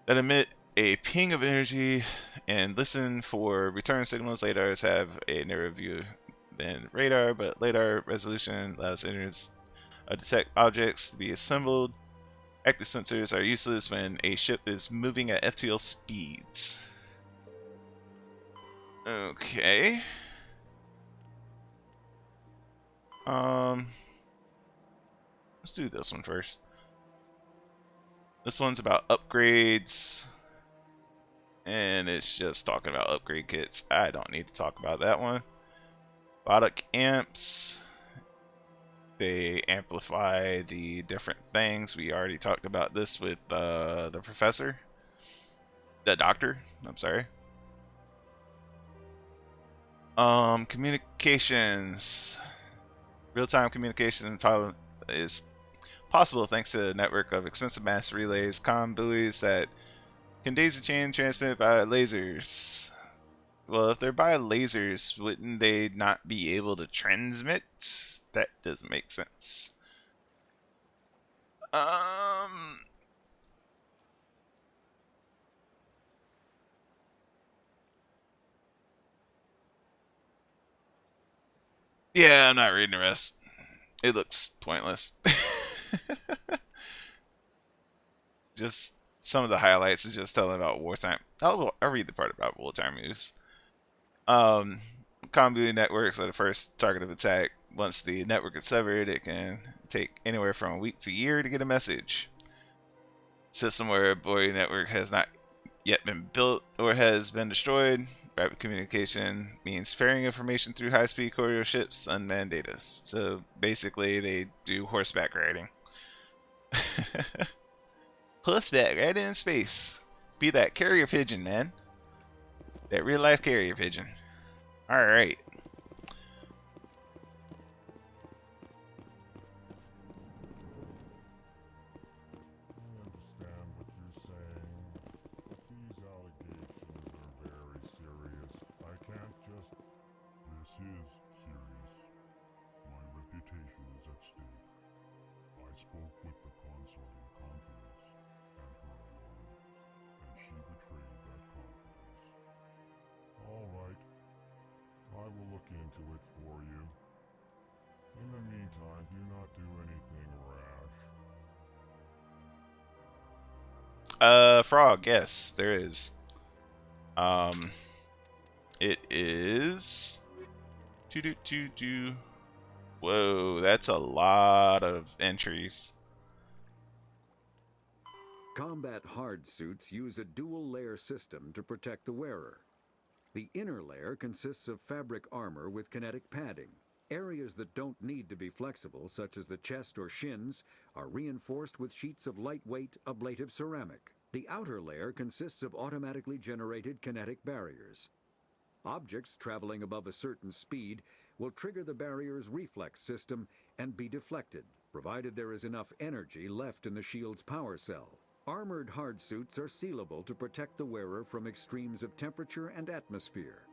that emit a ping of energy and listen for return signals. LiDARs have a narrower view than radar, but LiDAR resolution allows detect objects to be assembled. Active sensors are useless when a ship is moving at FTL speeds. Okay. Let's do this one first. This one's about upgrades, and it's just talking about upgrade kits. I don't need to talk about that one. Bodic amps. They amplify the different things. We already talked about this with the professor. The doctor, I'm sorry. Communications. Real-time communication is possible thanks to a network of expensive mass relays, comm buoys that can daisy chain transmit by lasers. Well, if they're by lasers, wouldn't they not be able to transmit? That doesn't make sense. Yeah, I'm not reading the rest. It looks pointless. Just some of the highlights is just telling about wartime. I'll read the part about wartime news. Convoy networks are the first target of attack. Once the network is severed, it can take anywhere from a week to a year to get a message. System where a buoy network has not yet been built or has been destroyed. Rapid communication means ferrying information through high-speed corridor ships, unmanned data. So basically, they do horseback riding. Horseback riding in space. Be that carrier pigeon, man. That real-life carrier pigeon. All right. This is serious. My reputation is at stake. I spoke with the consort in confidence, and her alone, and she betrayed that confidence. All right. I will look into it for you. In the meantime, do not do anything rash. Frog, yes, there is. It is... Whoa, that's a lot of entries. Combat hard suits use a dual-layer system to protect the wearer. The inner layer consists of fabric armor with kinetic padding. Areas that don't need to be flexible, such as the chest or shins, are reinforced with sheets of lightweight, ablative ceramic. The outer layer consists of automatically generated kinetic barriers. Objects traveling above a certain speed will trigger the barrier's reflex system and be deflected, provided there is enough energy left in the shield's power cell. Armored hardsuits are sealable to protect the wearer from extremes of temperature and atmosphere.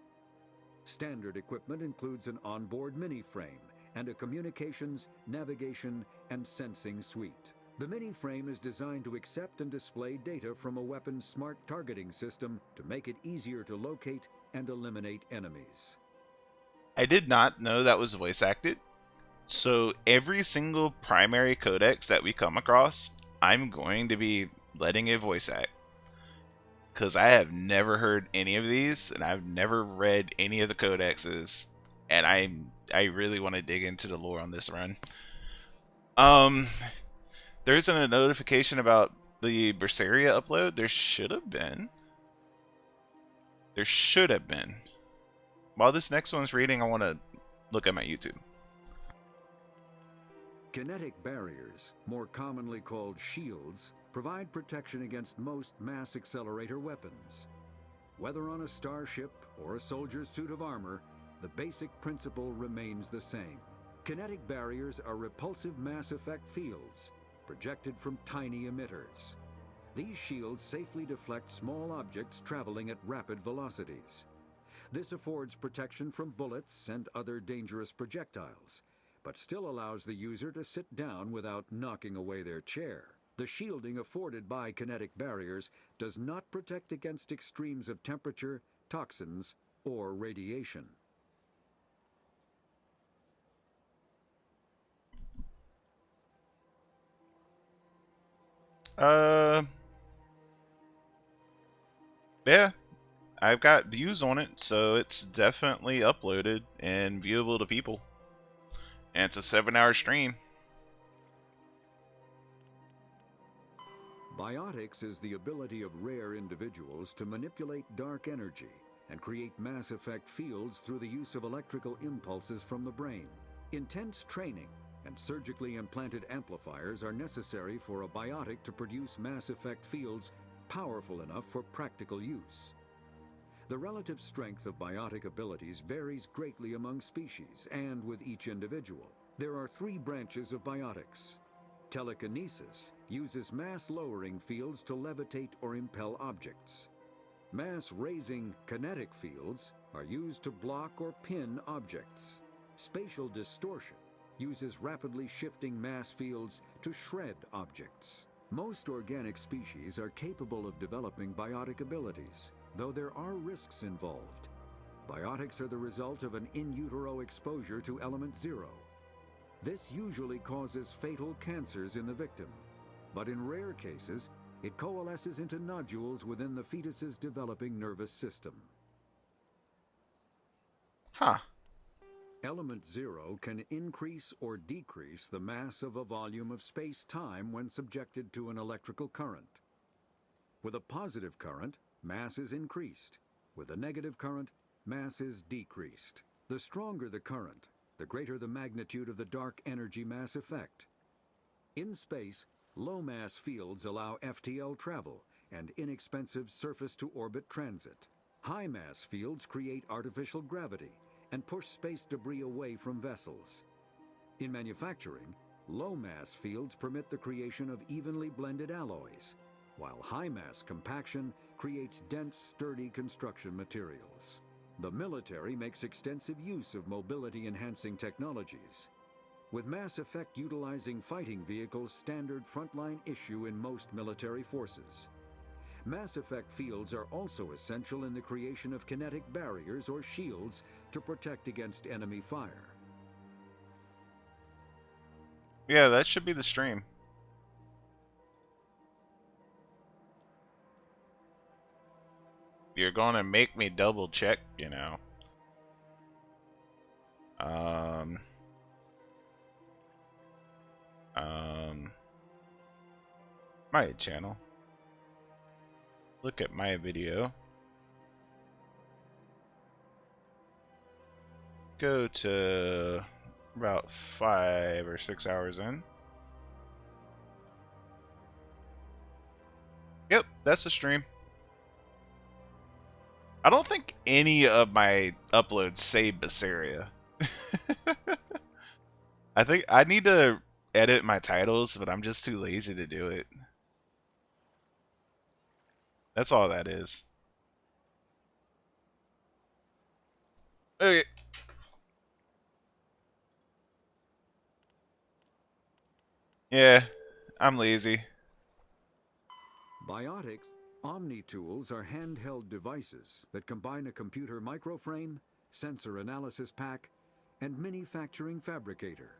Standard equipment includes an onboard mini-frame and a communications, navigation, and sensing suite. The mini-frame is designed to accept and display data from a weapon's smart targeting system to make it easier to locate and eliminate enemies. I did not know that was voice acted. So every single primary codex that we come across, I'm going to be letting it voice act. Because I have never heard any of these, and I've never read any of the codexes, and I really want to dig into the lore on this run. There isn't a notification about the Berseria upload. There should have been. There should have been. While this next one's reading, I want to look at my YouTube. Kinetic barriers, more commonly called shields, provide protection against most mass accelerator weapons. Whether on a starship or a soldier's suit of armor, the basic principle remains the same. Kinetic barriers are repulsive mass effect fields, projected from tiny emitters. These shields safely deflect small objects traveling at rapid velocities. This affords protection from bullets and other dangerous projectiles, but still allows the user to sit down without knocking away their chair. The shielding afforded by kinetic barriers does not protect against extremes of temperature, toxins, or radiation. Yeah, I've got views on it, so it's definitely uploaded and viewable to people. And it's a 7-hour stream. Biotics is the ability of rare individuals to manipulate dark energy and create mass effect fields through the use of electrical impulses from the brain. Intense training and surgically implanted amplifiers are necessary for a biotic to produce mass effect fields powerful enough for practical use. The relative strength of biotic abilities varies greatly among species and with each individual. There are 3 branches of biotics. Telekinesis uses mass-lowering fields to levitate or impel objects. Mass-raising kinetic fields are used to block or pin objects. Spatial distortion uses rapidly shifting mass fields to shred objects. Most organic species are capable of developing biotic abilities, though there are risks involved. Biotics are the result of an in utero exposure to element 0. This usually causes fatal cancers in the victim, but in rare cases, it coalesces into nodules within the fetus's developing nervous system. Huh. Element 0 can increase or decrease the mass of a volume of space-time when subjected to an electrical current. With a positive current, mass is increased. With a negative current, mass is decreased. The stronger the current, the greater the magnitude of the dark energy mass effect. In space, low-mass fields allow FTL travel and inexpensive surface-to-orbit transit. High-mass fields create artificial gravity and push space debris away from vessels. In manufacturing, low-mass fields permit the creation of evenly blended alloys, while high-mass compaction creates dense, sturdy construction materials. The military makes extensive use of mobility-enhancing technologies, with mass effect utilizing fighting vehicles standard frontline issue in most military forces. Mass effect fields are also essential in the creation of kinetic barriers or shields to protect against enemy fire. Yeah, that should be the stream. You're gonna make me double check, you know. My channel. Look at my video. Go to about 5 or 6 hours in. Yep, that's the stream. I don't think any of my uploads say Berseria. I think I need to edit my titles, but I'm just too lazy to do it. That's all that is. Okay. Yeah, I'm lazy. Biotics, Omni-tools are handheld devices that combine a computer microframe, sensor analysis pack, and manufacturing fabricator.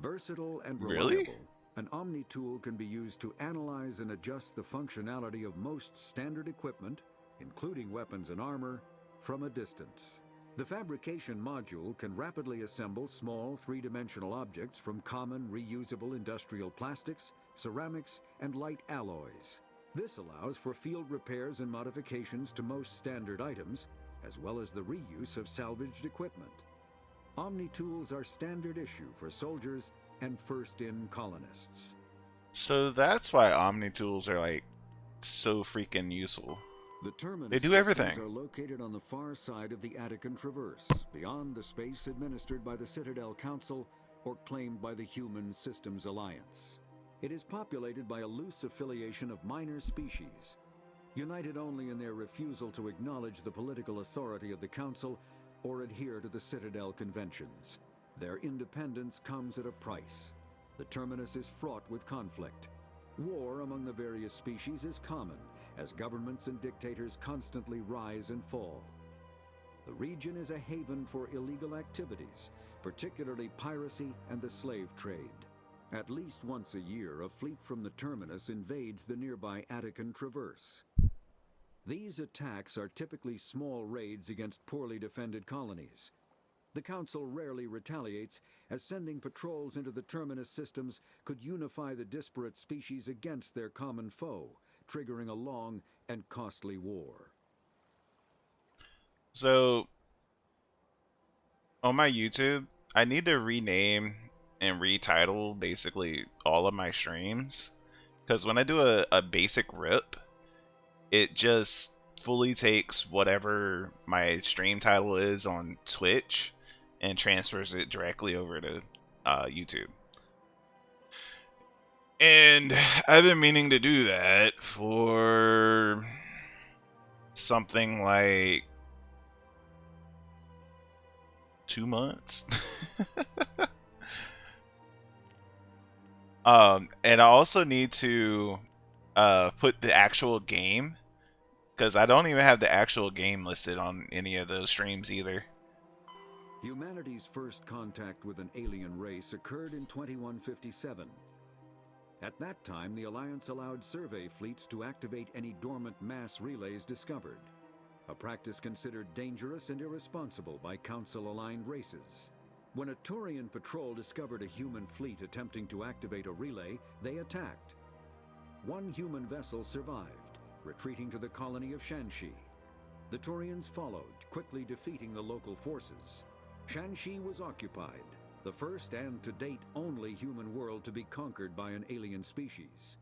Versatile and Really? reliable, an Omni-tool can be used to analyze and adjust the functionality of most standard equipment, including weapons and armor, from a distance. The fabrication module can rapidly assemble small three-dimensional objects from common reusable industrial plastics, ceramics, and light alloys. This allows for field repairs and modifications to most standard items, as well as the reuse of salvaged equipment. Omni-tools are standard issue for soldiers and first-in colonists. So that's why Omni tools are like so freaking useful. The They terminus do systems everything. are located on the far side of the Attican Traverse, beyond the space administered by the Citadel Council or claimed by the Human Systems Alliance. It is populated by a loose affiliation of minor species, united only in their refusal to acknowledge the political authority of the Council or adhere to the Citadel Conventions. Their independence comes at a price. The terminus is fraught with conflict. War among the various species is common, as governments and dictators constantly rise and fall. The region is a haven for illegal activities, particularly piracy and the slave trade. At least once a year, a fleet from the terminus invades the nearby Attican Traverse. These attacks are typically small raids against poorly defended colonies. The Council rarely retaliates, as sending patrols into the terminus systems could unify the disparate species against their common foe, triggering a long and costly war. So on my YouTube, I need to rename and retitle basically all of my streams. Because when I do a basic rip, it just fully takes whatever my stream title is on Twitch and transfers it directly over to YouTube. And I've been meaning to do that for something like 2 months. And I also need to put the actual game, because I don't even have the actual game listed on any of those streams either. Humanity's first contact with an alien race occurred in 2157. At that time, the Alliance allowed survey fleets to activate any dormant mass relays discovered, a practice considered dangerous and irresponsible by Council-aligned races. When a Turian patrol discovered a human fleet attempting to activate a relay, they attacked. One human vessel survived, retreating to the colony of Shanxi. The Turians followed, quickly defeating the local forces. Shanxi was occupied, the first and to date only human world to be conquered by an alien species.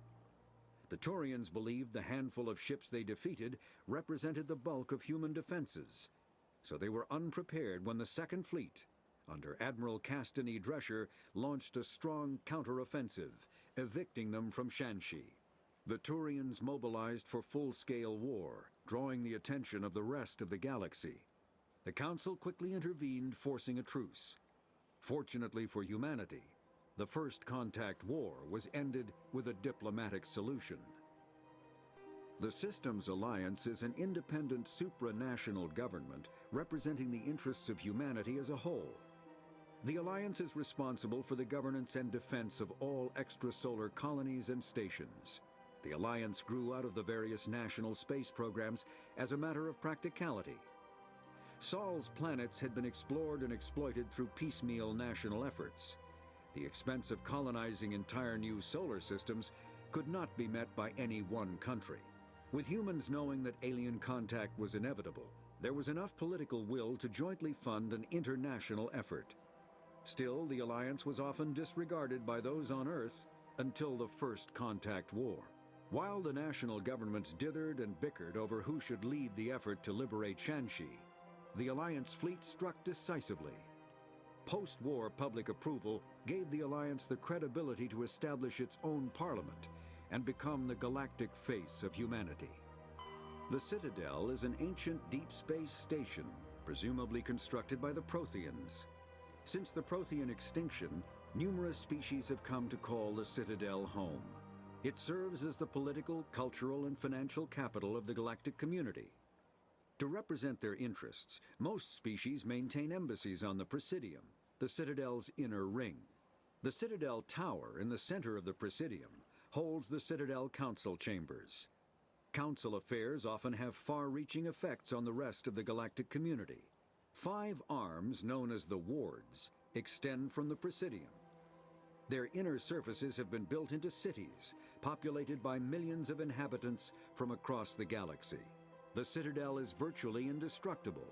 The Turians believed the handful of ships they defeated represented the bulk of human defenses, so they were unprepared when the Second Fleet, under Admiral Castany Drescher, launched a strong counteroffensive, evicting them from Shanxi. The Turians mobilized for full-scale war, drawing the attention of the rest of the galaxy. The Council quickly intervened, forcing a truce. Fortunately for humanity, the First Contact War was ended with a diplomatic solution. The Systems Alliance is an independent supranational government representing the interests of humanity as a whole. The Alliance is responsible for the governance and defense of all extrasolar colonies and stations. The Alliance grew out of the various national space programs as a matter of practicality. Sol's planets had been explored and exploited through piecemeal national efforts. The expense of colonizing entire new solar systems could not be met by any one country. With humans knowing that alien contact was inevitable, there was enough political will to jointly fund an international effort. Still, the Alliance was often disregarded by those on Earth until the First Contact War. While the national governments dithered and bickered over who should lead the effort to liberate Shanxi, the Alliance fleet struck decisively. Post-war public approval gave the Alliance the credibility to establish its own parliament and become the galactic face of humanity. The Citadel is an ancient deep space station presumably constructed by the Protheans. Since the Prothean extinction, numerous species have come to call the Citadel home. It serves as the political, cultural, and financial capital of the galactic community. To represent their interests, most species maintain embassies on the Presidium, the Citadel's inner ring. The Citadel Tower in the center of the Presidium holds the Citadel Council Chambers. Council affairs often have far-reaching effects on the rest of the galactic community. 5 arms, known as the Wards, extend from the Presidium. Their inner surfaces have been built into cities, populated by millions of inhabitants from across the galaxy. The Citadel is virtually indestructible.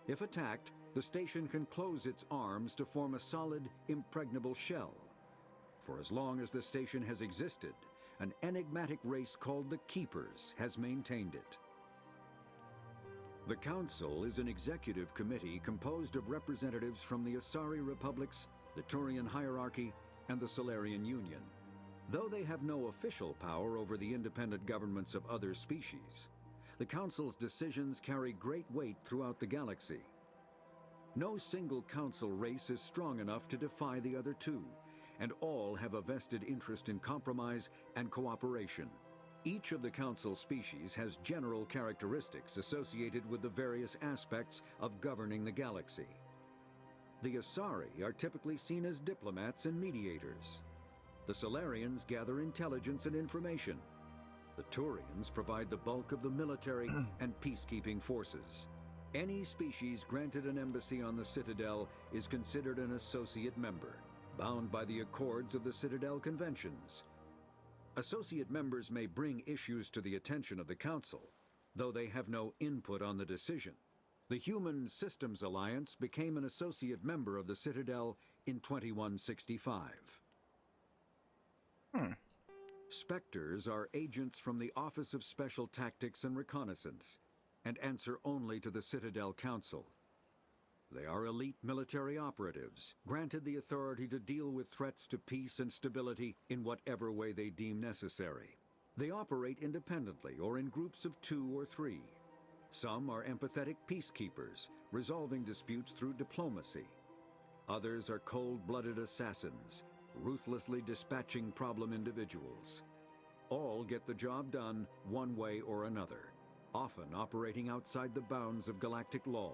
If attacked, the station can close its arms to form a solid, impregnable shell. For as long as the station has existed, an enigmatic race called the Keepers has maintained it. The Council is an executive committee composed of representatives from the Asari Republics, the Turian Hierarchy, and the Solarian Union. Though they have no official power over the independent governments of other species, the Council's decisions carry great weight throughout the galaxy. No single Council race is strong enough to defy the other two, and all have a vested interest in compromise and cooperation. Each of the Council species has general characteristics associated with the various aspects of governing the galaxy. The Asari are typically seen as diplomats and mediators. The Solarians gather intelligence and information. The Turians provide the bulk of the military and peacekeeping forces. Any species granted an embassy on the Citadel is considered an associate member, bound by the accords of the Citadel Conventions. Associate members may bring issues to the attention of the Council, though they have no input on the decision. The Human Systems Alliance became an associate member of the Citadel in 2165. Spectres are agents from the Office of Special Tactics and Reconnaissance, and answer only to the Citadel Council. They are elite military operatives, granted the authority to deal with threats to peace and stability in whatever way they deem necessary. They operate independently or in groups of 2 or 3. Some are empathetic peacekeepers, resolving disputes through diplomacy. Others are cold-blooded assassins, ruthlessly dispatching problem individuals. All get the job done one way or another, often operating outside the bounds of galactic law.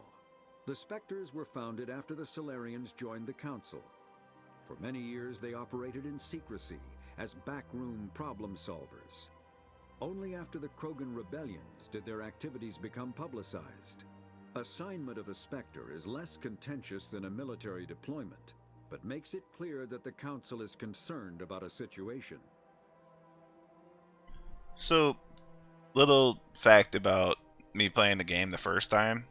The Spectres were founded after the Solarians joined the Council. For many years they operated in secrecy as backroom problem solvers. Only after the Krogan rebellions did their activities become publicized. Assignment of a Spectre is less contentious than a military deployment, but makes it clear that the Council is concerned about a situation. So, little fact about me playing the game the first time.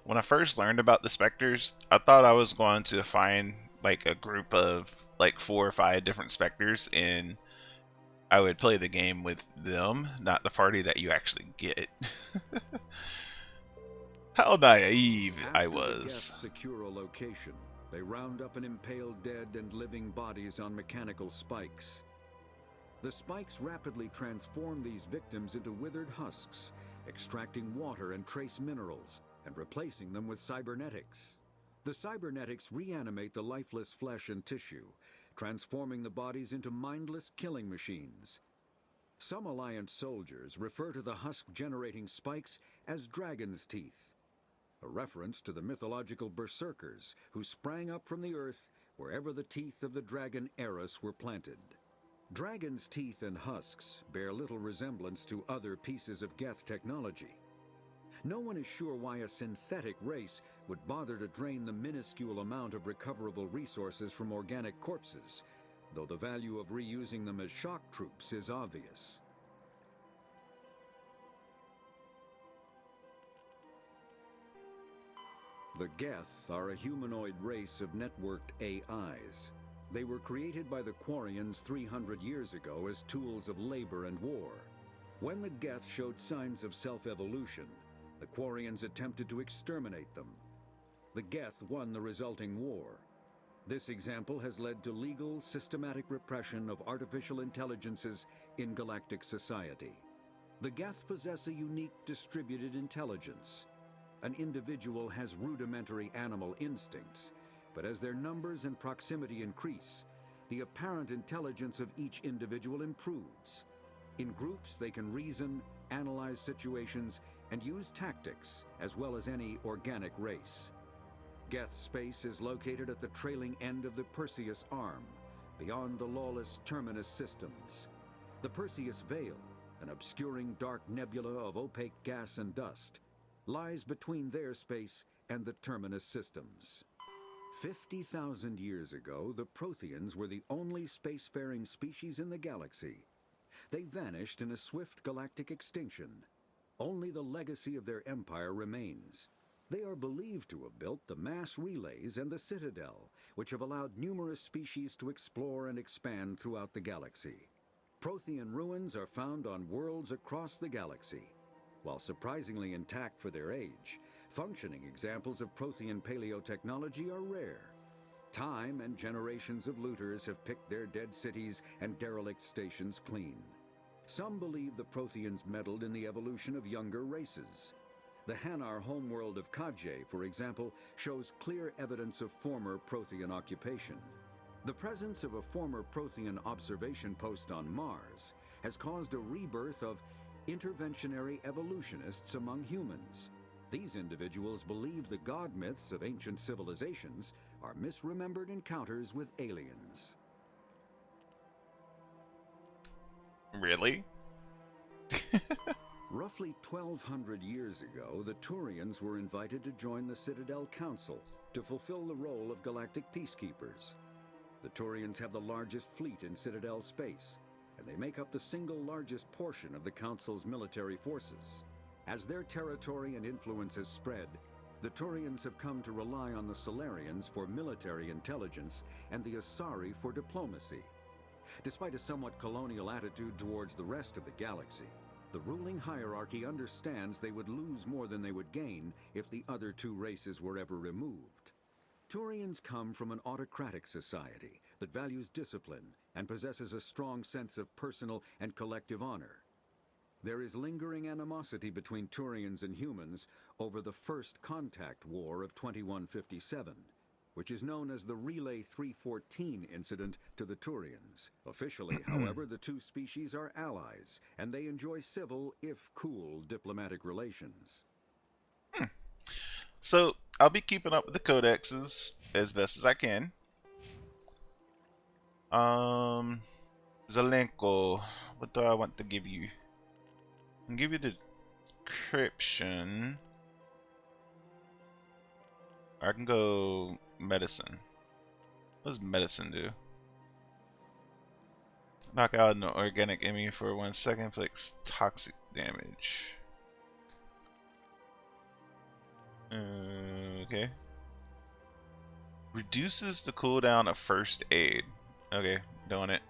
When I first learned about the Spectres, I thought I was going to find like a group of like 4 or 5 different Spectres, and I would play the game with them, not the party that you actually get. How naive I was. After the guests secure a location, they round up and impale dead and living bodies on mechanical spikes. The spikes rapidly transform these victims into withered husks, extracting water and trace minerals, and replacing them with cybernetics. The cybernetics reanimate the lifeless flesh and tissue, transforming the bodies into mindless killing machines. Some Alliance soldiers refer to the husk-generating spikes as dragon's teeth, a reference to the mythological berserkers who sprang up from the earth wherever the teeth of the dragon Eris were planted. Dragon's teeth and husks bear little resemblance to other pieces of Geth technology. No one is sure why a synthetic race would bother to drain the minuscule amount of recoverable resources from organic corpses, though the value of reusing them as shock troops is obvious. The Geth are a humanoid race of networked AIs. They were created by the Quarians 300 years ago as tools of labor and war. When the Geth showed signs of self-evolution, the Quarians attempted to exterminate them. The Geth won the resulting war. This example has led to legal, systematic repression of artificial intelligences in galactic society. The Geth possess a unique distributed intelligence. An individual has rudimentary animal instincts, but as their numbers and proximity increase, the apparent intelligence of each individual improves. In groups, they can reason, analyze situations, and use tactics, as well as any organic race. Geth space is located at the trailing end of the Perseus Arm, beyond the lawless Terminus systems. The Perseus Veil, an obscuring dark nebula of opaque gas and dust, lies between their space and the Terminus systems. 50,000 years ago, the Protheans were the only spacefaring species in the galaxy. They vanished in a swift galactic extinction. Only the legacy of their empire remains. They are believed to have built the mass relays and the Citadel, which have allowed numerous species to explore and expand throughout the galaxy. Prothean ruins are found on worlds across the galaxy. While surprisingly intact for their age, functioning examples of Prothean paleotechnology are rare. Time and generations of looters have picked their dead cities and derelict stations clean. Some believe the Protheans meddled in the evolution of younger races. The Hanar homeworld of Kaje, for example, shows clear evidence of former Prothean occupation. The presence of a former Prothean observation post on Mars has caused a rebirth of interventionary evolutionists among humans. These individuals believe the god myths of ancient civilizations are misremembered encounters with aliens. Really? Roughly 1,200 years ago, the Turians were invited to join the Citadel Council to fulfill the role of galactic peacekeepers. The Turians have the largest fleet in Citadel space, and they make up the single largest portion of the Council's military forces. As their territory and influence has spread, the Turians have come to rely on the Solarians for military intelligence and the Asari for diplomacy. Despite a somewhat colonial attitude towards the rest of the galaxy, the ruling hierarchy understands they would lose more than they would gain if the other two races were ever removed. Turians come from an autocratic society that values discipline and possesses a strong sense of personal and collective honor. There is lingering animosity between Turians and humans over the First Contact War of 2157, which is known as the Relay 314 incident to the Turians. Officially, however, the two species are allies, and they enjoy civil, if cool, diplomatic relations. So, I'll be keeping up with the codexes as best as I can. Zelenko, what do I want to give you? I'll give you the decryption. I can go medicine. What does medicine do? Knock out an organic enemy for 1 second, inflicts toxic damage. Okay. Reduces the cooldown of first aid. Okay, doing it.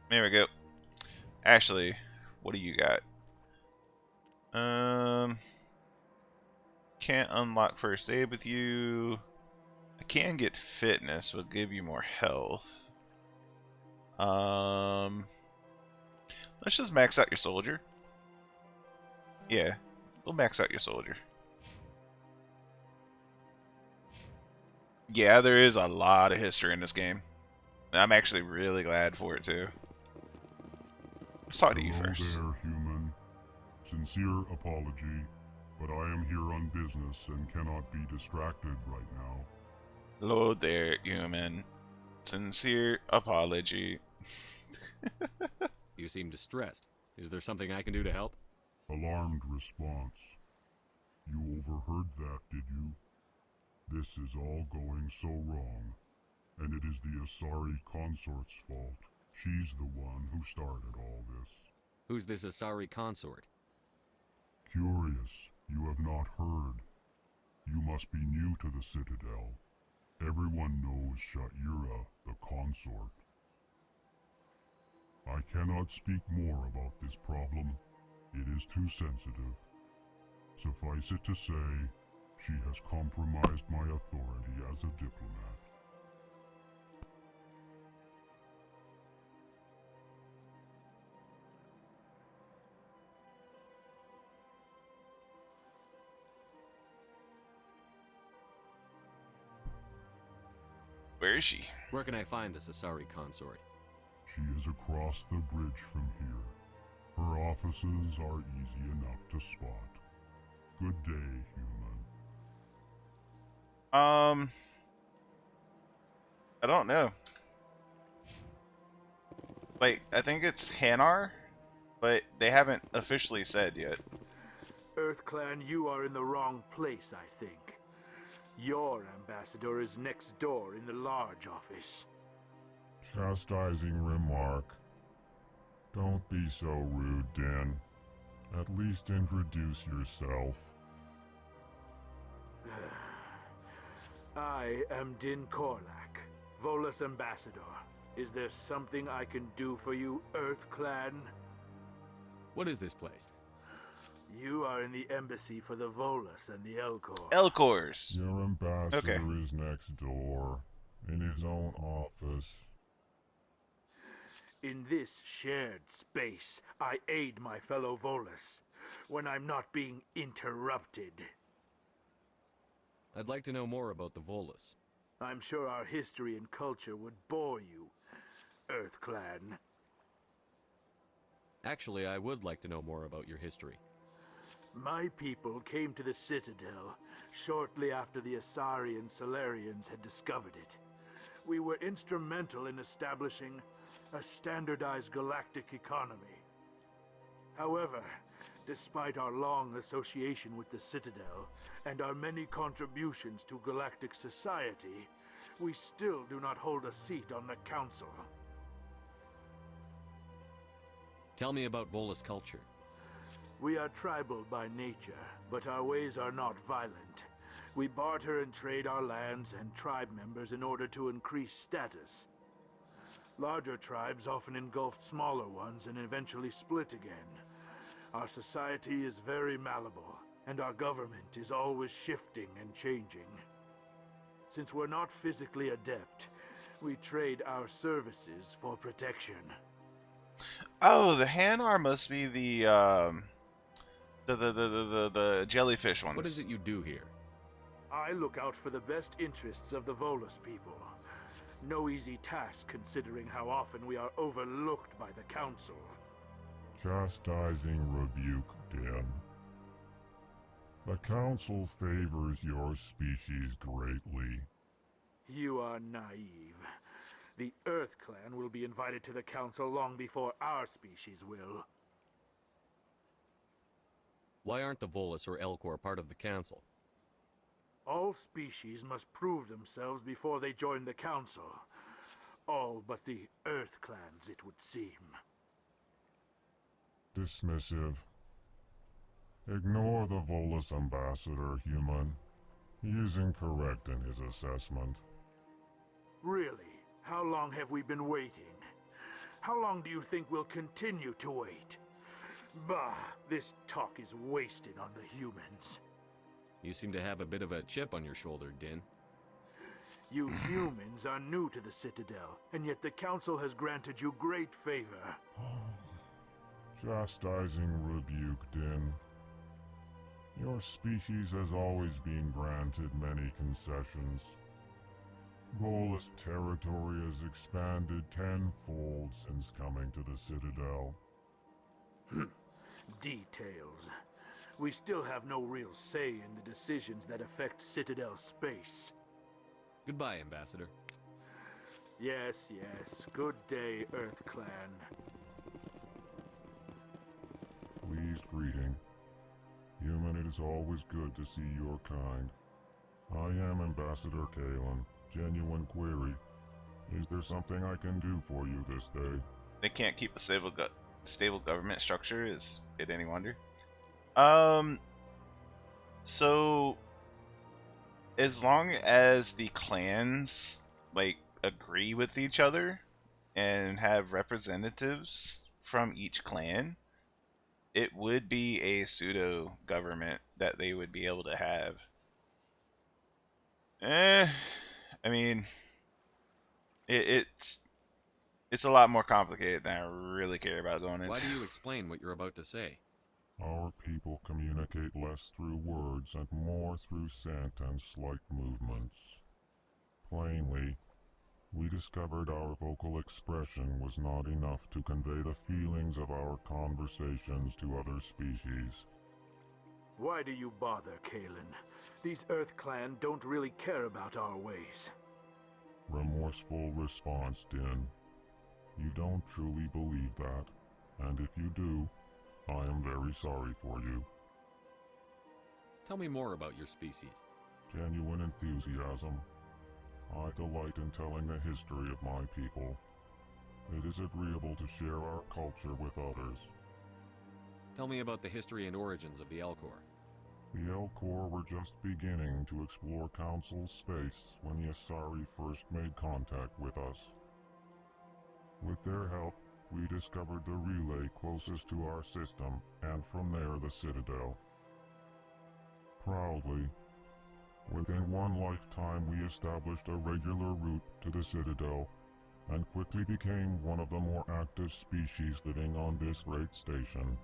There we go. Actually, what do you got? Can't unlock first aid with you. I can get fitness, will give you more health. Let's just max out your soldier. Yeah, we'll max out your soldier. Yeah, there is a lot of history in this game. I'm actually really glad for it too. Let's talk to you first. Hello there, human. Sincere apology, but I am here on business and cannot be distracted right now. Hello there, human. Sincere apology. You seem distressed. Is there something I can do to help? Alarmed response. You overheard that, did you? This is all going so wrong, and it is the Asari consort's fault. She's the one who started all this. Who's this Asari consort? Curious, you have not heard. You must be new to the Citadel. Everyone knows Sha'ira, the consort. I cannot speak more about this problem. It is too sensitive. Suffice it to say, she has compromised my authority as a diplomat. Where is she? Where can I find the Asari consort? She is across the bridge from here. Her offices are easy enough to spot. Good day, human. I don't know. Like, I think it's Hanar, but they haven't officially said yet. EarthClan, you are in the wrong place, I think. Your ambassador is next door in the large office. Chastising remark. Don't be so rude, Din. At least introduce yourself. I am Din Korlak, Volus ambassador. Is there something I can do for you, EarthClan? What is this place? You are in the embassy for the Volus and the Elcor. Elcors. Your ambassador Okay. is next door, in his own office. In this shared space, I aid my fellow Volus when I'm not being interrupted. I'd like to know more about the Volus. I'm sure our history and culture would bore you, EarthClan. Actually, I would like to know more about your history. My people came to the Citadel shortly after the Asari and Solarians had discovered it. We were instrumental in establishing a standardized galactic economy. However, despite our long association with the Citadel and our many contributions to galactic society, we still do not hold a seat on the Council. Tell me about Volus culture. We are tribal by nature, but our ways are not violent. We barter and trade our lands and tribe members in order to increase status. Larger tribes often engulf smaller ones and eventually split again. Our society is very malleable, and our government is always shifting and changing. Since we're not physically adept, we trade our services for protection. Oh, the Hanar must be the jellyfish ones. What is it you do here? I look out for the best interests of the Volus people. No easy task considering how often we are overlooked by the Council. Chastising rebuke, Din. The Council favors your species greatly. You are naive. The EarthClan will be invited to the Council long before our species will. Why aren't the Volus or Elcor part of the Council? All species must prove themselves before they join the Council. All but the EarthClans, it would seem. Dismissive. Ignore the Volus ambassador, human. He is incorrect in his assessment. Really? How long have we been waiting? How long do you think we'll continue to wait? Bah, this talk is wasted on the humans. You seem to have a bit of a chip on your shoulder, Din. You humans are new to the Citadel, and yet the Council has granted you great favor. Chastising rebuke, Din. Your species has always been granted many concessions. Volus territory has expanded tenfold since coming to the Citadel. Details. We still have no real say in the decisions that affect Citadel space. Goodbye, Ambassador. Yes, yes. Good day, EarthClan. Pleased greeting. Human, it is always good to see your kind. I am Ambassador Kalen. Genuine query. Is there something I can do for you this day? They can't keep a stable government structure. Is it any wonder? So as long as the clans like agree with each other and have representatives from each clan, it would be a pseudo government that they would be able to have. I mean, it's a lot more complicated than I really care about going into. Why do you explain what you're about to say? Our people communicate less through words and more through scent and slight movements. Plainly, We discovered our vocal expression was not enough to convey the feelings of our conversations to other species. Why do you bother, Kalen? These Earth Clan don't really care about our ways. Remorseful response, Din. You don't truly believe that, and if you do, I am very sorry for you. Tell me more about your species. Genuine enthusiasm. I delight in telling the history of my people. It is agreeable to share our culture with others. Tell me about the history and origins of the Elcor. The Elcor were just beginning to explore Council space when the Asari first made contact with us. With their help, we discovered the relay closest to our system, and from there the Citadel. Proudly, within one lifetime we established a regular route to the Citadel, and quickly became one of the more active species living on this great station.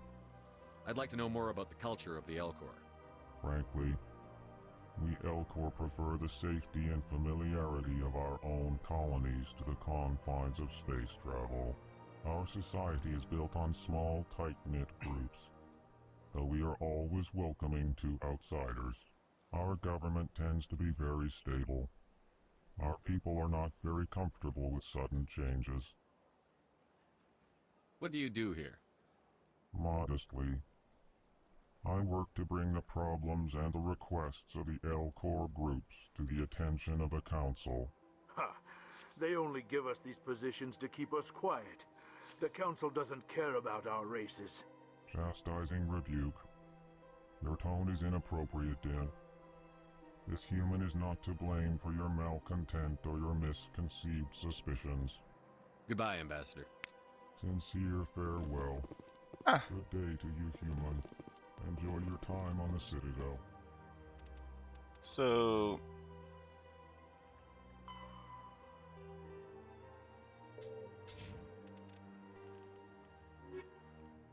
I'd like to know more about the culture of the Elcor. Frankly, we Elcor prefer the safety and familiarity of our own colonies to the confines of space travel. Our society is built on small, tight-knit groups, though we are always welcoming to outsiders. Our government tends to be very stable. Our people are not very comfortable with sudden changes. What do you do here? Modestly, I work to bring the problems and the requests of the Elcor groups to the attention of the Council. Ha! They only give us these positions to keep us quiet. The Council doesn't care about our races. Chastising rebuke. Your tone is inappropriate, Din. This human is not to blame for your malcontent or your misconceived suspicions. Goodbye, Ambassador. Sincere farewell. Good day to you, human. Enjoy your time on the Citadel. So...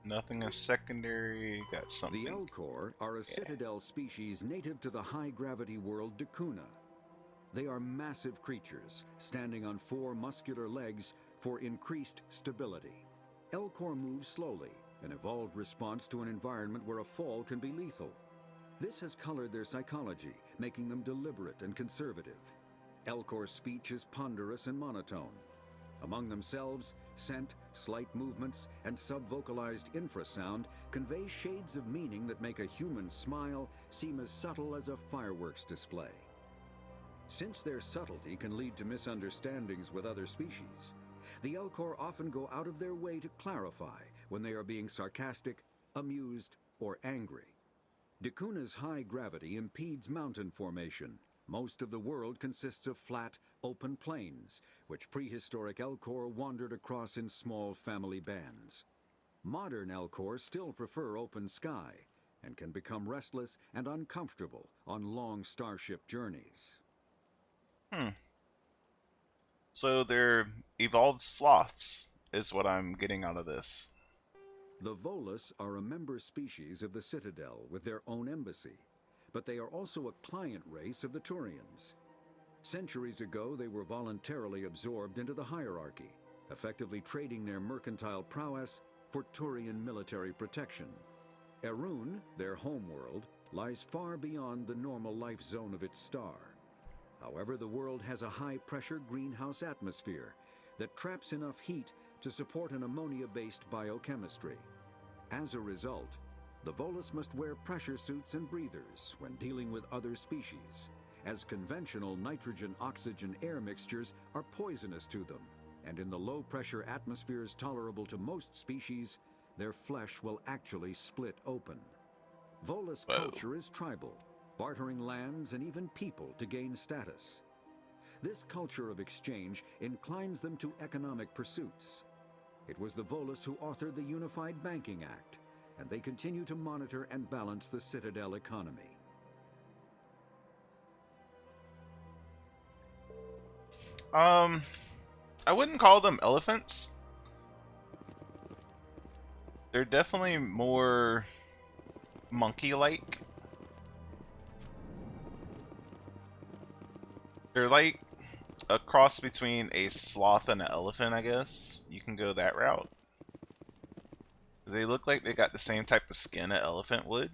nothing is secondary, got something. The Elcor are a Citadel species native to the high-gravity world Dakuna. They are massive creatures, standing on 4 muscular legs for increased stability. Elcor move slowly, an evolved response to an environment where a fall can be lethal. This has colored their psychology, making them deliberate and conservative. Elcor speech is ponderous and monotone. Among themselves, scent, slight movements, and sub-vocalized infrasound convey shades of meaning that make a human smile seem as subtle as a fireworks display. Since their subtlety can lead to misunderstandings with other species, the Elcor often go out of their way to clarify when they are being sarcastic, amused, or angry. Dakuna's high gravity impedes mountain formation. Most of the world consists of flat, open plains, which prehistoric Elcor wandered across in small family bands. Modern Elcor still prefer open sky, and can become restless and uncomfortable on long starship journeys. So they're evolved sloths, is what I'm getting out of this. The Volus are a member species of the Citadel with their own embassy, but they are also a client race of the Turians. Centuries ago, they were voluntarily absorbed into the hierarchy, effectively trading their mercantile prowess for Turian military protection. Erun, their homeworld, lies far beyond the normal life zone of its star. However, the world has a high-pressure greenhouse atmosphere that traps enough heat to support an ammonia-based biochemistry. As a result, the Volus must wear pressure suits and breathers when dealing with other species, as conventional nitrogen-oxygen air mixtures are poisonous to them, and in the low-pressure atmospheres tolerable to most species, their flesh will actually split open. Volus culture is tribal, bartering lands and even people to gain status. This culture of exchange inclines them to economic pursuits. It was the Volus who authored the Unified Banking Act, and they continue to monitor and balance the Citadel economy. I wouldn't call them elephants. They're definitely more monkey-like. They're like, a cross between a sloth and an elephant, I guess. You can go that route. They look like they got the same type of skin an elephant would.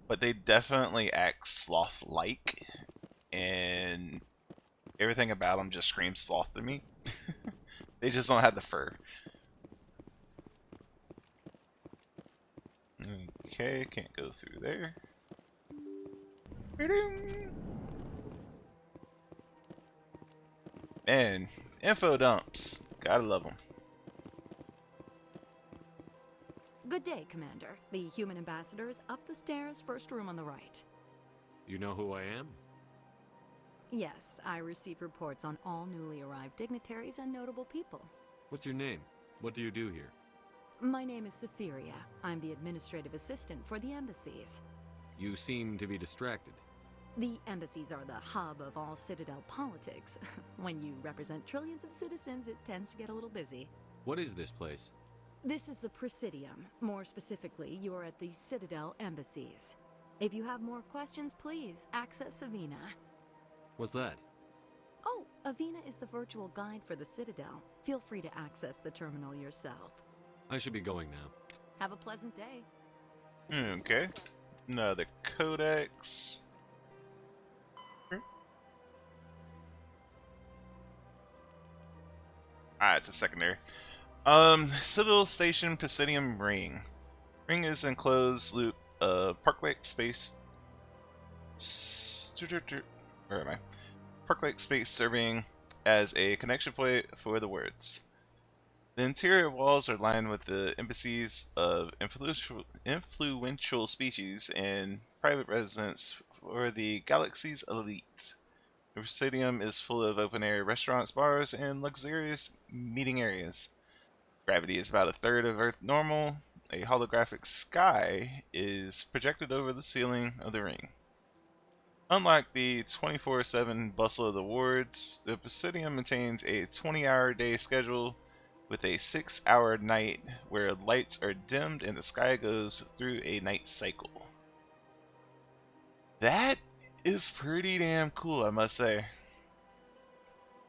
But they definitely act sloth-like. And everything about them just screams sloth to me. They just don't have the fur. Okay, can't go through there. Man, info dumps. Gotta love them. Good day, Commander. The human ambassador is up the stairs, first room on the right. You know who I am? Yes, I receive reports on all newly arrived dignitaries and notable people. What's your name? What do you do here? My name is Safiria. I'm the administrative assistant for the embassies. You seem to be distracted. The embassies are the hub of all Citadel politics. When you represent trillions of citizens, it tends to get a little busy. What is this place? This is the Presidium. More specifically, you are at the Citadel embassies. If you have more questions, please access Avina. What's that? Oh, Avina is the virtual guide for the Citadel. Feel free to access the terminal yourself. I should be going now. Have a pleasant day. Okay. Another codex. It's a secondary. Citadel Station Presidium Ring. Ring is enclosed loop park-like space. Where am I? Park-like space serving as a connection point for the wards. The interior walls are lined with the embassies of influential species and private residence for the galaxy's elite. The Presidium is full of open-air restaurants, bars, and luxurious meeting areas. Gravity is about a third of Earth normal. A holographic sky is projected over the ceiling of the ring. Unlike the 24/7 bustle of the wards, the Presidium maintains a 20-hour day schedule with a 6-hour night where lights are dimmed and the sky goes through a night cycle. That is pretty damn cool, I must say.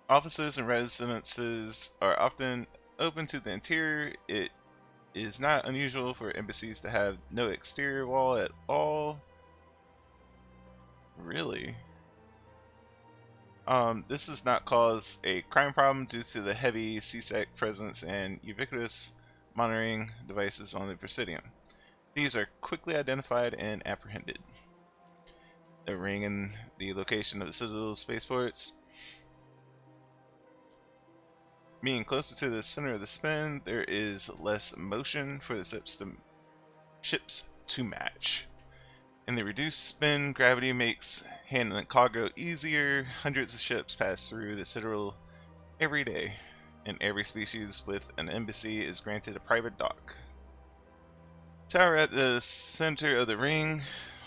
Offices and residences are often open to the interior. It is not unusual for embassies to have no exterior wall at all. Really? This does not cause a crime problem due to the heavy CSEC presence and ubiquitous monitoring devices on the Presidium. These are quickly identified and apprehended. The ring and the location of the Citadel spaceports. Being closer to the center of the spin, there is less motion for the ships to match. In the reduced spin, gravity makes handling cargo easier. Hundreds of ships pass through the Citadel every day, and every species with an embassy is granted a private dock. Tower at the center of the ring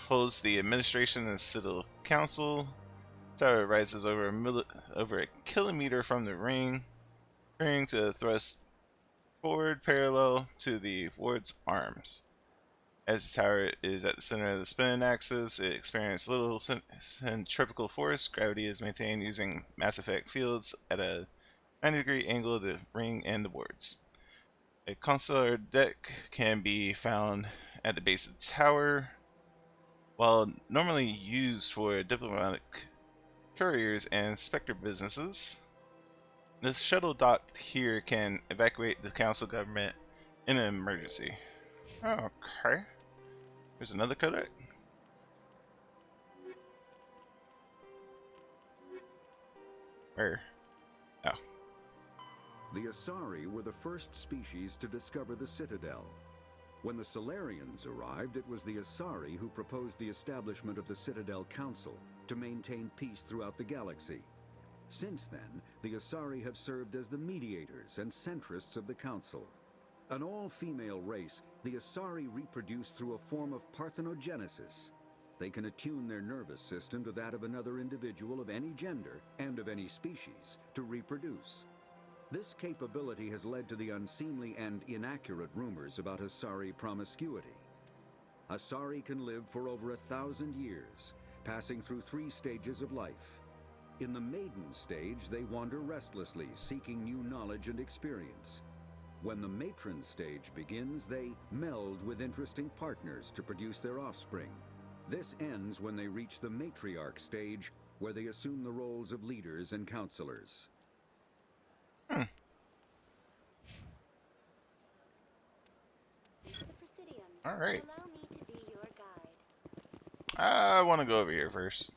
holds the administration and Citadel Council. Tower rises over a kilometer from the ring, appearing to thrust forward parallel to the ward's arms. As the tower is at the center of the spin axis, it experiences little centrifugal force. Gravity is maintained using mass effect fields at a 90-degree angle of the ring and the wards. A consular deck can be found at the base of the tower. While normally used for diplomatic couriers and spectre businesses, the shuttle dock here can evacuate the council government in an emergency. Okay. There's another codec. Where? Oh. The Asari were the first species to discover the Citadel. When the Solarians arrived, it was the Asari who proposed the establishment of the Citadel Council to maintain peace throughout the galaxy. Since then, the Asari have served as the mediators and centrists of the Council. An all-female race, the Asari reproduce through a form of parthenogenesis. They can attune their nervous system to that of another individual of any gender and of any species to reproduce. This capability has led to the unseemly and inaccurate rumors about Asari promiscuity. Asari can live for over 1,000 years, passing through 3 stages of life. In the maiden stage, they wander restlessly, seeking new knowledge and experience. When the matron stage begins, they meld with interesting partners to produce their offspring. This ends when they reach the matriarch stage, where they assume the roles of leaders and counselors. Hmm. All right. Allow me to be your guide. I want to go over here first.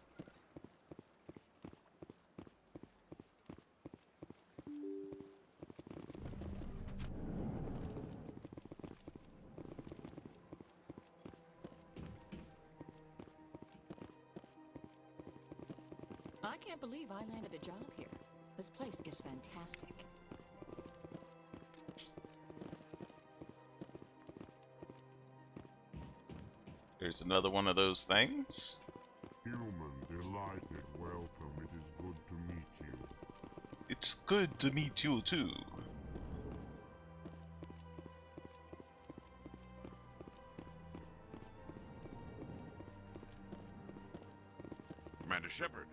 I can't believe I landed a job here. This place is fantastic. There's another one of those things. Human, delighted, welcome. It is good to meet you. It's good to meet you too. Commander Shepard,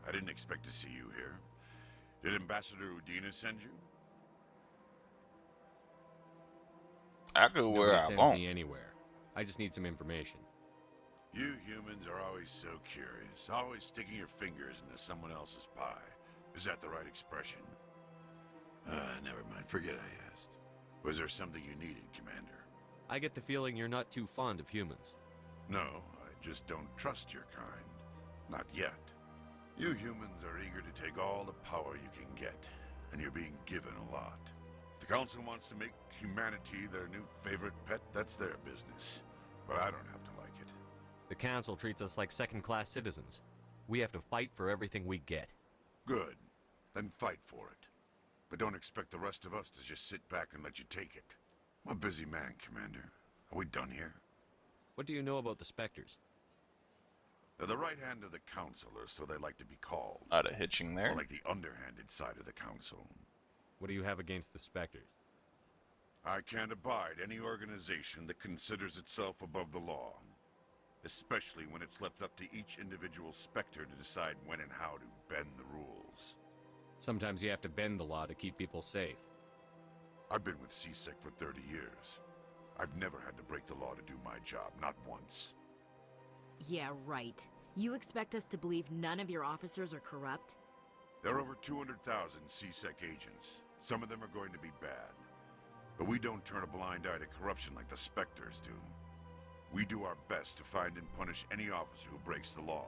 I didn't expect to see you here. Did Ambassador Udina send you? I go where Nobody I sends want. me anywhere. I just need some information. You humans are always so curious, always sticking your fingers into someone else's pie. Is that the right expression? Never mind. Forget I asked. Was there something you needed, Commander? I get the feeling you're not too fond of humans. No, I just don't trust your kind. Not yet. You humans are eager to take all the power you can get, and you're being given a lot. If the Council wants to make humanity their new favorite pet, that's their business. But I don't have to like it. The Council treats us like second-class citizens. We have to fight for everything we get. Good. Then fight for it. But don't expect the rest of us to just sit back and let you take it. I'm a busy man, Commander. Are we done here? What do you know about the Spectres? They're the right hand of the Council, or so they like to be called. Out of hitching there. Or like the underhanded side of the Council. What do you have against the Spectres? I can't abide any organization that considers itself above the law. Especially when it's left up to each individual Spectre to decide when and how to bend the rules. Sometimes you have to bend the law to keep people safe. I've been with CSEC for 30 years. I've never had to break the law to do my job, not once. Yeah, right. You expect us to believe none of your officers are corrupt? There are over 200,000 CSEC agents. Some of them are going to be bad. But we don't turn a blind eye to corruption like the Spectres do. We do our best to find and punish any officer who breaks the law.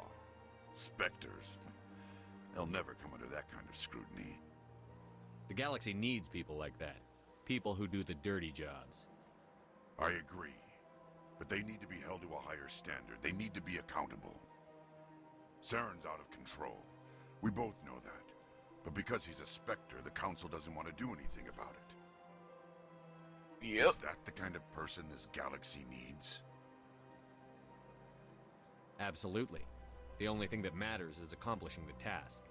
Spectres. They'll never come under that kind of scrutiny. The galaxy needs people like that. People who do the dirty jobs. I agree. But they need to be held to a higher standard. They need to be accountable. Saren's out of control. We both know that. But because he's a Spectre, the Council doesn't want to do anything about it. Yep. Is that the kind of person this galaxy needs? Absolutely. The only thing that matters is accomplishing the task.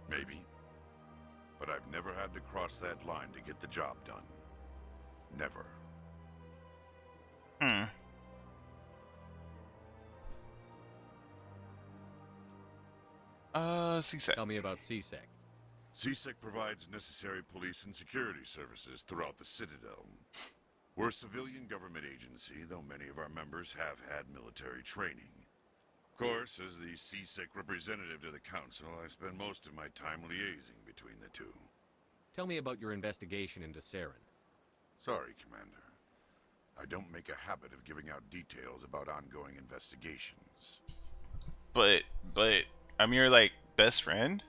Maybe. But I've never had to cross that line to get the job done. Never. CSEC. Tell me about CSEC. CSEC provides necessary police and security services throughout the Citadel. We're a civilian government agency, though many of our members have had military training. Of course, as the CSEC representative to the Council, I spend most of my time liaising between the two. Tell me about your investigation into Saren. Sorry, Commander. I don't make a habit of giving out details about ongoing investigations. But I'm your like best friend,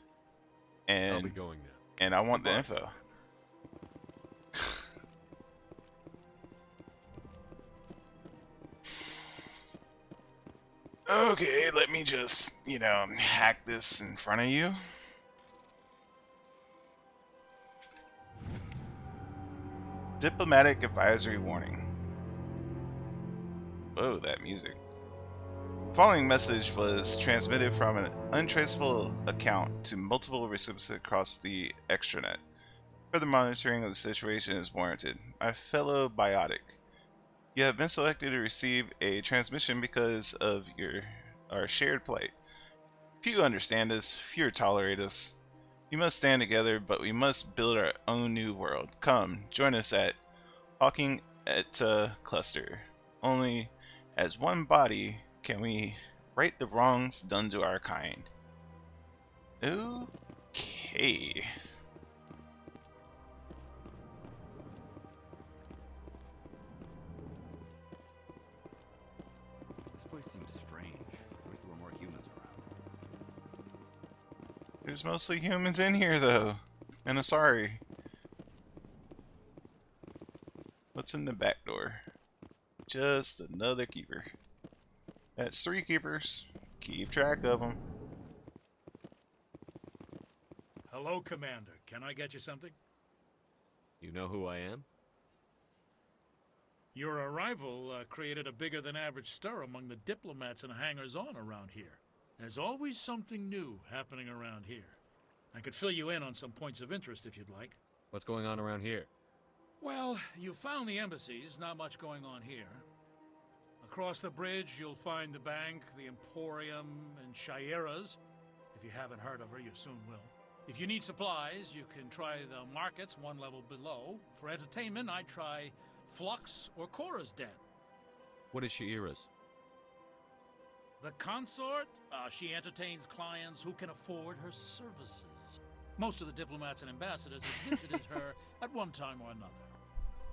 and I'll be going now. And I want Goodbye, the info. Okay, let me just, hack this in front of you. Diplomatic advisory warning. Whoa, that music. The following message was transmitted from an untraceable account to multiple recipients across the extranet. Further monitoring of the situation is warranted. My fellow biotic, you have been selected to receive a transmission because of our shared plight. Few understand us, few tolerate us. We must stand together, but we must build our own new world. Come, join us at Hawking at Cluster. Only as one body can we right the wrongs done to our kind. Okay. This place seems strange. I wish there were more humans around. There's mostly humans in here, though. And sorry. What's in the back door? Just another keeper. That's 3 keepers. Keep track of them. Hello, Commander. Can I get you something? You know who I am? Your arrival created a bigger than average stir among the diplomats and hangers-on around here. There's always something new happening around here. I could fill you in on some points of interest if you'd like. What's going on around here? Well, you found the embassies, not much going on here. Across the bridge, you'll find the bank, the Emporium, and Shaira's. If you haven't heard of her, you soon will. If you need supplies, you can try the markets one level below. For entertainment, I'd try Flux or Cora's Den. What is Shaira's? The consort? She entertains clients who can afford her services. Most of the diplomats and ambassadors have visited her at one time or another.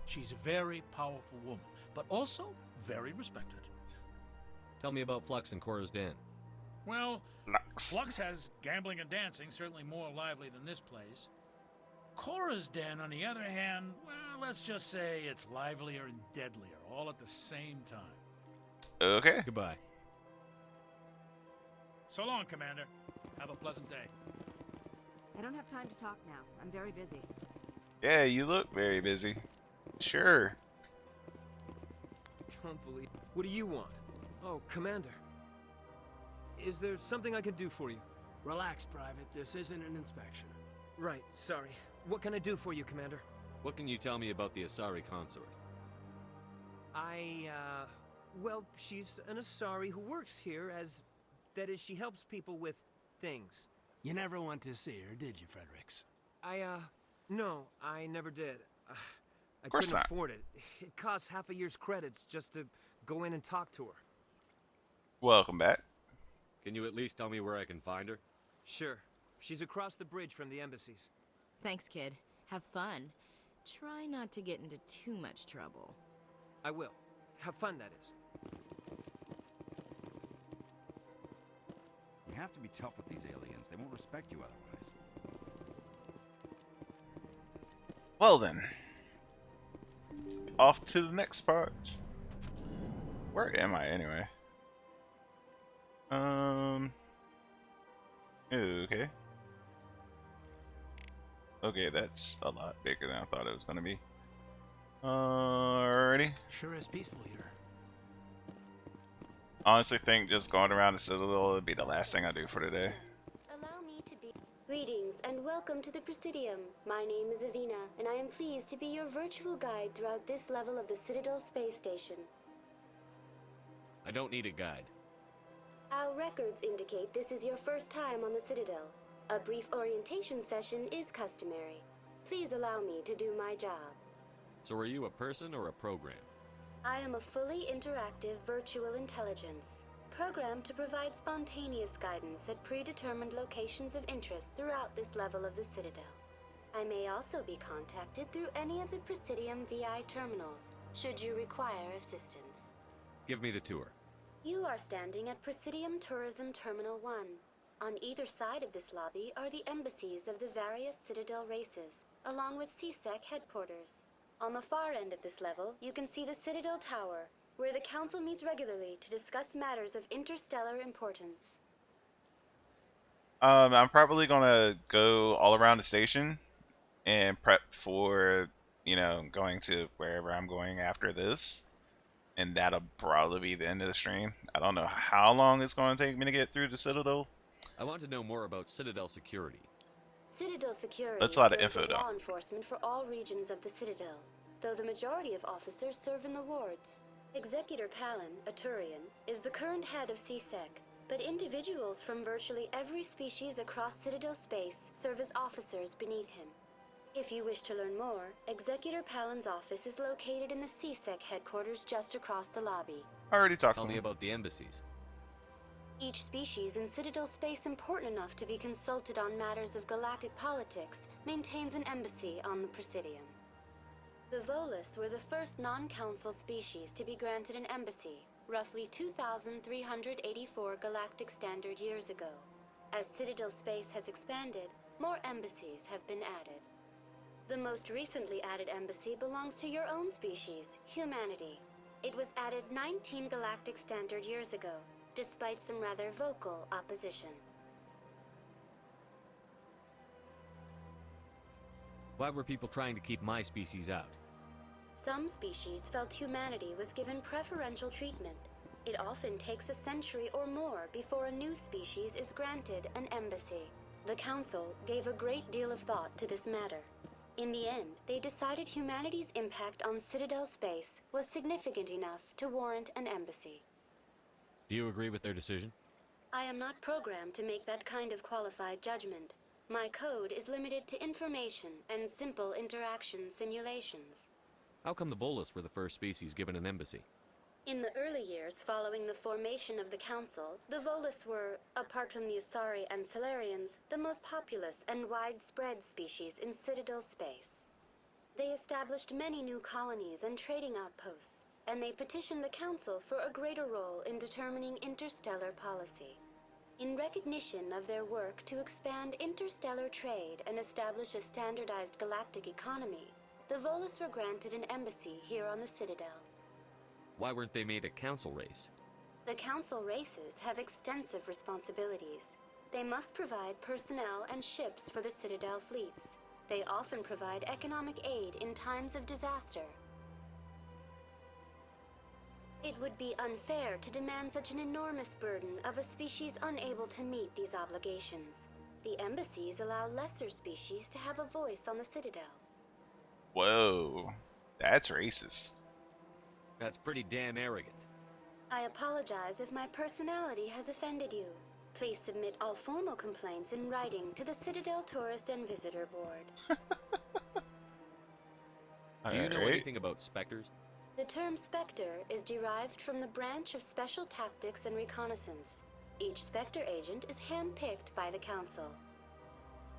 She's a very powerful woman, but also very respected. Tell me about Flux and Cora's Den. Well, Flux has gambling and dancing, certainly more lively than this place. Cora's Den, on the other hand, well, let's just say it's livelier and deadlier, all at the same time. Okay. Goodbye. So long, Commander. Have a pleasant day. I don't have time to talk now. I'm very busy. Yeah, you look very busy. Sure. Don't believe. What do you want? Oh, Commander. Is there something I can do for you? Relax, Private. This isn't an inspection. Right, sorry. What can I do for you, Commander? What can you tell me about the Asari consort? Well, she's an Asari who works here as... That is, she helps people with things. You never went to see her, did you, Fredericks? No, I never did. I course couldn't not. afford it. It costs half a year's credits just to go in and talk to her. Welcome back. Can you at least tell me where I can find her? Sure. She's across the bridge from the embassies. Thanks, kid. Have fun. Try not to get into too much trouble. I will. Have fun, that is. You have to be tough with these aliens. They won't respect you otherwise. Well then. Off to the next part. Where am I anyway? Okay. Okay, that's a lot bigger than I thought it was gonna be. Alrighty. Sure is peaceful here. Honestly think just going around the Citadel would be the last thing I do for today. Allow me to be... Greetings and welcome to the Presidium. My name is Avina, and I am pleased to be your virtual guide throughout this level of the Citadel space station. I don't need a guide. Our records indicate this is your first time on the Citadel. A brief orientation session is customary. Please allow me to do my job. So are you a person or a program? I am a fully interactive virtual intelligence, programmed to provide spontaneous guidance at predetermined locations of interest throughout this level of the Citadel. I may also be contacted through any of the Presidium VI terminals, should you require assistance. Give me the tour. You are standing at Presidium Tourism Terminal 1. On either side of this lobby are the embassies of the various Citadel races, along with CSEC headquarters. On the far end of this level, you can see the Citadel Tower, where the Council meets regularly to discuss matters of interstellar importance. I'm probably gonna go all around the station and prep for, you know, going to wherever I'm going after this. And that'll probably be the end of the stream. I don't know how long it's going to take me to get through the Citadel. I want to know more about Citadel security. Citadel security That's a lot of serves info, as though. law enforcement for all regions of the Citadel, though the majority of officers serve in the wards. Executor Palin, a Turian, is the current head of CSEC. but individuals from virtually every species across Citadel space serve as officers beneath him. If you wish to learn more, Executor Palin's office is located in the CSEC headquarters just across the lobby. I already talked Tell to me him. about the embassies. Each species in Citadel space important enough to be consulted on matters of galactic politics maintains an embassy on the Presidium. The Volus were the first non-council species to be granted an embassy, roughly 2,384 galactic standard years ago. As Citadel space has expanded, more embassies have been added. The most recently added embassy belongs to your own species, humanity. It was added 19 galactic standard years ago, despite some rather vocal opposition. Why were people trying to keep my species out? Some species felt humanity was given preferential treatment. It often takes a century or more before a new species is granted an embassy. The Council gave a great deal of thought to this matter. In the end, they decided humanity's impact on Citadel space was significant enough to warrant an embassy. Do you agree with their decision? I am not programmed to make that kind of qualified judgment. My code is limited to information and simple interaction simulations. How come the Volus were the first species given an embassy? In the early years following the formation of the Council, the Volus were, apart from the Asari and Solarians, the most populous and widespread species in Citadel space. They established many new colonies and trading outposts, and they petitioned the Council for a greater role in determining interstellar policy. In recognition of their work to expand interstellar trade and establish a standardized galactic economy, the Volus were granted an embassy here on the Citadel. Why weren't they made a council race? The Council races have extensive responsibilities. They must provide personnel and ships for the Citadel fleets. They often provide economic aid in times of disaster. It would be unfair to demand such an enormous burden of a species unable to meet these obligations. The embassies allow lesser species to have a voice on the Citadel. Whoa, that's racist. That's pretty damn arrogant. I apologize if my personality has offended you. Please submit all formal complaints in writing to the Citadel Tourist and Visitor Board. Do you know anything about specters? The term Spectre is derived from the branch of Special Tactics and Reconnaissance. Each Spectre agent is handpicked by the Council.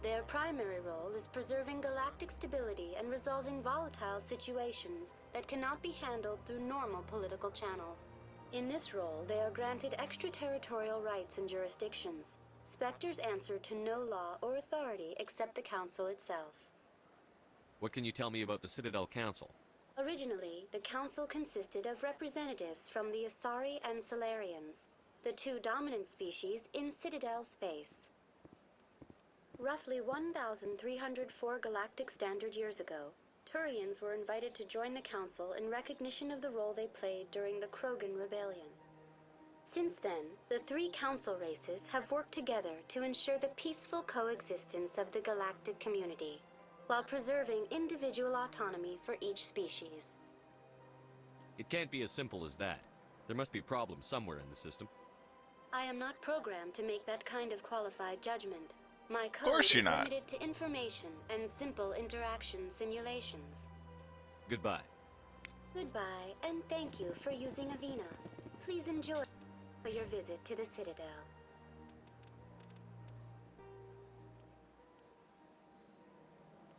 Their primary role is preserving galactic stability and resolving volatile situations that cannot be handled through normal political channels. In this role, they are granted extraterritorial rights and jurisdictions. Spectres answer to no law or authority except the Council itself. What can you tell me about the Citadel Council? Originally, the Council consisted of representatives from the Asari and Solarians, the two dominant species in Citadel space. Roughly 1,304 galactic standard years ago, Turians were invited to join the Council in recognition of the role they played during the Krogan Rebellion. Since then, the three Council races have worked together to ensure the peaceful coexistence of the galactic community, while preserving individual autonomy for each species. It can't be as simple as that. There must be problems somewhere in the system. I am not programmed to make that kind of qualified judgment. My code course is you're not. limited to information and simple interaction simulations. Goodbye. Goodbye, and thank you for using Avina. Please enjoy your visit to the Citadel.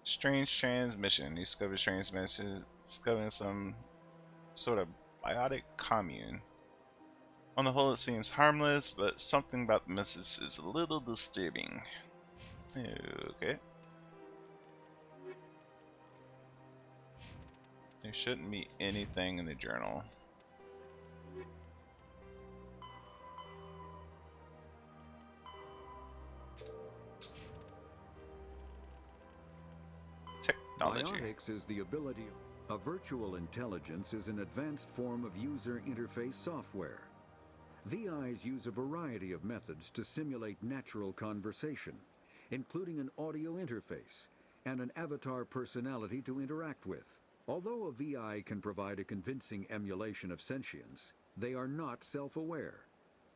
Strange transmission. You discover transmission. Discovering some sort of biotic commune. On the whole, it seems harmless, but something about the message is a little disturbing. Okay. There shouldn't be anything in the journal. Technology. Biotics is the ability. A virtual intelligence is an advanced form of user interface software. VIs use a variety of methods to simulate natural conversation, including an audio interface and an avatar personality to interact with. Although a VI can provide a convincing emulation of sentience, they are not self-aware.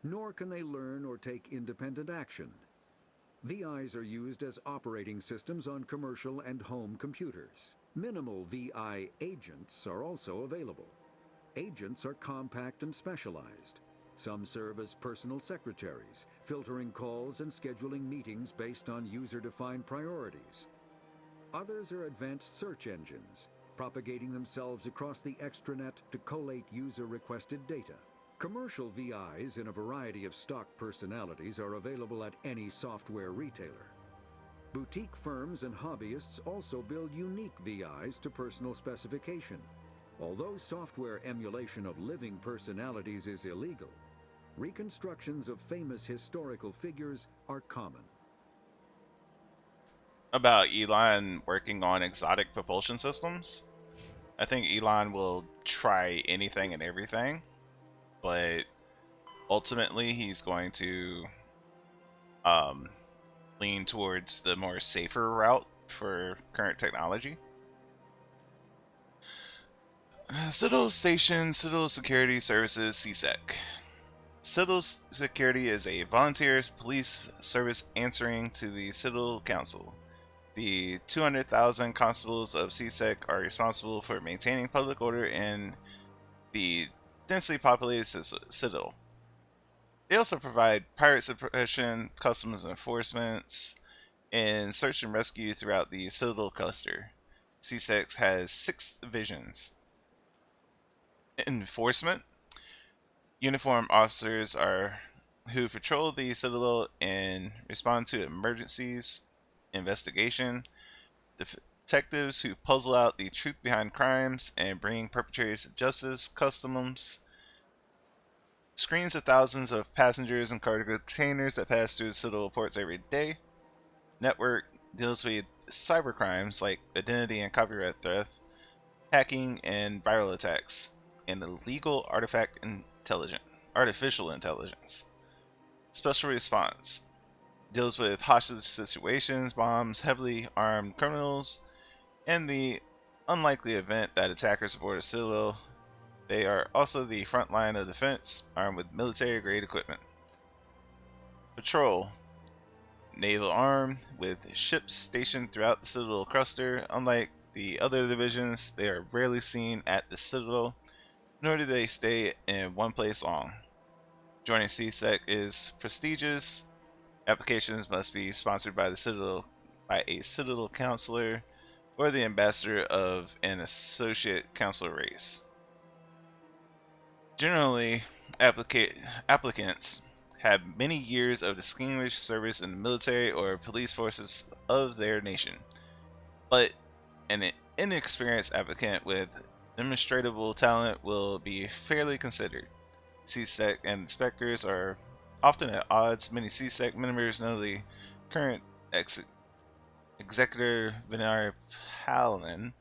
nor can they learn or take independent action. VIs are used as operating systems on commercial and home computers. Minimal VI agents are also available. Agents are compact and specialized. Some serve as personal secretaries, filtering calls and scheduling meetings based on user-defined priorities. Others are advanced search engines, propagating themselves across the extranet to collate user-requested data. Commercial VIs in a variety of stock personalities are available at any software retailer. Boutique firms and hobbyists also build unique VIs to personal specification. Although software emulation of living personalities is illegal, reconstructions of famous historical figures are common. About Elon working on exotic propulsion systems. I think Elon will try anything and everything, but ultimately he's going to lean towards the more safer route for current technology. Citadel Station, Citadel Security Services, CSEC. Citadel Security is a volunteer police service answering to the Citadel Council. The 200,000 constables of CSEC are responsible for maintaining public order in the densely populated Citadel. They also provide pirate suppression, customs enforcements, and search and rescue throughout the Citadel cluster. CSEC has 6 divisions. Enforcement. Uniformed officers who patrol the Citadel and respond to emergencies. Investigation. Detectives who puzzle out the truth behind crimes and bring perpetrators to justice. Customs. Screens of thousands of passengers and cargo containers that pass through the Citadel ports every day. Network deals with cybercrimes like identity and copyright theft, hacking and viral attacks, and illegal artificial intelligence. Special response deals with hostage situations, bombs, heavily armed criminals, and the unlikely event that attackers board a Citadel. They are also the front line of defense, armed with military-grade equipment. Patrol. Naval arm, with ships stationed throughout the Citadel cluster. Unlike the other divisions, they are rarely seen at the Citadel, nor do they stay in one place long. Joining CSEC is prestigious. Applications must be sponsored by a Citadel counselor or the ambassador of an associate counselor race. Generally, applicants have many years of distinguished service in the military or police forces of their nation, but an inexperienced applicant with demonstrable talent will be fairly considered. CSEC and inspectors are often at odds. Many CSEC members, notably current Executor Vinay Palin,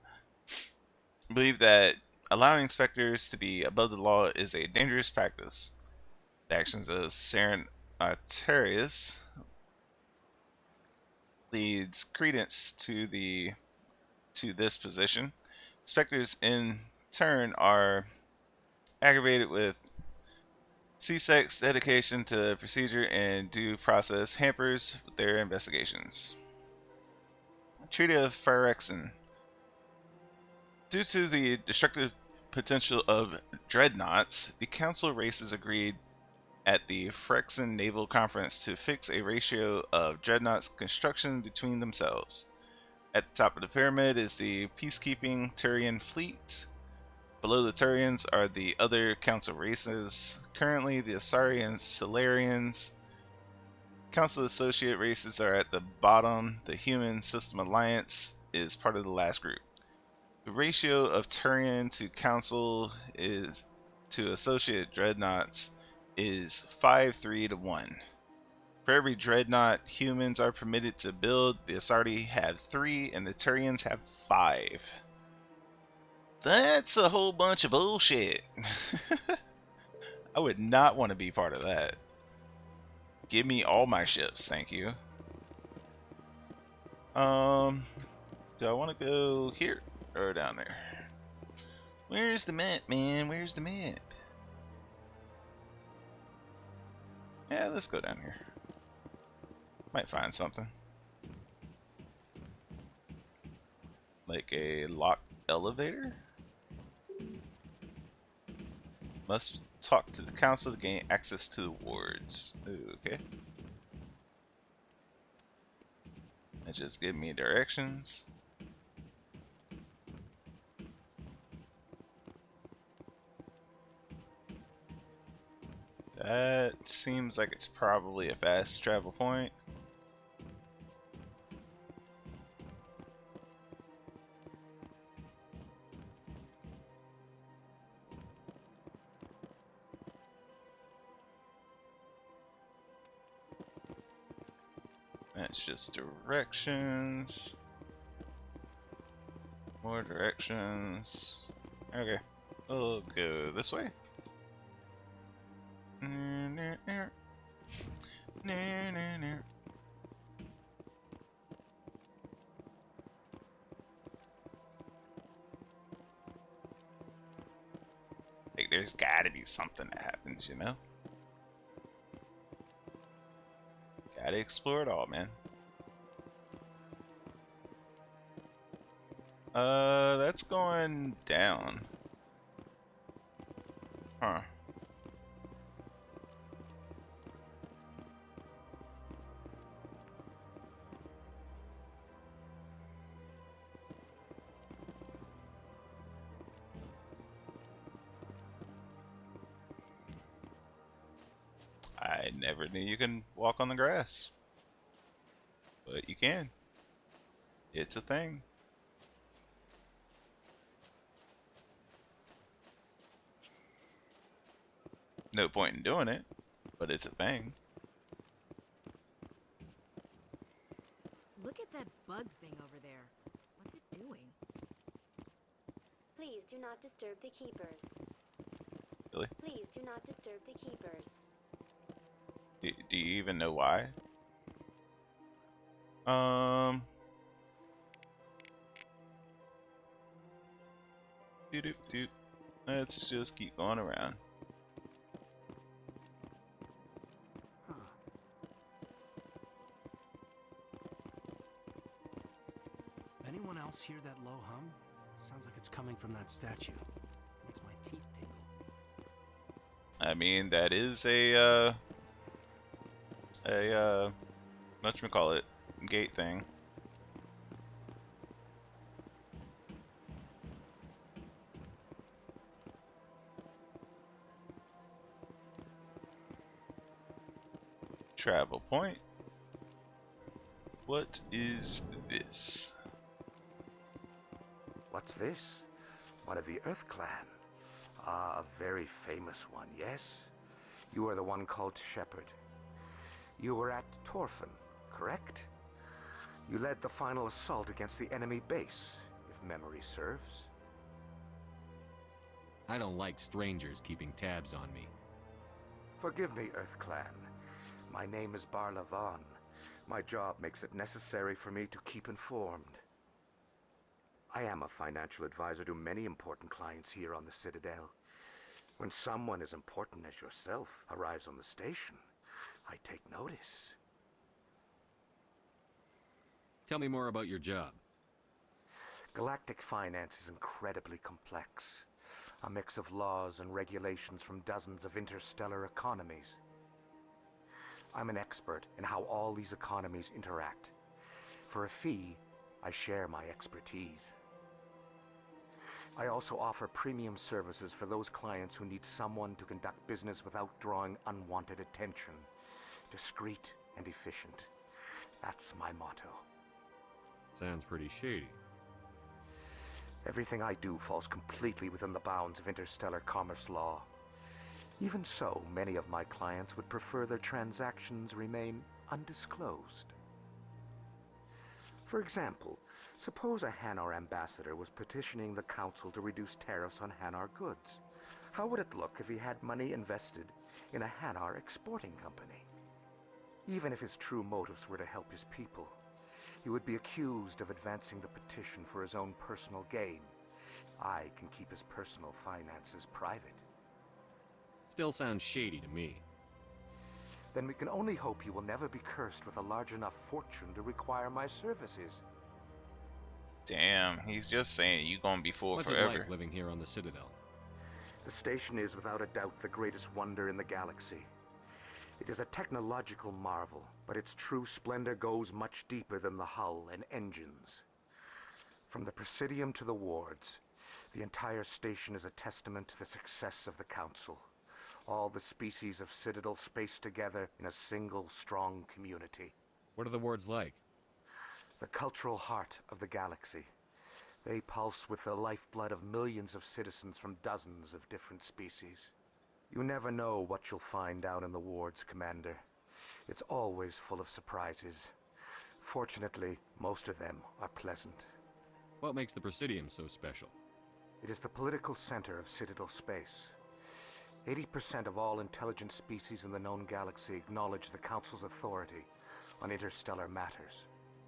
believe that allowing inspectors to be above the law is a dangerous practice. The actions of Saren Arterius leads credence to this position. Inspectors in turn are aggravated with CSEC's dedication to procedure and due process hampers their investigations. Treaty of Phyrexin. Due to the destructive potential of dreadnoughts, the Council races agreed at the Phyrexin Naval Conference to fix a ratio of dreadnoughts construction between themselves. At the top of the pyramid is the peacekeeping Turian fleet. Below the Turians are the other Council races. Currently, the Asari and Solarians. Council associate races are at the bottom. The Human System Alliance is part of the last group. The ratio of Turian to Council to associate dreadnoughts is 5-3 to 1. For every dreadnought humans are permitted to build, the Asari have 3 and the Turians have 5. That's a whole bunch of bullshit. I would not want to be part of that. Give me all my ships, thank you. Do I want to go here or down there? Where's the map, man? Where's the map? Yeah, let's go down here. Might find something. Like a locked elevator? Must talk to the council to gain access to the wards. Ooh, okay. And just give me directions. That seems like it's probably a fast travel point. That's just directions. More directions. Okay. We'll go this way. Like, there's gotta be something that happens, you know? Gotta explore it all, man. That's going down. Huh. I never knew you can walk on the grass. But you can. It's a thing. No point in doing it, but it's a thing. Look at that bug thing over there. What's it doing? Please do not disturb the keepers. Really? Please do not disturb the keepers. Do you even know why? Doop doop doop. Let's just keep going around. Anyone else hear that low hum? Sounds like it's coming from that statue. Makes my teeth tingle. I mean, that is whatchamacallit, gate thing. Travel point. What is this? What's this? One of the Earth Clan. Ah, a very famous one, yes? You are the one called Shepherd. You were at Torfin, correct? You led the final assault against the enemy base, if memory serves. I don't like strangers keeping tabs on me. Forgive me, Earth Clan. My name is Barla Vaughn. My job makes it necessary for me to keep informed. I am a financial advisor to many important clients here on the Citadel. When someone as important as yourself arrives on the station, I take notice. Tell me more about your job. Galactic finance is incredibly complex. A mix of laws and regulations from dozens of interstellar economies. I'm an expert in how all these economies interact. For a fee, I share my expertise. I also offer premium services for those clients who need someone to conduct business without drawing unwanted attention. Discreet and efficient. That's my motto. Sounds pretty shady. Everything I do falls completely within the bounds of interstellar commerce law. Even so, many of my clients would prefer their transactions remain undisclosed. For example, suppose a Hanar ambassador was petitioning the council to reduce tariffs on Hanar goods. How would it look if he had money invested in a Hanar exporting company? Even if his true motives were to help his people, he would be accused of advancing the petition for his own personal gain. I can keep his personal finances private. Still sounds shady to me. then we can only hope you will never be cursed with a large enough fortune to require my services. Damn, he's just saying you gonna be full What's it forever. like living here on the Citadel? The station is without a doubt the greatest wonder in the galaxy. It is a technological marvel, but its true splendor goes much deeper than the hull and engines. From the Presidium to the wards, the entire station is a testament to the success of the Council. All the species of Citadel spaced together in a single strong community. What are the wards like? The cultural heart of the galaxy. They pulse with the lifeblood of millions of citizens from dozens of different species. You never know what you'll find down in the wards, Commander. It's always full of surprises. Fortunately, most of them are pleasant. What makes the Presidium so special? It is the political center of Citadel space. 80% of all intelligent species in the known galaxy acknowledge the Council's authority on interstellar matters.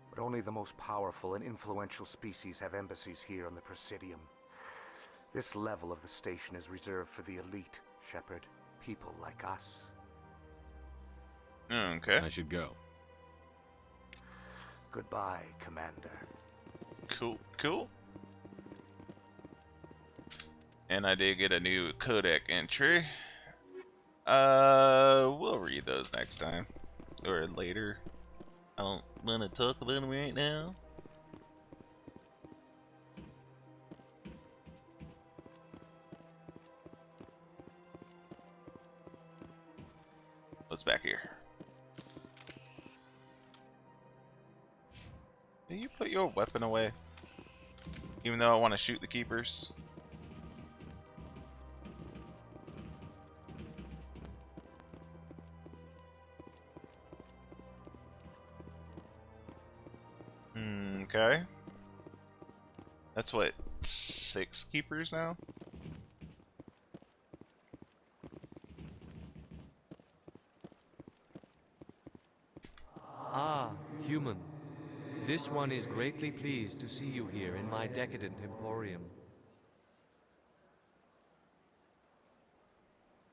But only the most powerful and influential species have embassies here on the Presidium. This level of the station is reserved for the elite, Shepard. People like us. Okay. I should go. Goodbye, Commander. Cool, cool. And I did get a new codec entry. We'll read those next time. Or later. I don't want to talk about them right now. What's back here? Do you put your weapon away? Even though I want to shoot the keepers? Okay. That's what, 6 keepers now? Ah, human. This one is greatly pleased to see you here in my decadent emporium.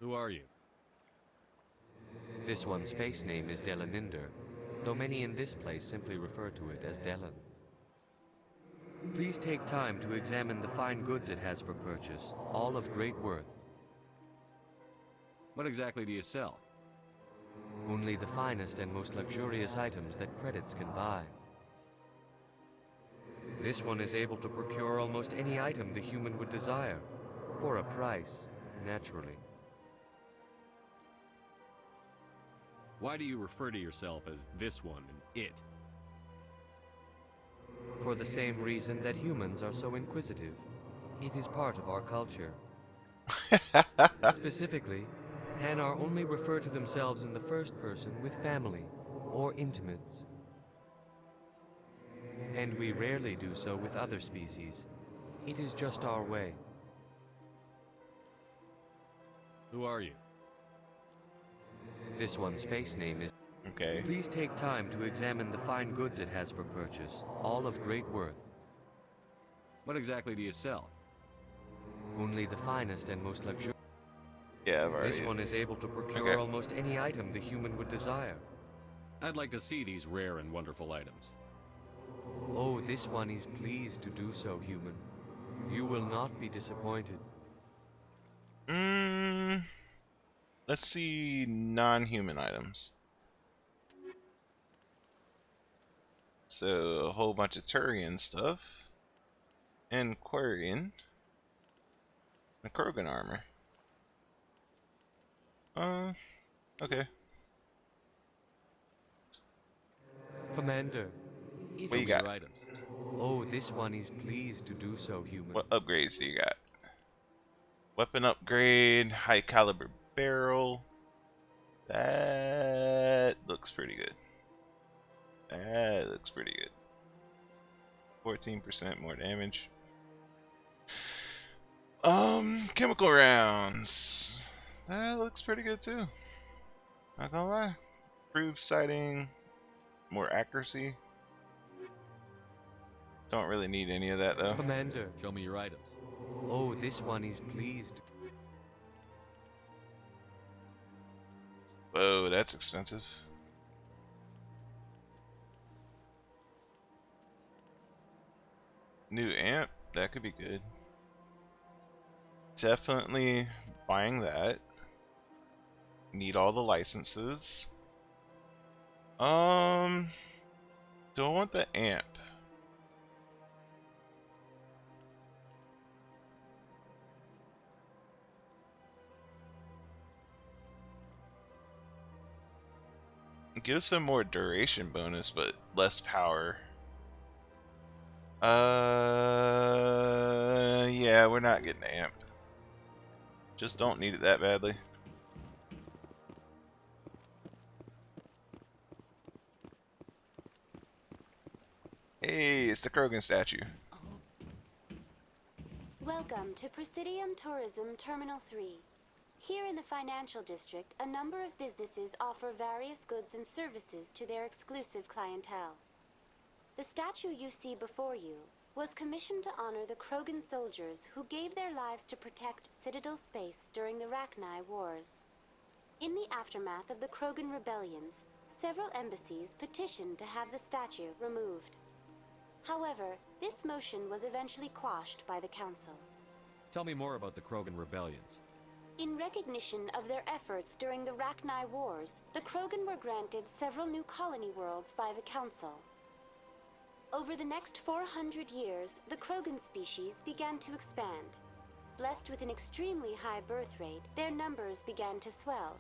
Who are you? This one's face name is Delaninder, though many in this place simply refer to it as Delan. Please take time to examine the fine goods it has for purchase, all of great worth. What exactly do you sell? Only the finest and most luxurious items that credits can buy. This one is able to procure almost any item the human would desire, for a price, naturally. Why do you refer to yourself as this one and it? For the same reason that humans are so inquisitive. It is part of our culture. Specifically, Hanar only refer to themselves in the first person with family or intimates. And we rarely do so with other species. It is just our way. Who are you? This one's face name is... Okay. Please take time to examine the fine goods it has for purchase, all of great worth. What exactly do you sell? Only the finest and most luxurious. Yeah, I've already... This one is able to procure almost any item the human would desire. I'd like to see these rare and wonderful items. Oh, this one is pleased to do so, human. You will not be disappointed. Let's see non-human items. So, a whole bunch of Turian stuff. And Quarian. And Krogan armor. Okay. Commander, What you got? Items. Oh, this one is pleased to do so, human. What upgrades do you got? Weapon upgrade, high caliber barrel. That looks pretty good. That looks pretty good. 14% more damage. Chemical rounds. That looks pretty good too. Not gonna lie. Improved sighting, more accuracy. Don't really need any of that though. Commander, show me your items. Oh, this one is pleased. Whoa, that's expensive. New amp, that could be good. Definitely buying that. Need all the licenses. Don't want the amp. It gives some more duration bonus, but less power. Yeah, we're not getting the amp. Just don't need it that badly. Hey, it's the Krogan statue. Welcome to Presidium Tourism Terminal 3. Here in the financial district, a number of businesses offer various goods and services to their exclusive clientele. The statue you see before you was commissioned to honor the Krogan soldiers who gave their lives to protect Citadel space during the Rachni Wars. In the aftermath of the Krogan rebellions, several embassies petitioned to have the statue removed. However, this motion was eventually quashed by the Council. Tell me more about the Krogan rebellions. In recognition of their efforts during the Rachni Wars, the Krogan were granted several new colony worlds by the Council. Over the next 400 years, the Krogan species began to expand. Blessed with an extremely high birth rate, their numbers began to swell.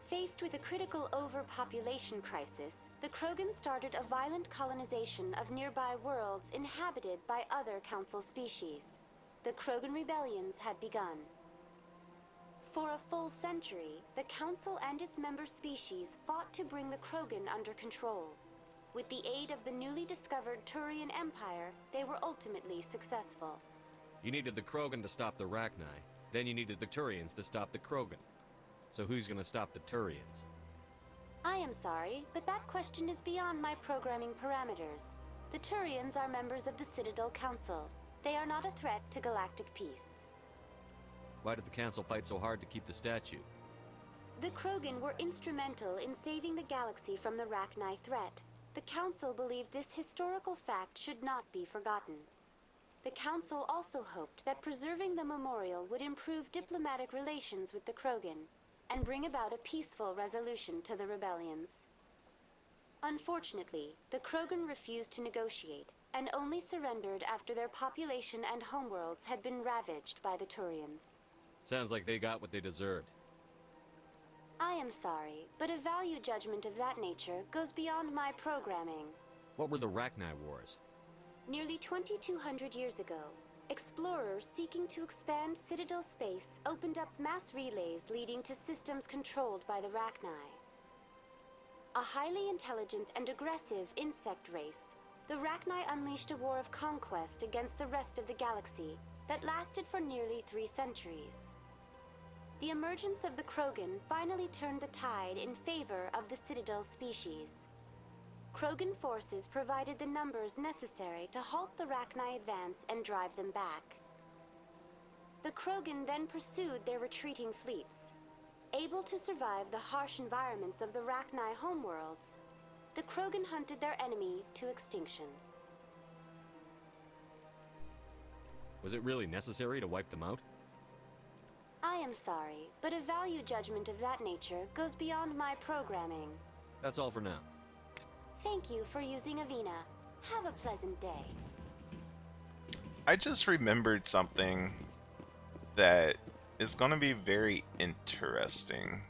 Faced with a critical overpopulation crisis, the Krogan started a violent colonization of nearby worlds inhabited by other Council species. The Krogan rebellions had begun. For a full century, the Council and its member species fought to bring the Krogan under control. With the aid of the newly discovered Turian Empire, they were ultimately successful. You needed the Krogan to stop the Rachni, then you needed the Turians to stop the Krogan. So who's gonna stop the Turians? I am sorry, but that question is beyond my programming parameters. The Turians are members of the Citadel Council. They are not a threat to galactic peace. Why did the Council fight so hard to keep the statue? The Krogan were instrumental in saving the galaxy from the Rachni threat. The Council believed this historical fact should not be forgotten. The Council also hoped that preserving the memorial would improve diplomatic relations with the Krogan and bring about a peaceful resolution to the rebellions. Unfortunately, the Krogan refused to negotiate and only surrendered after their population and homeworlds had been ravaged by the Turians. Sounds like they got what they deserved. I am sorry, but a value judgment of that nature goes beyond my programming. What were the Rachni Wars? Nearly 2,200 years ago, explorers seeking to expand Citadel space opened up mass relays leading to systems controlled by the Rachni. A highly intelligent and aggressive insect race, the Rachni unleashed a war of conquest against the rest of the galaxy that lasted for nearly 3 centuries. The emergence of the Krogan finally turned the tide in favor of the Citadel species. Krogan forces provided the numbers necessary to halt the Rachni advance and drive them back. The Krogan then pursued their retreating fleets. Able to survive the harsh environments of the Rachni homeworlds, the Krogan hunted their enemy to extinction. Was it really necessary to wipe them out? I am sorry, but a value judgment of that nature goes beyond my programming. That's all for now. Thank you for using Avina. Have a pleasant day. I just remembered something that is going to be very interesting.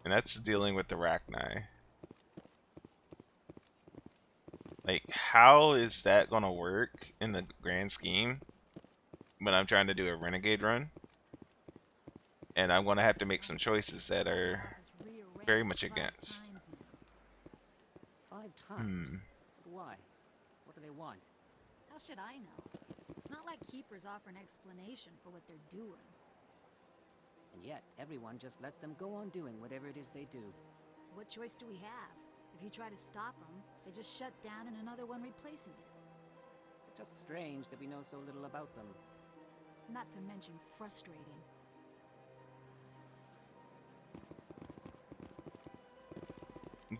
And that's dealing with the Rachni. Like, how is that going to work in the grand scheme when I'm trying to do a Renegade run? And I'm going to have to make some choices that are very much against. 5 times? Why? What do they want? How should I know? It's not like Keepers offer an explanation for what they're doing. And yet, everyone just lets them go on doing whatever it is they do. What choice do we have? If you try to stop them, they just shut down and another one replaces it. Just strange that we know so little about them. Not to mention frustrating.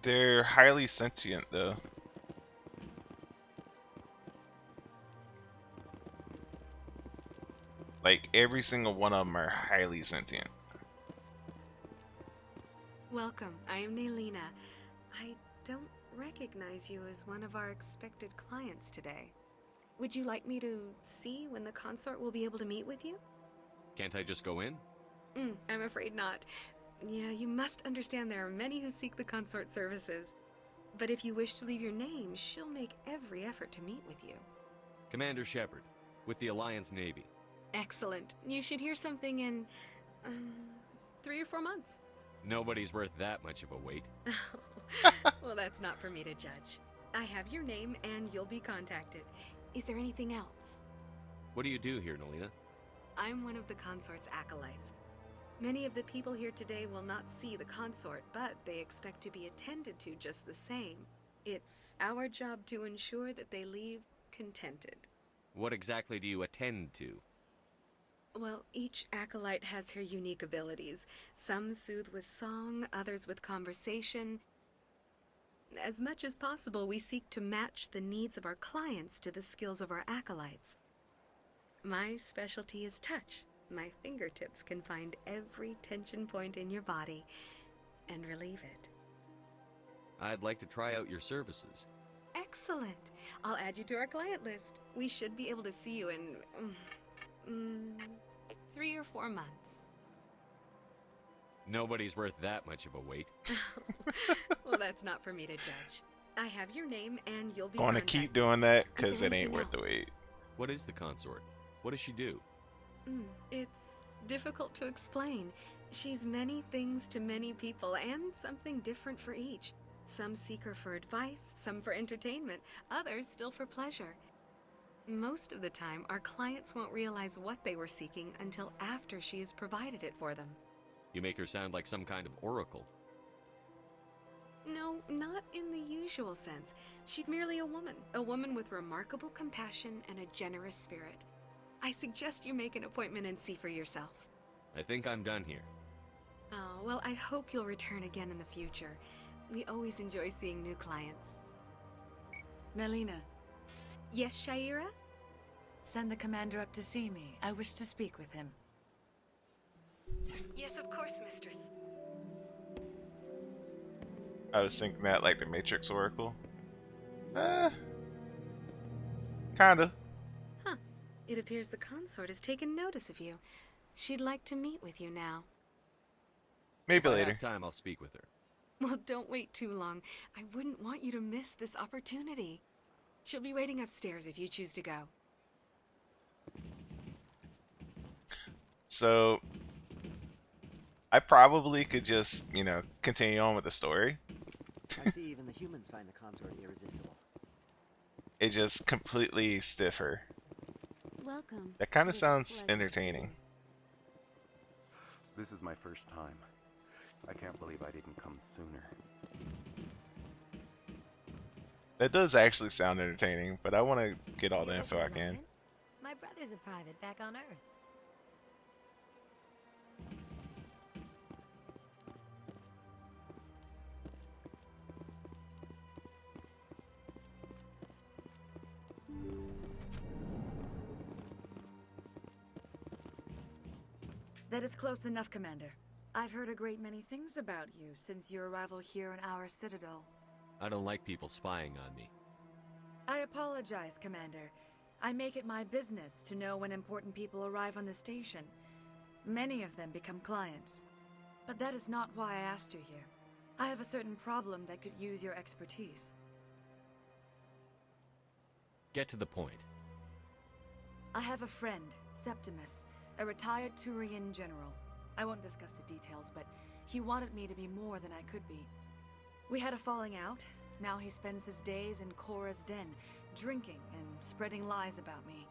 They're highly sentient, though. Like, every single one of them are highly sentient. Welcome, I am Naylina. I don't recognize you as one of our expected clients today. Would you like me to see when the consort will be able to meet with you? Can't I just go in? I'm afraid not. Yeah, you must understand there are many who seek the consort services. But if you wish to leave your name, she'll make every effort to meet with you. Commander Shepard, with the Alliance Navy. Excellent. You should hear something in 3 or 4 months. Nobody's worth that much of a wait. Well, that's not for me to judge. I have your name and you'll be contacted. Is there anything else? What do you do here, Nalina? I'm one of the consort's acolytes. Many of the people here today will not see the consort, but they expect to be attended to just the same. It's our job to ensure that they leave contented. What exactly do you attend to? Well, each acolyte has her unique abilities. Some soothe with song, others with conversation. As much as possible, we seek to match the needs of our clients to the skills of our acolytes. My specialty is touch. My fingertips can find every tension point in your body and relieve it. I'd like to try out your services. Excellent. I'll add you to our client list. We should be able to see you in 3 or 4 months. Nobody's worth that much of a wait. Well, that's not for me to judge. I have your name and you'll be I want to keep doing that because it ain't worth the wait. What is the consort? What does she do? It's difficult to explain. She's many things to many people and something different for each. Some seek her for advice, some for entertainment, others still for pleasure. Most of the time, our clients won't realize what they were seeking until after she has provided it for them. You make her sound like some kind of oracle. No, not in the usual sense. She's merely a woman with remarkable compassion and a generous spirit. I suggest you make an appointment and see for yourself. I think I'm done here. Oh, well, I hope you'll return again in the future. We always enjoy seeing new clients. Naylina. Yes, Shaira? Send the commander up to see me. I wish to speak with him. Yes, of course, mistress. I was thinking that like the Matrix Oracle. Kinda. Huh. It appears the consort has taken notice of you. She'd like to meet with you now. Maybe if I later. have time, I'll speak with her. Well, don't wait too long. I wouldn't want you to miss this opportunity. She'll be waiting upstairs if you choose to go. So, I probably could just, continue on with the story. I see even the humans find the consort irresistible. It just completely stiff her. Welcome. That kind of It is a sounds pleasure. entertaining. This is my first time. I can't believe I didn't come sooner. That does actually sound entertaining, but I want to get all the info I can. My brother's a private back on Earth. That is close enough, Commander. I've heard a great many things about you since your arrival here in our citadel. I don't like people spying on me. I apologize, Commander. I make it my business to know when important people arrive on the station. Many of them become clients. But that is not why I asked you here. I have a certain problem that could use your expertise. Get to the point. I have a friend, Septimus, a retired Turian general. I won't discuss the details, but he wanted me to be more than I could be. We had a falling out. Now he spends his days in Cora's den, drinking and spreading lies about me.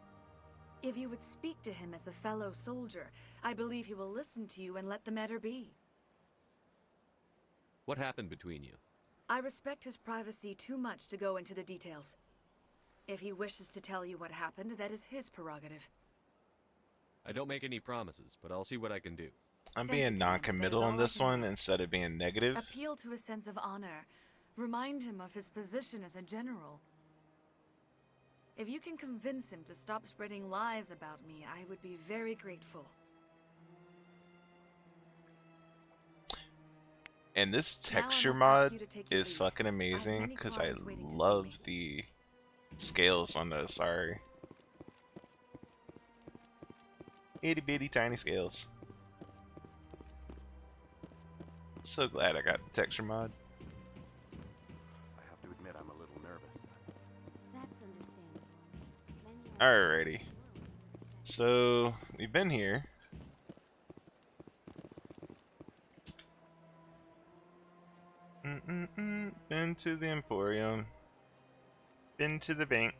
If you would speak to him as a fellow soldier, I believe he will listen to you and let the matter be. What happened between you? I respect his privacy too much to go into the details. If he wishes to tell you what happened, that is his prerogative. I don't make any promises, but I'll see what I can do. I'm being non-committal on this one instead of being negative. Appeal to a sense of honor. Remind him of his position as a general. If you can convince him to stop spreading lies about me, I would be very grateful. And this Now I texture must ask mod you to take your is leave. fucking I have amazing many because I clients waiting to see love me. the scales on those. Sorry. Itty bitty tiny scales. So glad I got the texture mod. I have to admit I'm a little nervous. That's understandable. Many Alrighty. So we've been here. Been to the Emporium. Been to the bank.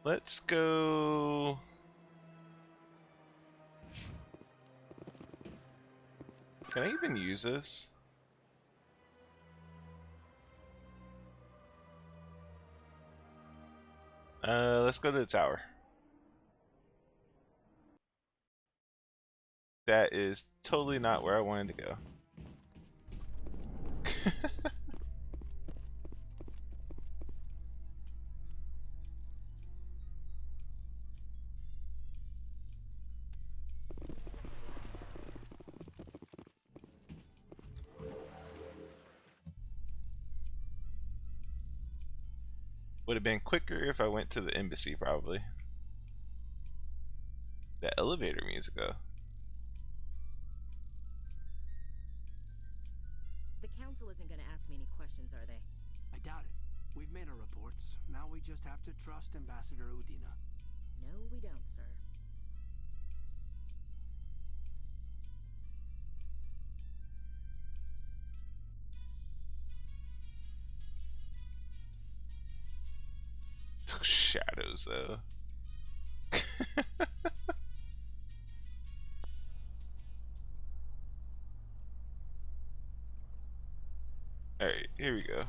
Let's go. Can I even use this? Let's go to the tower. That is totally not where I wanted to go. Would have been quicker if I went to the embassy, probably. The elevator music, though. The council isn't going to ask me any questions, are they? I doubt it. We've made our reports. Now we just have to trust Ambassador Udina. No, we don't, sir. Shadows, though. Alright, here we go.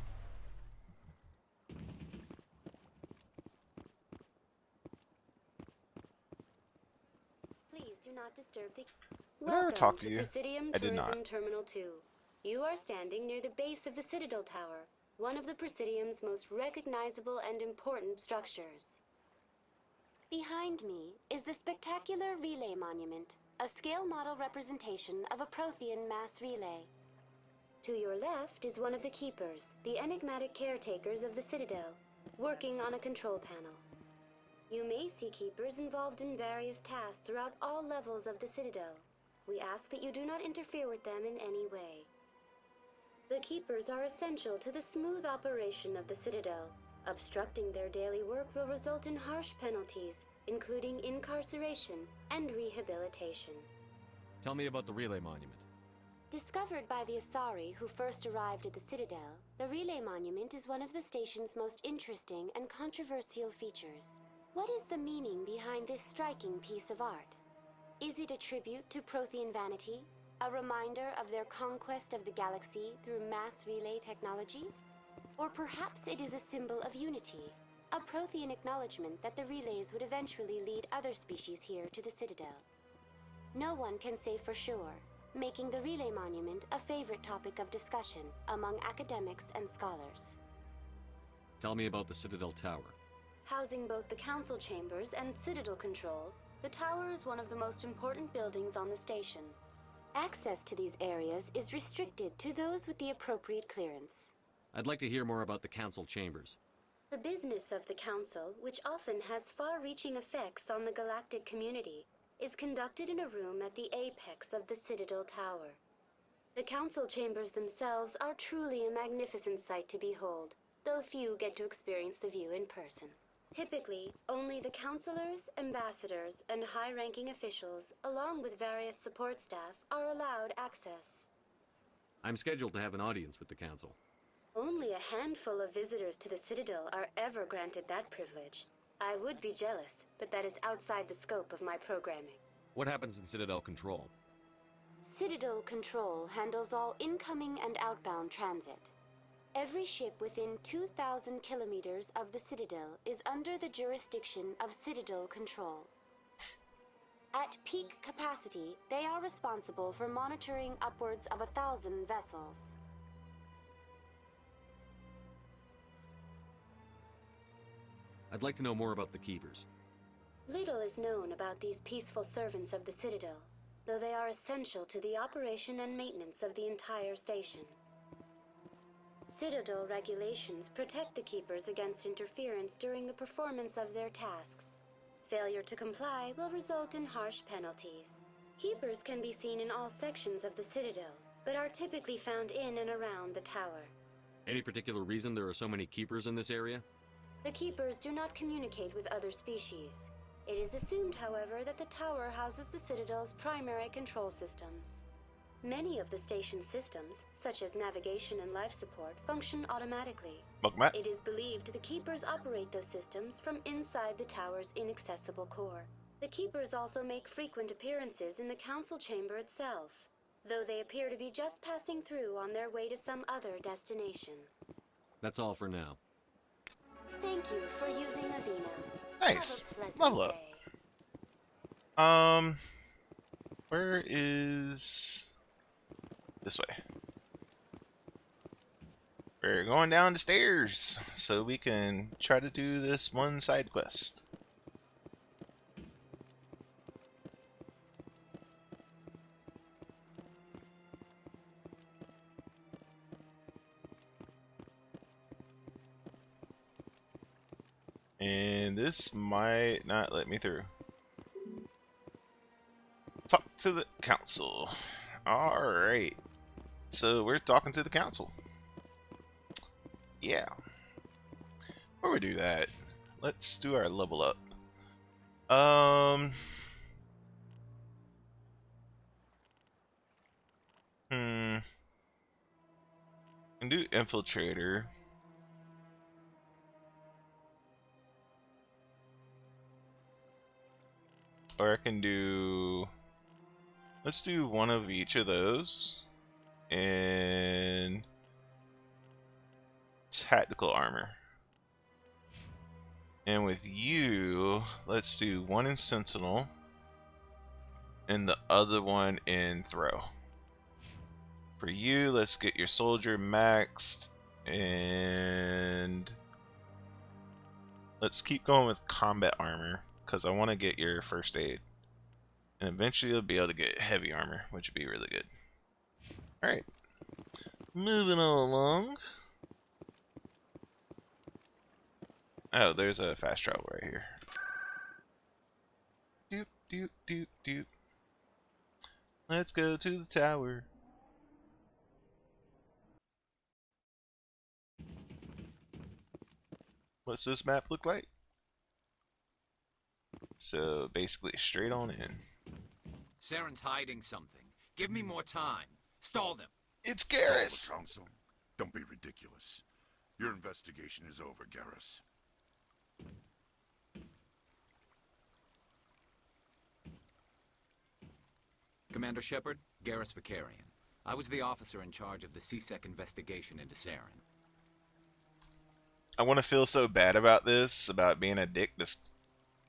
Please do not disturb the... Did I ever Welcome talk to to you? Presidium I did not. Tourism Terminal 2. You are standing near the base of the Citadel Tower, one of the Presidium's most recognizable and important structures. Behind me is the spectacular Relay Monument, a scale model representation of a Prothean mass relay. To your left is one of the Keepers, the enigmatic caretakers of the Citadel, working on a control panel. You may see Keepers involved in various tasks throughout all levels of the Citadel. We ask that you do not interfere with them in any way. The Keepers are essential to the smooth operation of the Citadel. Obstructing their daily work will result in harsh penalties, including incarceration and rehabilitation. Tell me about the Relay Monument. Discovered by the Asari who first arrived at the Citadel, the Relay Monument is one of the station's most interesting and controversial features. What is the meaning behind this striking piece of art? Is it a tribute to Prothean vanity? A reminder of their conquest of the galaxy through mass relay technology? Or perhaps it is a symbol of unity, a Prothean acknowledgement that the relays would eventually lead other species here to the Citadel. No one can say for sure, making the Relay Monument a favorite topic of discussion among academics and scholars. Tell me about the Citadel Tower. Housing both the council chambers and Citadel control, the tower is one of the most important buildings on the station. Access to these areas is restricted to those with the appropriate clearance. I'd like to hear more about the council chambers. The business of the council, which often has far-reaching effects on the galactic community, is conducted in a room at the apex of the Citadel Tower. The council chambers themselves are truly a magnificent sight to behold, though few get to experience the view in person. Typically, only the councilors, ambassadors, and high-ranking officials, along with various support staff, are allowed access. I'm scheduled to have an audience with the council. Only a handful of visitors to the Citadel are ever granted that privilege. I would be jealous, but that is outside the scope of my programming. What happens in Citadel Control? Citadel Control handles all incoming and outbound transit. Every ship within 2,000 kilometers of the Citadel is under the jurisdiction of Citadel Control. At peak capacity, they are responsible for monitoring upwards of 1,000 vessels. I'd like to know more about the Keepers. Little is known about these peaceful servants of the Citadel, though they are essential to the operation and maintenance of the entire station. Citadel regulations protect the Keepers against interference during the performance of their tasks. Failure to comply will result in harsh penalties. Keepers can be seen in all sections of the Citadel, but are typically found in and around the tower. Any particular reason there are so many Keepers in this area? The Keepers do not communicate with other species. It is assumed, however, that the tower houses the Citadel's primary control systems. Many of the station's systems, such as navigation and life support, function automatically. It is believed the Keepers operate those systems from inside the tower's inaccessible core. The Keepers also make frequent appearances in the council chamber itself, though they appear to be just passing through on their way to some other destination. That's all for now. Thank you for using Avena. Nice. Have a pleasant Level up. day. Where is this way? We're going down the stairs so we can try to do this one side quest. And this might not let me through. Talk to the council. Alright. So we're talking to the council. Yeah. Before we do that, let's do our level up. Can do infiltrator. Or I can do, let's do one of each of those. And tactical armor. And with you, let's do one in sentinel and the other one in throw. For you, let's get your soldier maxed, and let's keep going with combat armor because I want to get your first aid, and eventually you'll be able to get heavy armor, which would be really good. Alright, moving on along. Oh, there's a fast travel right here. Doop, doop, doop, doop. Let's go to the tower. What's this map look like? So basically straight on in. Saren's hiding something. Give me more time. Stall them. It's Garrus! Stall the council? Don't be ridiculous. Your investigation is over, Garrus. Commander Shepard, Garrus Vicarian. I was the officer in charge of the CSEC investigation into Saren. I want to feel so bad about this, about being a dick to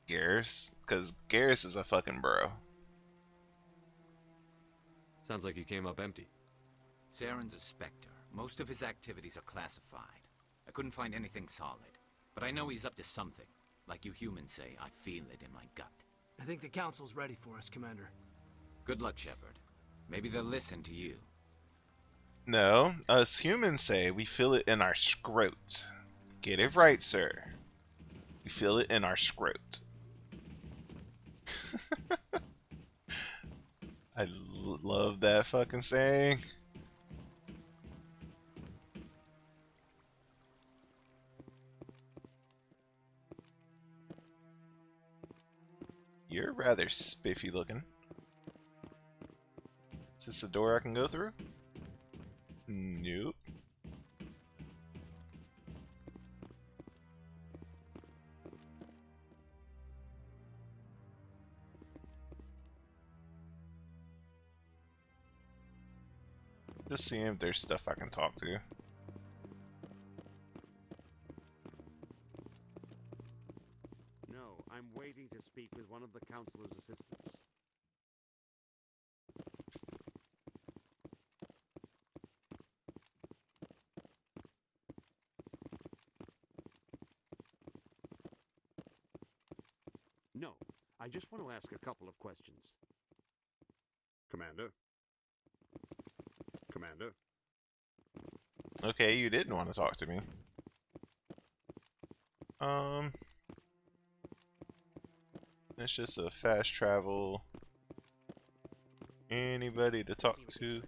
Garrus, because Garrus is a fucking bro. Sounds like you came up empty. Saren's a Spectre. Most of his activities are classified. I couldn't find anything solid. But I know he's up to something. Like you humans say, I feel it in my gut. I think the council's ready for us, Commander. Good luck, Shepard. Maybe they'll listen to you. No, us humans say we feel it in our scrot. Get it right, sir. We feel it in our scrot. I love that fucking saying. You're rather spiffy looking. Is this a door I can go through? Nope. Just seeing if there's stuff I can talk to. No, I'm waiting to speak with one of the councilor's assistants. I just want to ask a couple of questions. Commander? Commander? Okay, you didn't want to talk to me. It's just a fast travel. Anybody to talk to?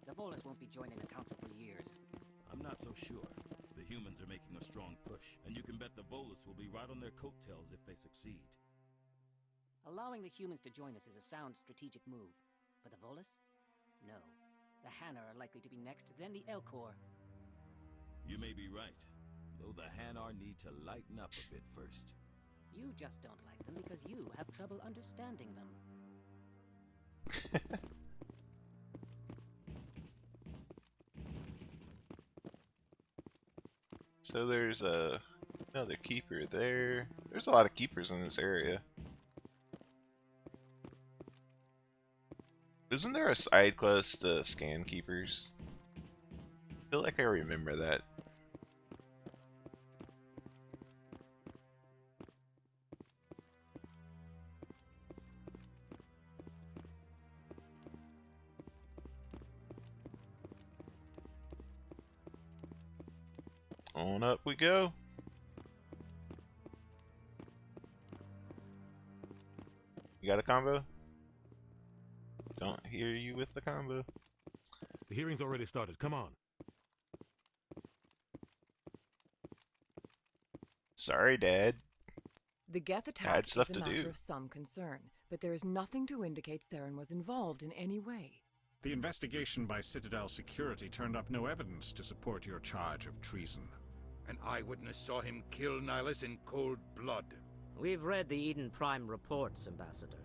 The Volus won't be joining the Council for years. I'm not so sure. The humans are making a strong push, and you can bet the Volus will be right on their coattails if they succeed. Allowing the humans to join us is a sound strategic move. But the Volus? No. The Hanar are likely to be next, then the Elcor. You may be right, though the Hanar need to lighten up a bit first. You just don't like them because you have trouble understanding them. So there's another keeper there. There's a lot of keepers in this area. Isn't there a side quest to scan keepers? I feel like I remember that. On up we go. You got a combo? Don't hear you with the combo. The hearing's already started. Come on. Sorry, Dad. The Geth attack Had stuff is a to matter do. of some concern, but there is nothing to indicate Saren was involved in any way. The investigation by Citadel Security turned up no evidence to support your charge of treason. An eyewitness saw him kill Nihilus in cold blood. We've read the Eden Prime reports, Ambassador.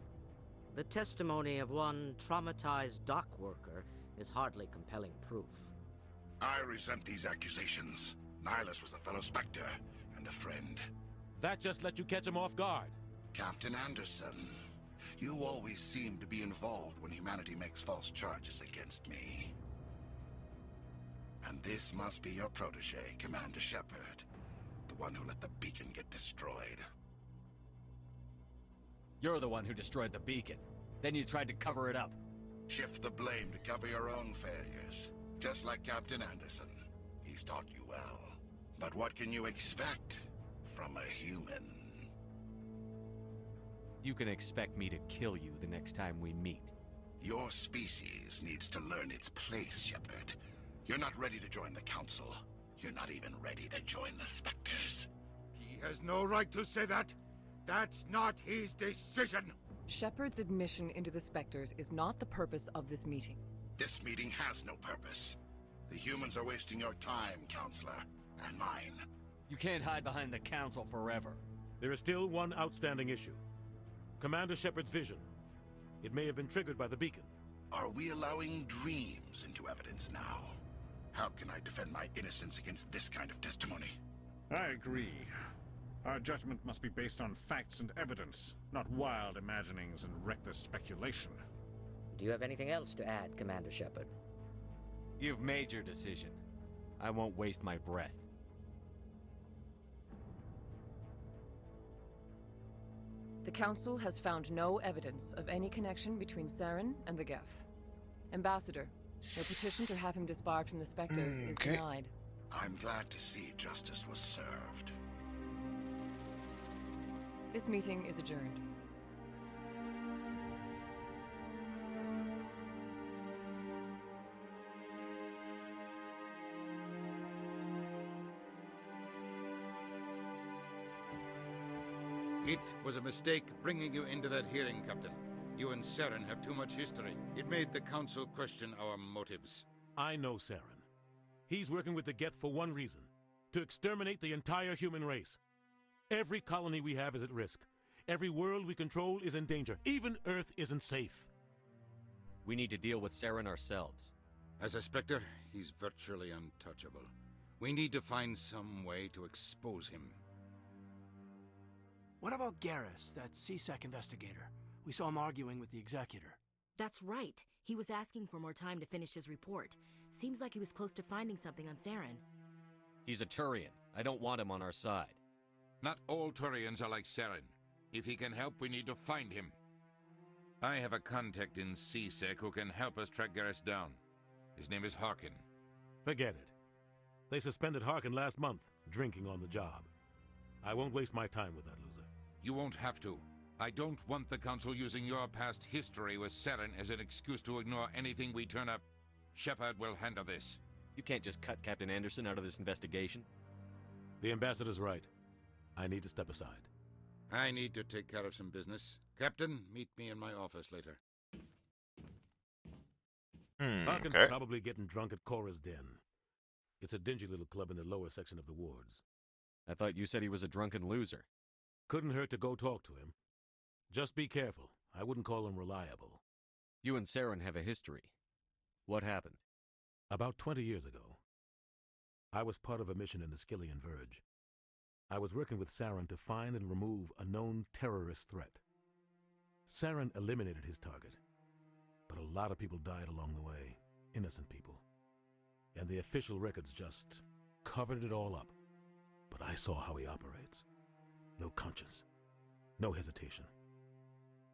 The testimony of one traumatized dock worker is hardly compelling proof. I resent these accusations. Nihilus was a fellow Spectre and a friend. That just let you catch him off guard. Captain Anderson, you always seem to be involved when humanity makes false charges against me. And this must be your protege, Commander Shepard. The one who let the beacon get destroyed. You're the one who destroyed the beacon. Then you tried to cover it up. Shift the blame to cover your own failures. Just like Captain Anderson. He's taught you well. But what can you expect from a human? You can expect me to kill you the next time we meet. Your species needs to learn its place, Shepard. You're not ready to join the Council. You're not even ready to join the Spectres. He has no right to say that. That's not his decision. Shepard's admission into the Spectres is not the purpose of this meeting. This meeting has no purpose. The humans are wasting your time, Counselor, and mine. You can't hide behind the Council forever. There is still one outstanding issue. Commander Shepard's vision. It may have been triggered by the beacon. Are we allowing dreams into evidence now? How can I defend my innocence against this kind of testimony? I agree. Our judgment must be based on facts and evidence, not wild imaginings and reckless speculation. Do you have anything else to add, Commander Shepard? You've made your decision. I won't waste my breath. The Council has found no evidence of any connection between Saren and the Geth. Ambassador, your petition to have him disbarred from the Spectres is denied. I'm glad to see justice was served. This meeting is adjourned. It was a mistake bringing you into that hearing, Captain. You and Saren have too much history. It made the Council question our motives. I know Saren. He's working with the Geth for one reason. To exterminate the entire human race. Every colony we have is at risk. Every world we control is in danger. Even Earth isn't safe. We need to deal with Saren ourselves. As a Spectre, he's virtually untouchable. We need to find some way to expose him. What about Garrus, that CSEC investigator? We saw him arguing with the Executor. That's right. He was asking for more time to finish his report. Seems like he was close to finding something on Saren. He's a Turian. I don't want him on our side. Not all Turians are like Saren. If he can help, we need to find him. I have a contact in CSEC who can help us track Garrus down. His name is Harkin. Forget it. They suspended Harkin last month, drinking on the job. I won't waste my time with that loser. You won't have to. I don't want the Council using your past history with Saren as an excuse to ignore anything we turn up. Shepard will handle this. You can't just cut Captain Anderson out of this investigation. The Ambassador's right. I need to step aside. I need to take care of some business. Captain, meet me in my office later. Harkin's Okay. probably getting drunk at Cora's Den. It's a dingy little club in the lower section of the wards. I thought you said he was a drunken loser. Couldn't hurt to go talk to him. Just be careful. I wouldn't call him reliable. You and Saren have a history. What happened? About 20 years ago, I was part of a mission in the Skillian Verge. I was working with Saren to find and remove a known terrorist threat. Saren eliminated his target, but a lot of people died along the way, innocent people. And the official records just covered it all up. But I saw how he operates. No conscience, no hesitation.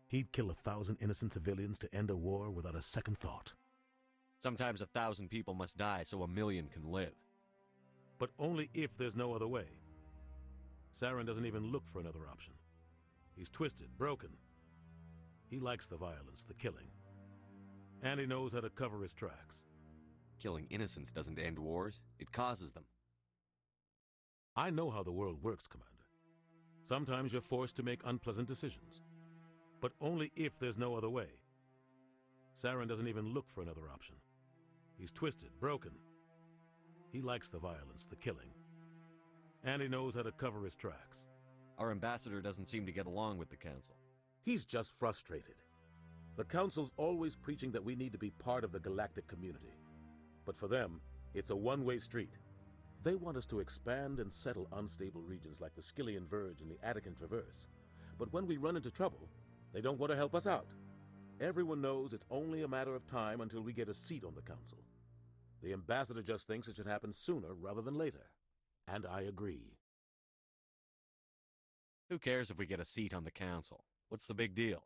He'd kill 1,000 innocent civilians to end a war without a second thought. Sometimes 1,000 people must die so 1,000,000 can live. But only if there's no other way. Saren doesn't even look for another option. He's twisted, broken. He likes the violence, the killing. And he knows how to cover his tracks. Killing innocents doesn't end wars, it causes them. I know how the world works, Commander. Sometimes you're forced to make unpleasant decisions. But only if there's no other way. Saren doesn't even look for another option. He's twisted, broken. He likes the violence, the killing. And he knows how to cover his tracks. Our ambassador doesn't seem to get along with the Council. He's just frustrated. The Council's always preaching that we need to be part of the galactic community. But for them, it's a one-way street. They want us to expand and settle unstable regions like the Skillian Verge and the Attican Traverse. But when we run into trouble, they don't want to help us out. Everyone knows it's only a matter of time until we get a seat on the Council. The Ambassador just thinks it should happen sooner rather than later. And I agree. Who cares if we get a seat on the Council? What's the big deal?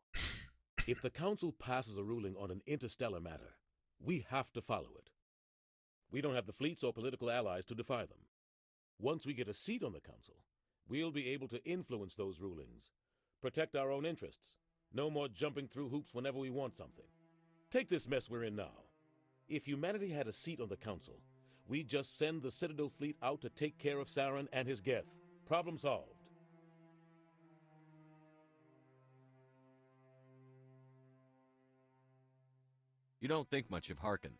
If the Council passes a ruling on an interstellar matter, we have to follow it. We don't have the fleets or political allies to defy them. Once we get a seat on the Council, we'll be able to influence those rulings, protect our own interests. No more jumping through hoops whenever we want something. Take this mess we're in now. If humanity had a seat on the Council, we'd just send the Citadel fleet out to take care of Saren and his Geth. Problem solved. You don't think much of Harkin.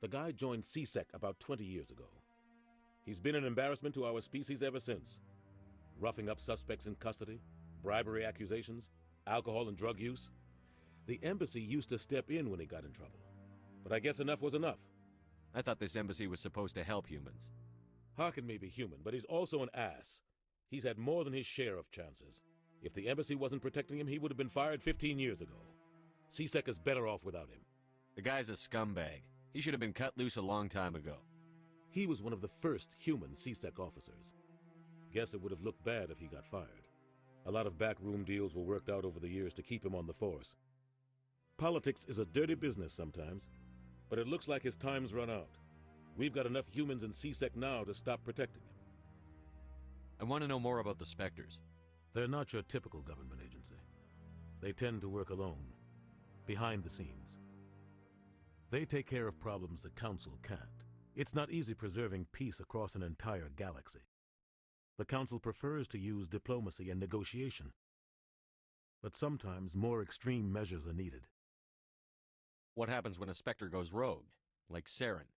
The guy joined CSEC about 20 years ago. He's been an embarrassment to our species ever since. Roughing up suspects in custody, bribery accusations, alcohol and drug use. The embassy used to step in when he got in trouble. But I guess enough was enough. I thought this embassy was supposed to help humans. Harkin may be human, but he's also an ass. He's had more than his share of chances. If the embassy wasn't protecting him, he would have been fired 15 years ago. CSEC is better off without him. The guy's a scumbag. He should have been cut loose a long time ago. He was one of the first human CSEC officers. Guess it would have looked bad if he got fired. A lot of backroom deals were worked out over the years to keep him on the force. Politics is a dirty business sometimes, but it looks like his time's run out. We've got enough humans in CSEC now to stop protecting him. I want to know more about the Spectres. They're not your typical government agency. They tend to work alone, behind the scenes. They take care of problems the Council can't. It's not easy preserving peace across an entire galaxy. The Council prefers to use diplomacy and negotiation. But sometimes more extreme measures are needed. What happens when a Spectre goes rogue, like Saren?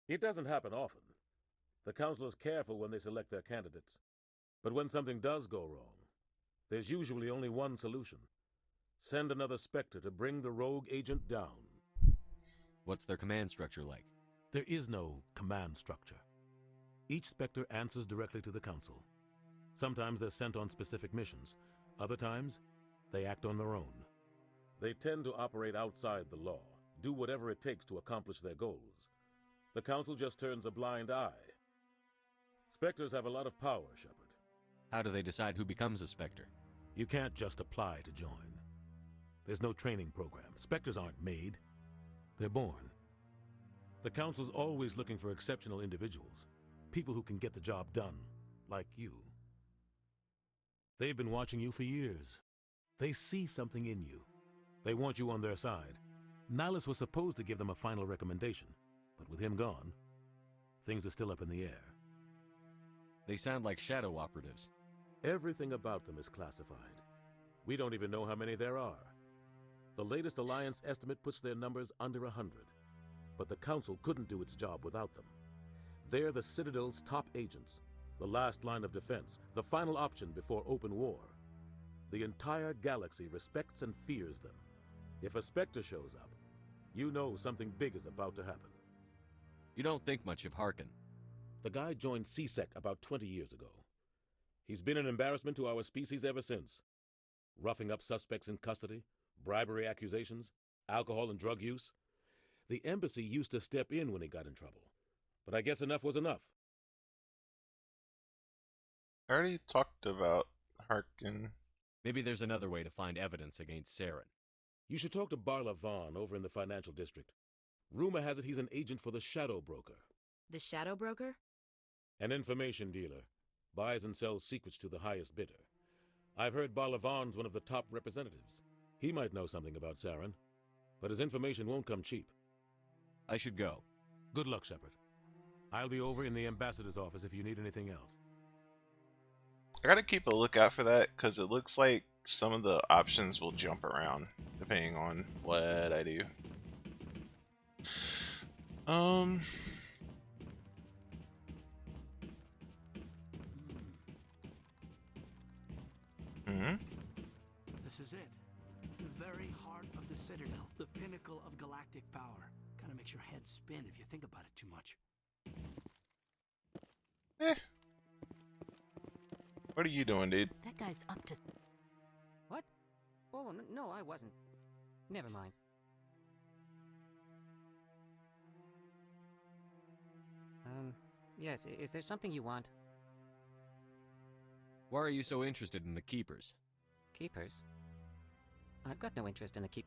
It doesn't happen often. The Council is careful when they select their candidates. But when something does go wrong, there's usually only one solution. Send another Spectre to bring the rogue agent down. What's their command structure like? There is no command structure. Each Spectre answers directly to the Council. Sometimes they're sent on specific missions. Other times, they act on their own. They tend to operate outside the law, do whatever it takes to accomplish their goals. The Council just turns a blind eye. Spectres have a lot of power, Shepard. How do they decide who becomes a Spectre? You can't just apply to join. There's no training program. Spectres aren't made. They're born. The Council's always looking for exceptional individuals. People who can get the job done, like you. They've been watching you for years. They see something in you. They want you on their side. Nihilus was supposed to give them a final recommendation, but with him gone, things are still up in the air. They sound like shadow operatives. Everything about them is classified. We don't even know how many there are. The latest Alliance estimate puts their numbers under 100. But the Council couldn't do its job without them. They're the Citadel's top agents, the last line of defense, the final option before open war. The entire galaxy respects and fears them. If a Spectre shows up, you know something big is about to happen. You don't think much of Harkin. The guy joined CSEC about 20 years ago. He's been an embarrassment to our species ever since. Roughing up suspects in custody, bribery accusations, alcohol and drug use. The embassy used to step in when he got in trouble. But I guess enough was enough. I already talked about Harkin. Maybe there's another way to find evidence against Saren. You should talk to Barla Vaughn over in the financial district. Rumor has it he's an agent for the Shadow Broker. The Shadow Broker? An information dealer. Buys and sells secrets to the highest bidder. I've heard Barla Vaughn's one of the top representatives. He might know something about Saren, but his information won't come cheap. I should go. Good luck, Shepard. I'll be over in the ambassador's office if you need anything else. I gotta keep a lookout for that, because it looks like some of the options will jump around, depending on what I do. This is it. The very heart of the Citadel. The pinnacle of galactic power. Kinda makes your head spin if you think about it too much. What are you doing, dude? That guy's up to... What? Oh, no, I wasn't. Never mind. Yes, is there something you want? Why are you so interested in the Keepers? Keepers? I've got no interest in the keep...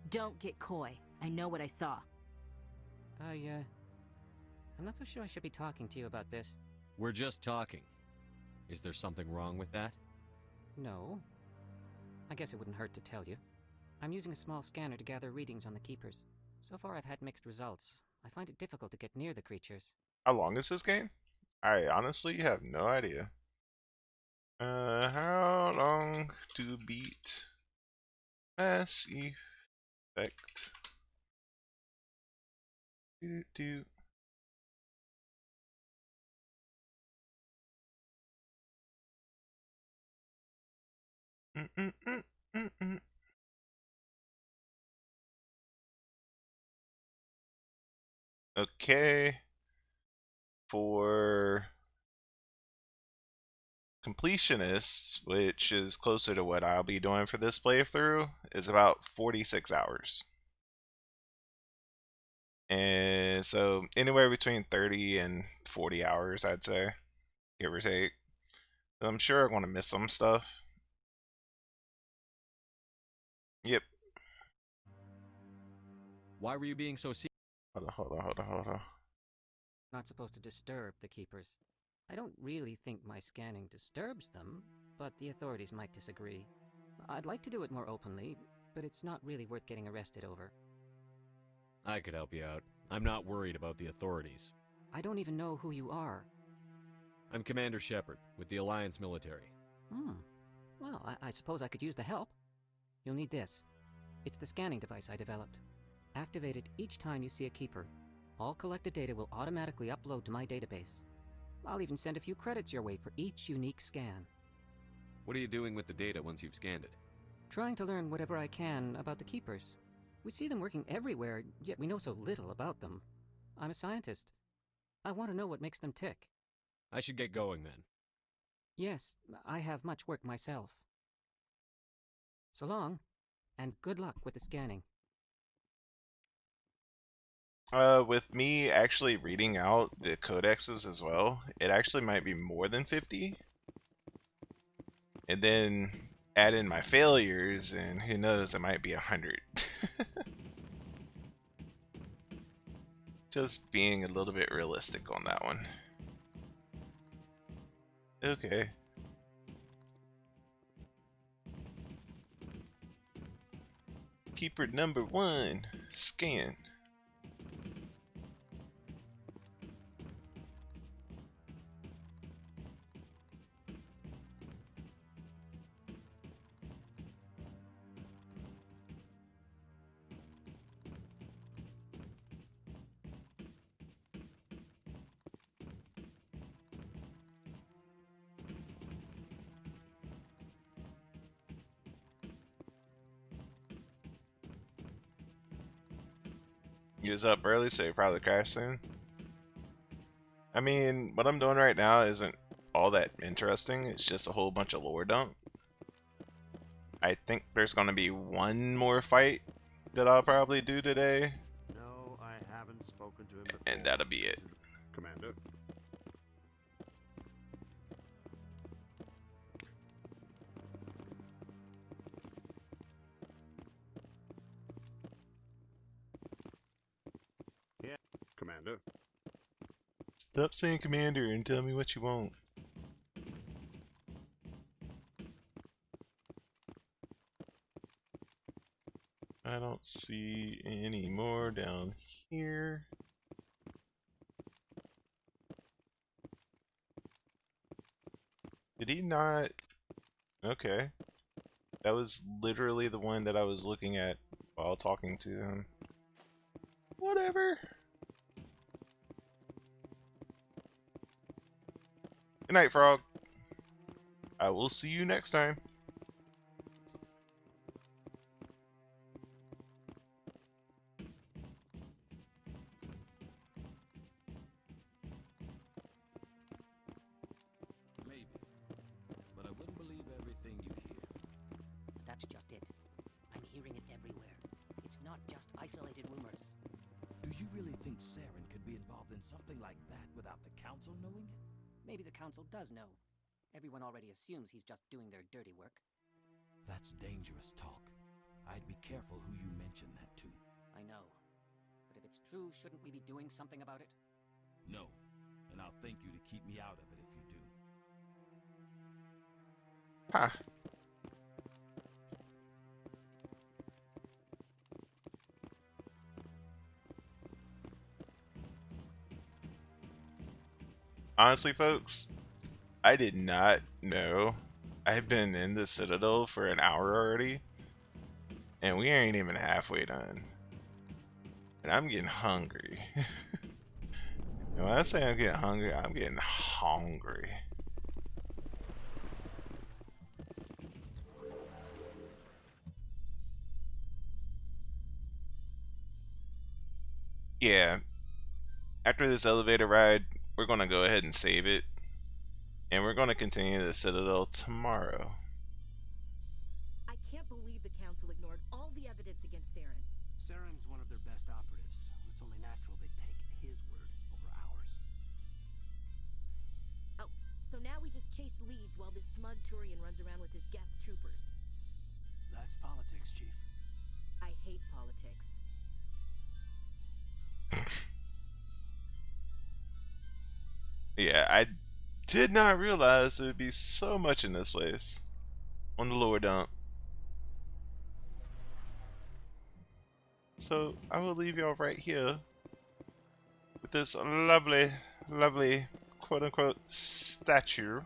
Don't get coy. I know what I saw. I'm not so sure I should be talking to you about this. We're just talking. Is there something wrong with that? No. I guess it wouldn't hurt to tell you. I'm using a small scanner to gather readings on the Keepers. So far I've had mixed results. I find it difficult to get near the creatures. How long is this game? I honestly have no idea. How long to beat Mass Effect? Do. Okay. For completionists, which is closer to what I'll be doing for this playthrough, is about 46 hours. And so anywhere between 30 and 40 hours, I'd say, give or take. I'm sure I'm going to miss some stuff. Yep. Why were you being so secretive? Hold on. Not supposed to disturb the Keepers. I don't really think my scanning disturbs them, but the authorities might disagree. I'd like to do it more openly, but it's not really worth getting arrested over. I could help you out. I'm not worried about the authorities. I don't even know who you are. I'm Commander Shepard, with the Alliance military. Well, I suppose I could use the help. You'll need this. It's the scanning device I developed. Activate it each time you see a Keeper. All collected data will automatically upload to my database. I'll even send a few credits your way for each unique scan. What are you doing with the data once you've scanned it? Trying to learn whatever I can about the Keepers. We see them working everywhere, yet we know so little about them. I'm a scientist. I want to know what makes them tick. I should get going then. Yes, I have much work myself. So long, and good luck with the scanning. With me actually reading out the codexes as well, it actually might be more than 50. and then add in my failures, and who knows, it might be 100. Just being a little bit realistic on that one. Okay. Keeper number 1, scan. You was up early, so you probably crash soon. I mean, what I'm doing right now isn't all that interesting. It's just a whole bunch of lore dump. I think there's gonna be one more fight that I'll probably do today. No, I haven't spoken to him before. And that'll be it. Commander. Yeah, Commander. Stop saying commander and tell me what you want. I don't see any more down here. Did he not? Okay. That was literally the one that I was looking at while talking to him. Whatever. Good night, Frog. I will see you next time. Maybe. But I wouldn't believe everything you hear. That's just it. I'm hearing it everywhere. It's not just isolated rumors. Do you really think Saren could be involved in something like that without the Council knowing it? Maybe the Council does know. Everyone already assumes he's just doing their dirty work. That's dangerous talk. I'd be careful who you mention that to. I know. But if it's true, shouldn't we be doing something about it? No. And I'll thank you to keep me out of it if you do. Ha. Honestly, folks, I did not know. I've been in the Citadel for an hour already, and we ain't even halfway done. And I'm getting hungry. And when I say I'm getting hungry, I'm getting hungry. Yeah, after this elevator ride, we're gonna go ahead and save it. And we're gonna continue the Citadel tomorrow. I can't believe the Council ignored all the evidence against Saren. Saren's one of their best operatives. It's only natural they'd take his word over ours. Oh, so now we just chase leads while this smug Turian runs around with his Geth troopers. That's politics, Chief. I hate politics. Yeah, I did not realize there would be so much in this place. On the lower dump. So I will leave y'all right here with this lovely, lovely quote unquote statue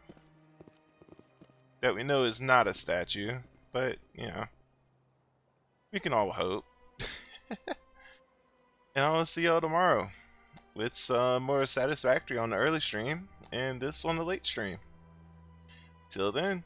that we know is not a statue, but you know, we can all hope. And I'll see y'all tomorrow with some more Satisfactory on the early stream and this on the late stream. Till then.